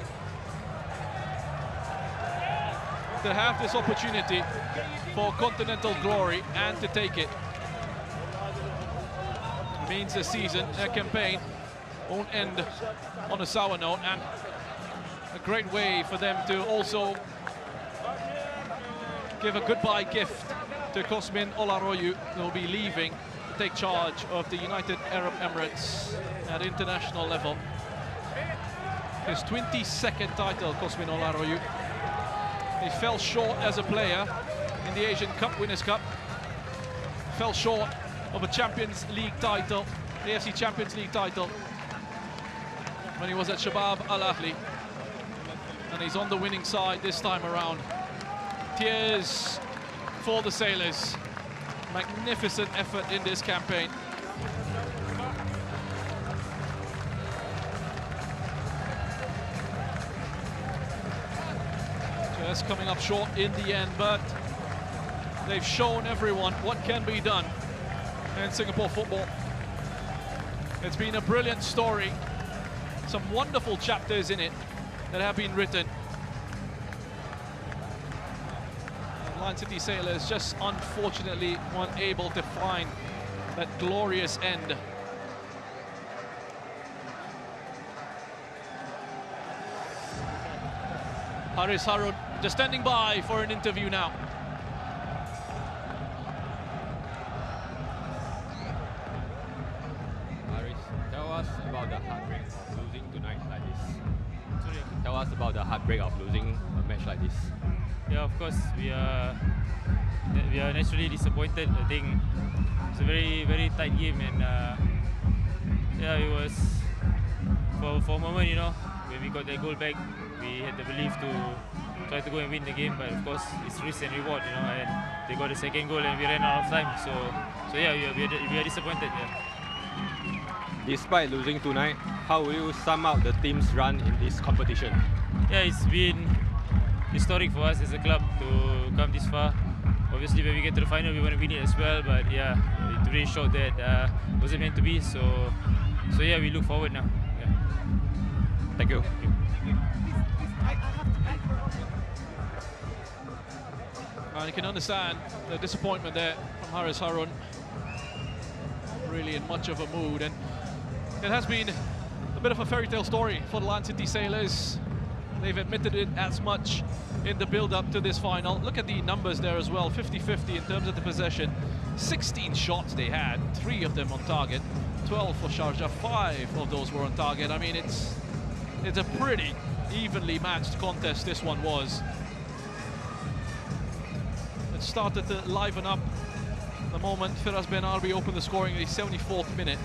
to have this opportunity for continental glory and to take it means the season, their campaign, won't end on a sour note, and a great way for them to also give a goodbye gift to Cosmin Olaroyu, who will be leaving to take charge of the United Arab Emirates at international level. His 22nd title, Cosmin Olaroyu. He fell short as a player in the Asian Cup Winners' Cup. Fell short of a Champions League title, the AFC Champions League title, when he was at Shabab Al Ahli. And he's on the winning side this time around. Tears for the Sailors. Magnificent effort in this campaign. Just coming up short in the end, but they've shown everyone what can be done in Singapore football. It's been a brilliant story. Some wonderful chapters in it that have been written. Lion City Sailors just unfortunately weren't able to find that glorious end. Haris Harun just standing by for an interview now. Haris, tell us about the heartbreak of losing tonight like this. Sorry. Tell us about the heartbreak of losing a match like this. Yeah, of course, we are naturally disappointed. I think it's a very tight game, and yeah, it was for a moment, you know, when we got that goal back, we had the belief to try to go and win the game, but of course it's risk and reward, you know, and they got the second goal and we ran out of time, so yeah, we are disappointed. Yeah. Despite losing tonight, how will you sum up the team's run in this competition? Yeah, it's been historic for us as a club to come this far. Obviously, when we get to the final, we want to win it as well, but yeah, it really showed that wasn't meant to be, so yeah, we look forward now. Yeah. Thank you. And you can understand the disappointment there from Haris Harun. Really in much of a mood, and it has been a bit of a fairy tale story for the Lion City Sailors. They've admitted it as much in the build-up to this final. Look at the numbers there as well, 50-50 in terms of the possession. 16 shots they had, 3 of them on target, 12 for Sharjah, 5 of those were on target. I mean, it's a pretty evenly matched contest this one was. It started to liven up the moment Firas Ben Arbi opened the scoring in the 74th minute.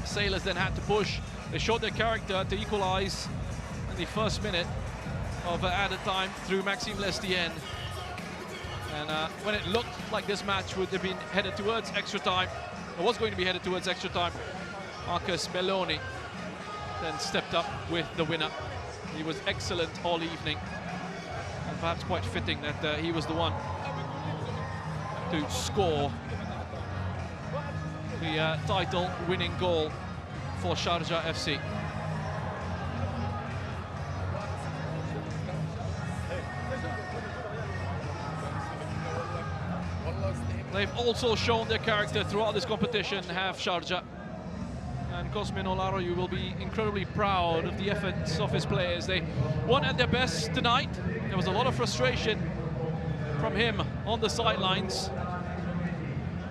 Sailors then had to push. They showed their character to equalize in the first minute of added time through Maxime Lestienne. And when it looked like this match would have been headed towards extra time, or was going to be headed towards extra time, Marcus Belloni then stepped up with the winner. He was excellent all evening, and perhaps quite fitting that he was the one to score the title-winning goal for Sharjah FC. They've also shown their character throughout this competition, have Sharjah. And Cosmin Olaro, you will be incredibly proud of the efforts of his players. They won at their best tonight. There was a lot of frustration from him on the sidelines.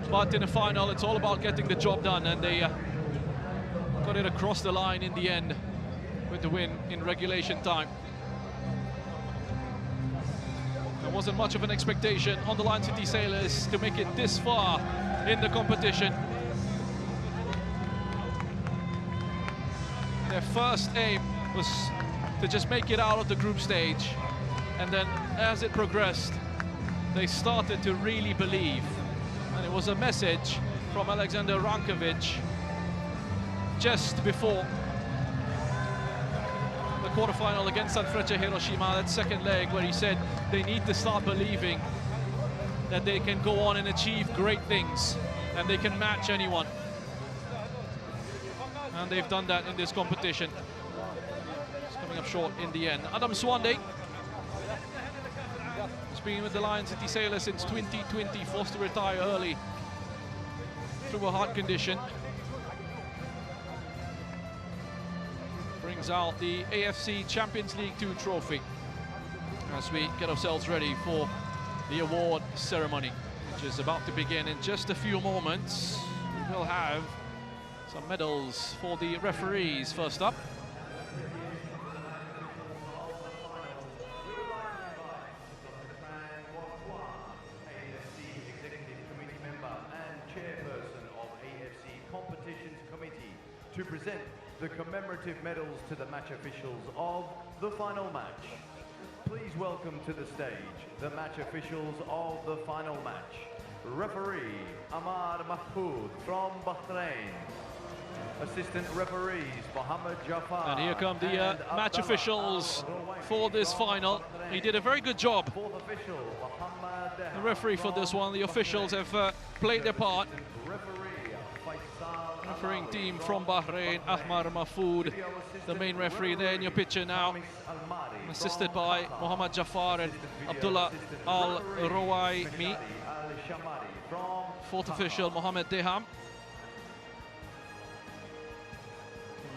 But in the final, it's all about getting the job done, and they got it across the line in the end with the win in regulation time. There wasn't much of an expectation on the Lion City Sailors to make it this far in the competition. Their first aim was to just make it out of the group stage, and then as it progressed, they started to really believe. And it was a message from Alexander Rankovic just before the quarterfinal against Sanfrecce Hiroshima, that second leg, where he said they need to start believing that they can go on and achieve great things and they can match anyone. And they've done that in this competition. It's coming up short in the end. Adam Swande has been with the Lion City Sailors since 2020, forced to retire early through a heart condition. Brings out the AFC Champions League 2 trophy as we get ourselves ready for the award ceremony, which is about to begin in just a few moments. We will have some medals for the referees first up. To present the commemorative medals to the match officials of the final match. Please welcome to the stage the match officials of the final match. Referee Ahmad Mahfoud from Bahrain. Assistant referees Mohammed Jafar. And here come the match officials for this final. He did a very good job. The referee for this one, the officials have played their part. Refereeing team from Bahrain, Ahmad Mahfoud, the main referee there in your picture now. assisted by Mohammad Jafar and Abdullah Al-Rawaimi. Fourth official, Mohamed Deham.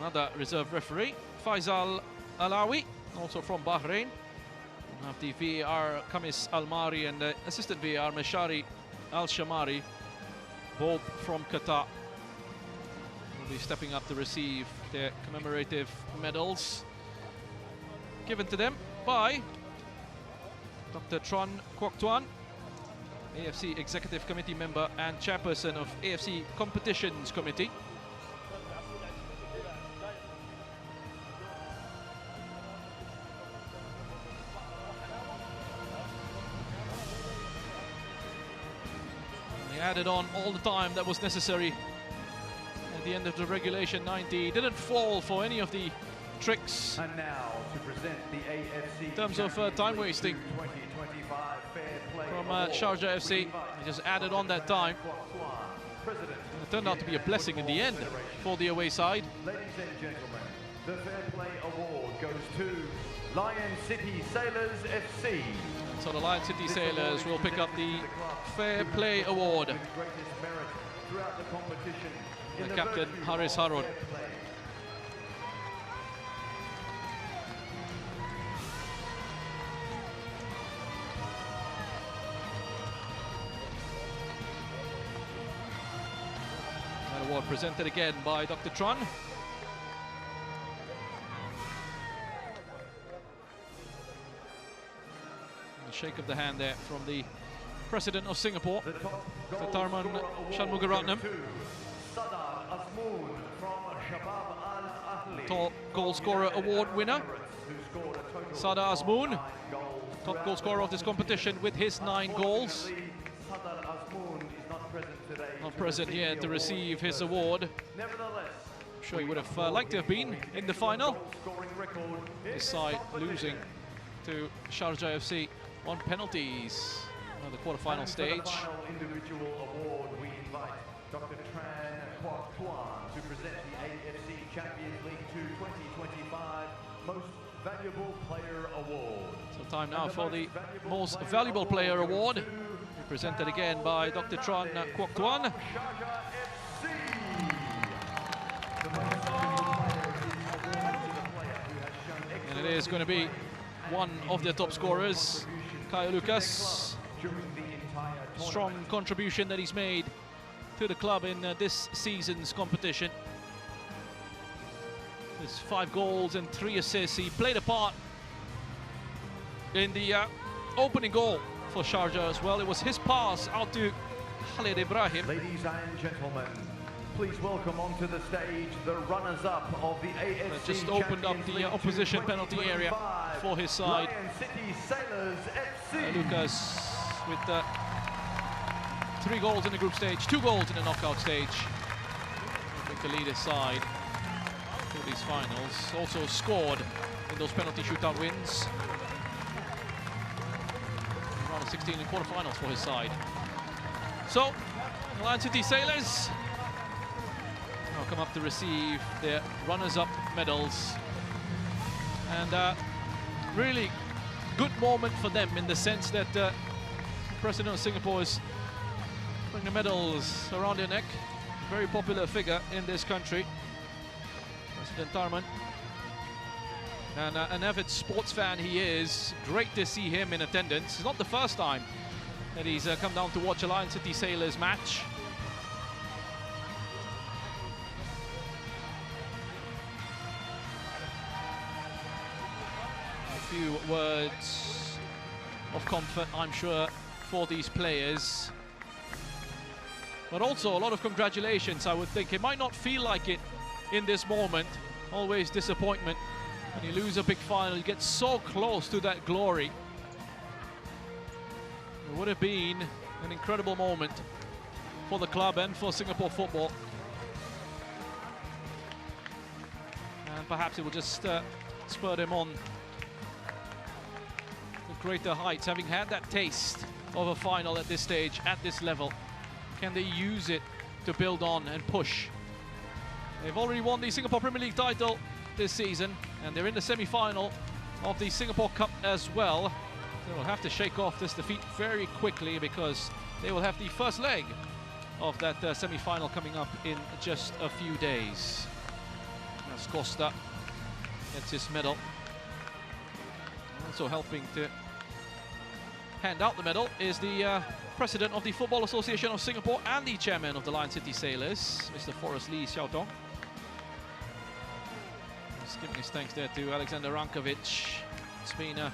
Another reserve referee, Faisal Alawi, also from Bahrain. We have the VAR, Kamis Al-Mari, and the assistant VAR, Meshari Al-Shamari, both from Qatar. Will be stepping up to receive their commemorative medals given to them by Dr. Tran Quoc Tuan, AFC Executive Committee member and chairperson of AFC Competitions Committee. He added on all the time that was necessary at the end of the regulation 90. Didn't fall for any of the tricks And now to present the AFC in terms of time wasting 2025 Fair Play from Award. Sharjah FC. He just added on that time. President, And it turned out to be a blessing in the end for the away side. ladies and gentlemen, the Fair Play Award goes to Lion City Sailors FC. So the Lion City Sailors will pick up the Fair Play Award. With greatest merit throughout the competition. in The the captain, virtue Haris of Harun. fair play. That award presented again by Dr. Tran. A shake of the hand there from the President of Singapore, The top goal Tharman scorer Shanmugaratnam. award goes to Sadar Azmoon from Shabab Al Ahli. Top goal scorer award winner, Who scored a total Sadar of Azmoon, 9 goals top goal throughout scorer of this competition with his 9 goals. Unfortunately, Sadar Azmoon is not present today Not to present receive here the to award receive his in person. award. Nevertheless, I'm sure he would have liked to have been in the final. goal-scoring record in His this side competition. losing to Sharjah FC on penalties on the quarterfinal And for the stage. final individual award, we invite Dr. Tran Quoc Tuan to present the AFC Champions League Two 2025 Most Valuable Player Award. So time now And for the most Most Valuable Player goes Award, to presented again by Dr. Tran Quoc Tuan. Sharjah FC. The most valuable player is awarded to the player who has shown And it is going to be one of their top scorers, Kyle Lucas. during the entire tournament. Strong contribution that he's made to the club in this season's competition. There's 5 goals and 3 assists. He played a part in the opening goal for Sharjah as well. It was his pass out to Khalid Ibrahim. Ladies and gentlemen, please welcome onto the stage the runners-up of the AFC That just opened up Champions the League opposition 2 penalty area 2025, for his side. Lion City Sailors FC. Lucas with 3 goals in the group stage, 2 goals in the knockout stage. I think to lead his side to these finals. Also scored in those penalty shootout wins. Round of 16 in quarterfinals for his side. So, Lion City Sailors now come up to receive their runners-up medals. And really good moment for them in the sense that the President of Singapore is putting the medals around their neck. Very popular figure in this country, President Tharman. And an avid sports fan he is. Great to see him in attendance. It's not the first time that he's come down to watch a Lion City Sailors match. A few words of comfort, I'm sure, for these players. But also a lot of congratulations, I would think. It might not feel like it in this moment. Always disappointment when you lose a big final. You get so close to that glory. It would have been an incredible moment for the club and for Singapore football. And perhaps it will just spur them on to greater heights, having had that taste of a final at this stage, at this level. Can they use it to build on and push? They've already won the Singapore Premier League title this season, and they're in the semi-final of the Singapore Cup as well. They will have to shake off this defeat very quickly because they will have the first leg of that semi-final coming up in just a few days. As Costa gets his medal. Also helping to hand out the medal is the president of the Football Association of Singapore and the chairman of the Lion City Sailors, Mr. Forrest Lee Xiaotong. Just giving his thanks there to Alexander Rankovic. It's been a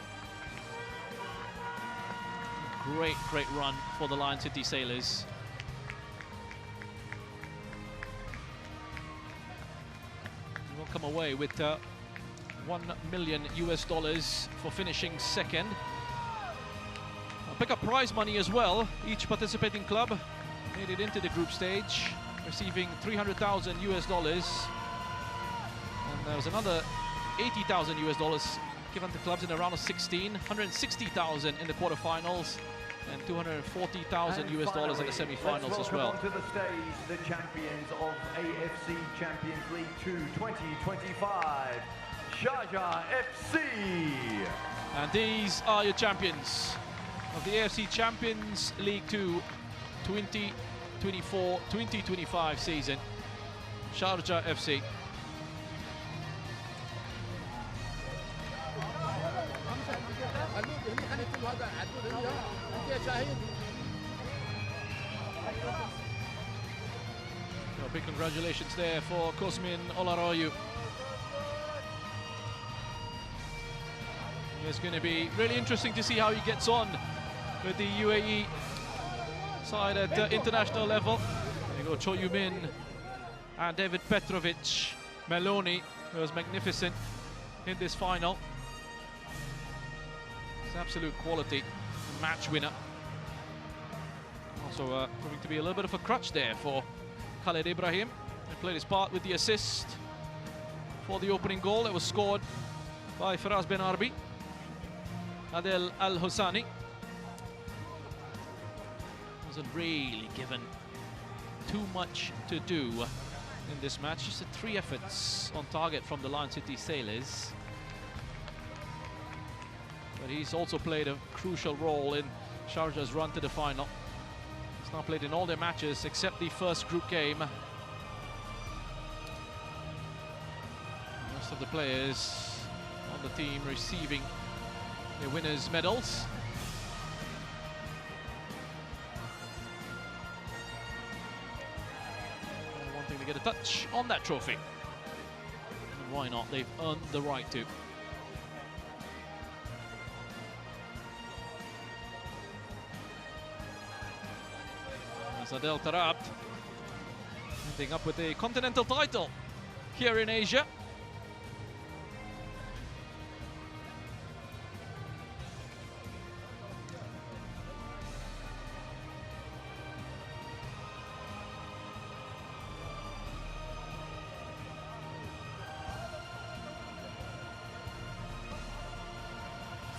great run for the Lion City Sailors. They will come away with $1 million for finishing second. Pick up prize money as well. Each participating club made it into the group stage, receiving $300,000. And there was another $80,000 given to clubs in the round of 16, $160,000 in the quarterfinals, and $240,000 in the semi-finals as well. To the stage, the champions of AFC Champions League Two 2025, Sharjah FC. And these are your champions of the AFC Champions League Two 2024-2025 season, Sharjah FC. So big congratulations there for Cosmin Olaroyu. It's going to be really interesting to see how he gets on with the UAE side at international level. There you go, Cho Yu-min and David Petrovic. Meloni was magnificent in this final. It's absolute quality, match winner. Also proving to be a little bit of a crutch there for Khaled Ibrahim. He played his part with the assist for the opening goal that was scored by Faraz Ben Arbi. Adel Al-Hossani wasn't really given too much to do in this match. Just 3 efforts on target from the Lion City Sailors. But he's also played a crucial role in Sharjah's run to the final. He's now played in all their matches except the first group game. Most of the players on the team receiving their winners' medals. And wanting to get a touch on that trophy. And why not? They've earned the right to. Adel Tarabt ending up with a continental title here in Asia.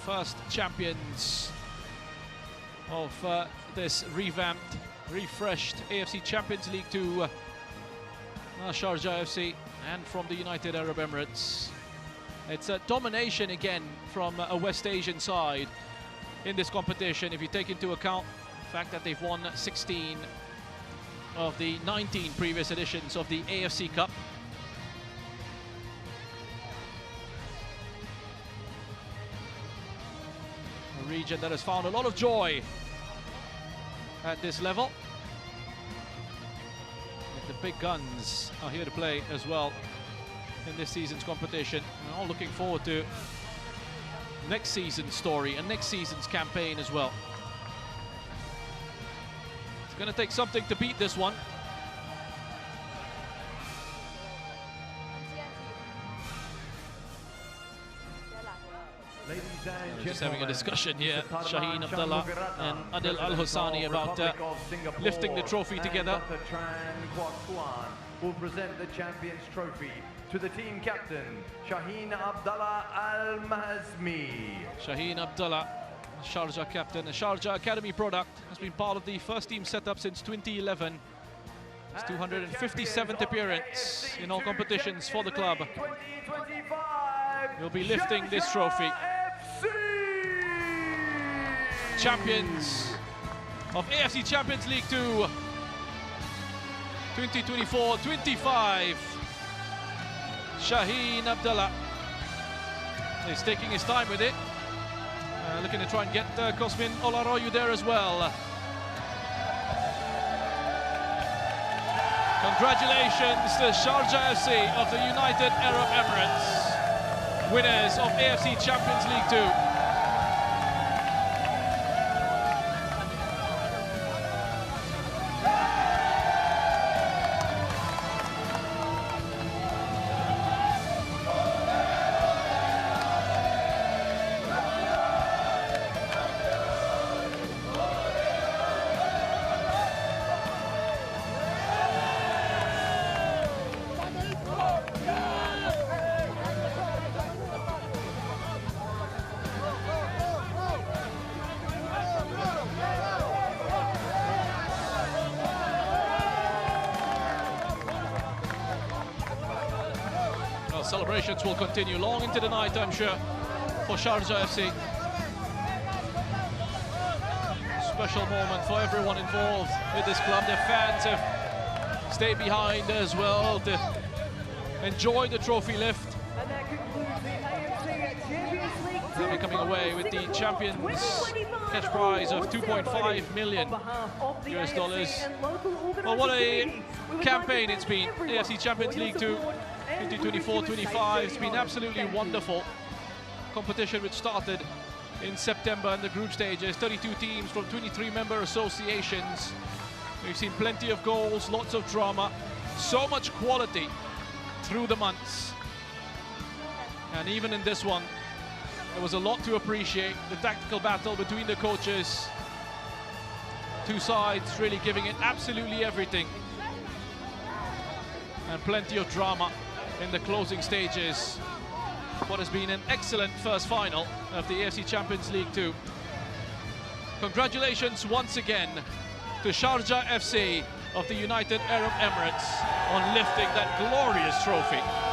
First champions of this revamped, refreshed AFC Champions League Two, Sharjah FC, and from the United Arab Emirates. It's a domination again from a West Asian side in this competition, if you take into account the fact that they've won 16 of the 19 previous editions of the AFC Cup. A region that has found a lot of joy at this level. The big guns are here to play as well in this season's competition. We're all looking forward to next season's story and next season's campaign as well. It's going to take something to beat this one. We're just having a discussion here, Shaheen Abdullah and Adel Al-Hossani, about lifting the trophy together. Will present the Champions Trophy to the team captain, Shaheen Abdullah Al-Mahazmi. Shaheen Abdullah, Sharjah captain, a Sharjah Academy product, has been part of the first team setup since 2011. His 257th appearance in all competitions for the club. 2025 will be lifting this trophy. FC! Champions of AFC Champions League 2 2024-25. Shaheen Abdallah is taking his time with it. Looking to try and get Cosmin Olaroyu there as well. Congratulations to Sharjah FC of the United Arab Emirates, winners of AFC Champions League 2. Celebrations will continue long into the night, I'm sure, for Sharjah FC. Special moment for everyone involved with this club. Their fans have stayed behind as well to enjoy the trophy lift. And that concludes the AFC Champions League Two. They'll be coming away with the champions cash prize of 2.5 million US dollars. Well, what a campaign it's been. AFC Champions League 2 2024-25. It's been absolutely wonderful. Competition which started in September in the group stages. 32 teams from 23 member associations. We've seen plenty of goals, lots of drama, so much quality through the months. And even in this one, there was a lot to appreciate. The tactical battle between the coaches. Two sides really giving it absolutely everything. And plenty of drama in the closing stages. What has been an excellent first final of the AFC Champions League 2. Congratulations once again to Sharjah FC of the United Arab Emirates on lifting that glorious trophy.